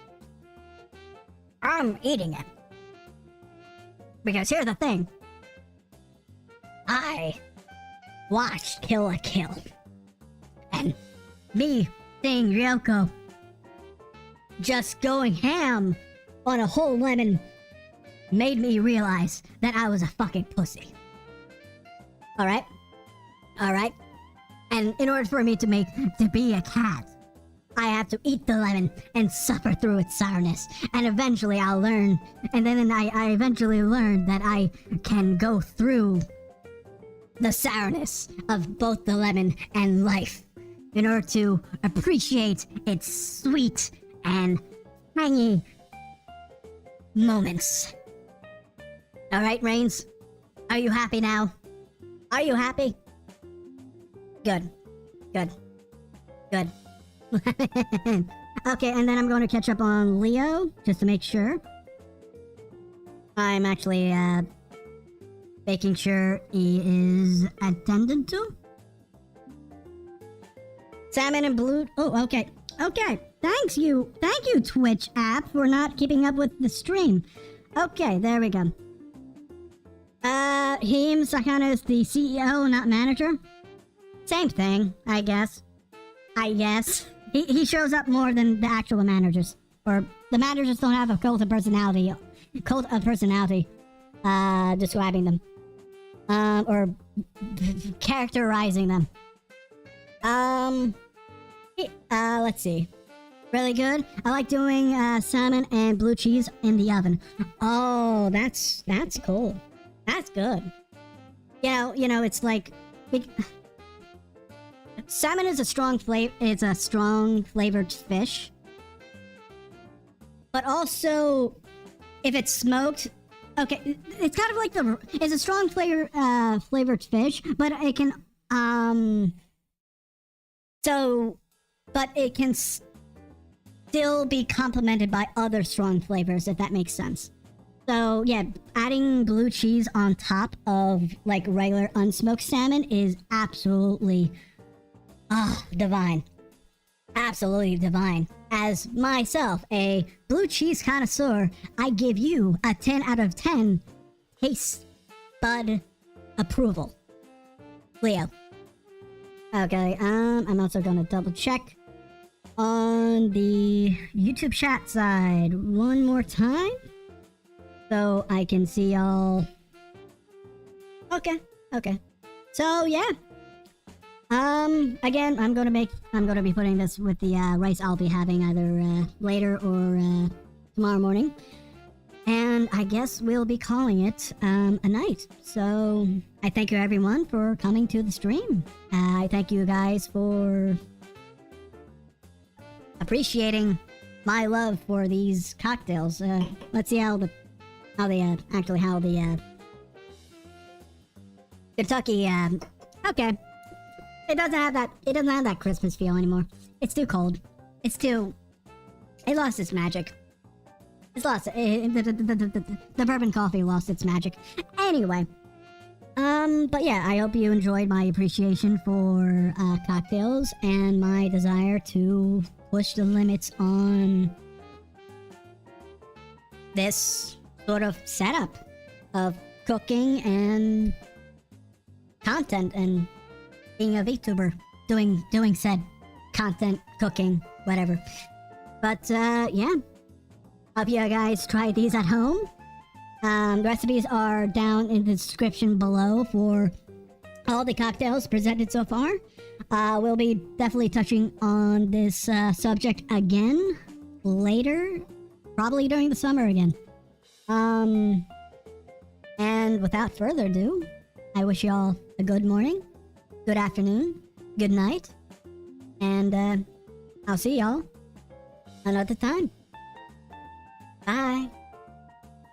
I'm eating it. Because here's the thing. I watched Kill la Kill. And me seeing Ryoko just going ham on a whole lemon made me realize that I was a fucking pussy. Alright? And in order for me to be a cat, I have to eat the lemon and suffer through its sourness. And eventually I'll learn, and then I eventually learned that I can go through the sourness of both the lemon and life in order to appreciate its sweet and tangy moments. Alright, Reigns? Are you happy now? Are you happy? Good. Okay, and then I'm going to catch up on Leo, just to make sure. I'm actually, making sure he is attended to. Salmon and blue. Oh, okay. Thank you, Twitch app, for not keeping up with the stream. Okay, there we go. Himm-Chan is the CEO, not manager. Same thing, I guess. He shows up more than the actual managers. Or the managers don't have a cult of personality describing them. Or characterizing them. Let's see. Really good. I like doing salmon and blue cheese in the oven. Oh, that's cool. That's good. You know, it's like salmon is a strong flavored fish. But also, if it's smoked, okay, it's kind of like it's a strong flavored fish, but it can but it can still be complemented by other strong flavors, if that makes sense. So yeah, adding blue cheese on top of like regular unsmoked salmon is absolutely divine. Absolutely divine. as myself, a blue cheese connoisseur, I give you a 10 out of 10 taste bud approval. Leo. Okay, I'm also gonna double check on the YouTube chat side one more time so I can see y'all. Okay. So yeah. Again, I'm gonna be putting this with the rice I'll be having either later or tomorrow morning. And I guess we'll be calling it a night. So I thank you everyone for coming to the stream. I thank you guys for appreciating my love for these cocktails. Let's see how the Kentucky. Okay, it doesn't have that Christmas feel anymore. It's too cold. It lost its magic. The bourbon coffee lost its magic. Anyway, but yeah, I hope you enjoyed my appreciation for cocktails and my desire to push the limits on this sort of setup of cooking and content and being a Vtuber, doing said content, cooking, whatever. But yeah. Hope you guys try these at home. The recipes are down in the description below for all the cocktails presented so far. We'll be definitely touching on this subject again later, probably during the summer again. And without further ado, I wish y'all a good morning, good afternoon, good night, and I'll see y'all another time. Bye.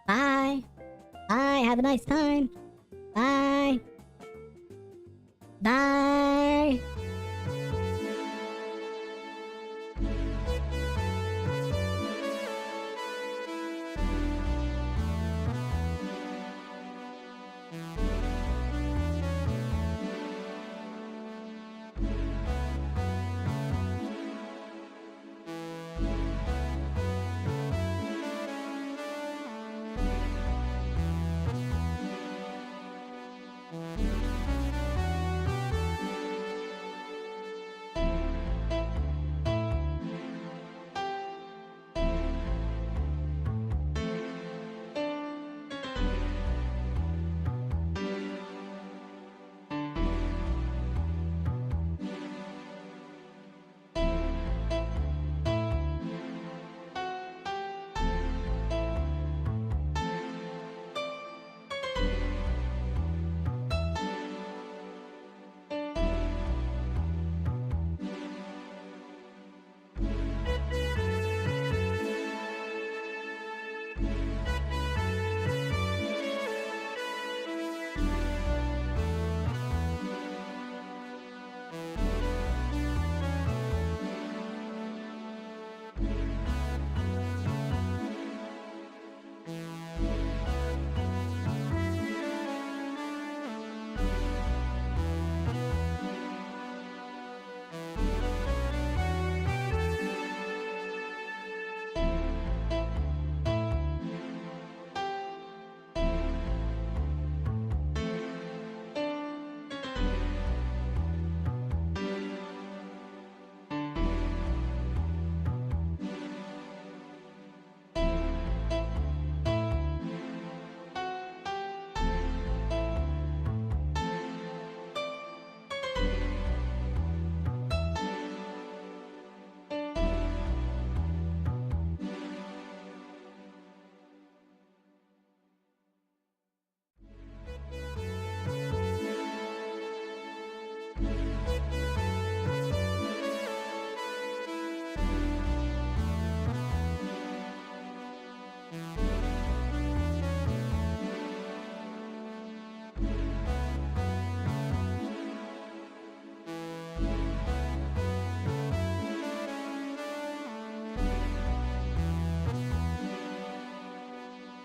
Bye. Bye. Have a nice time. Bye. Bye.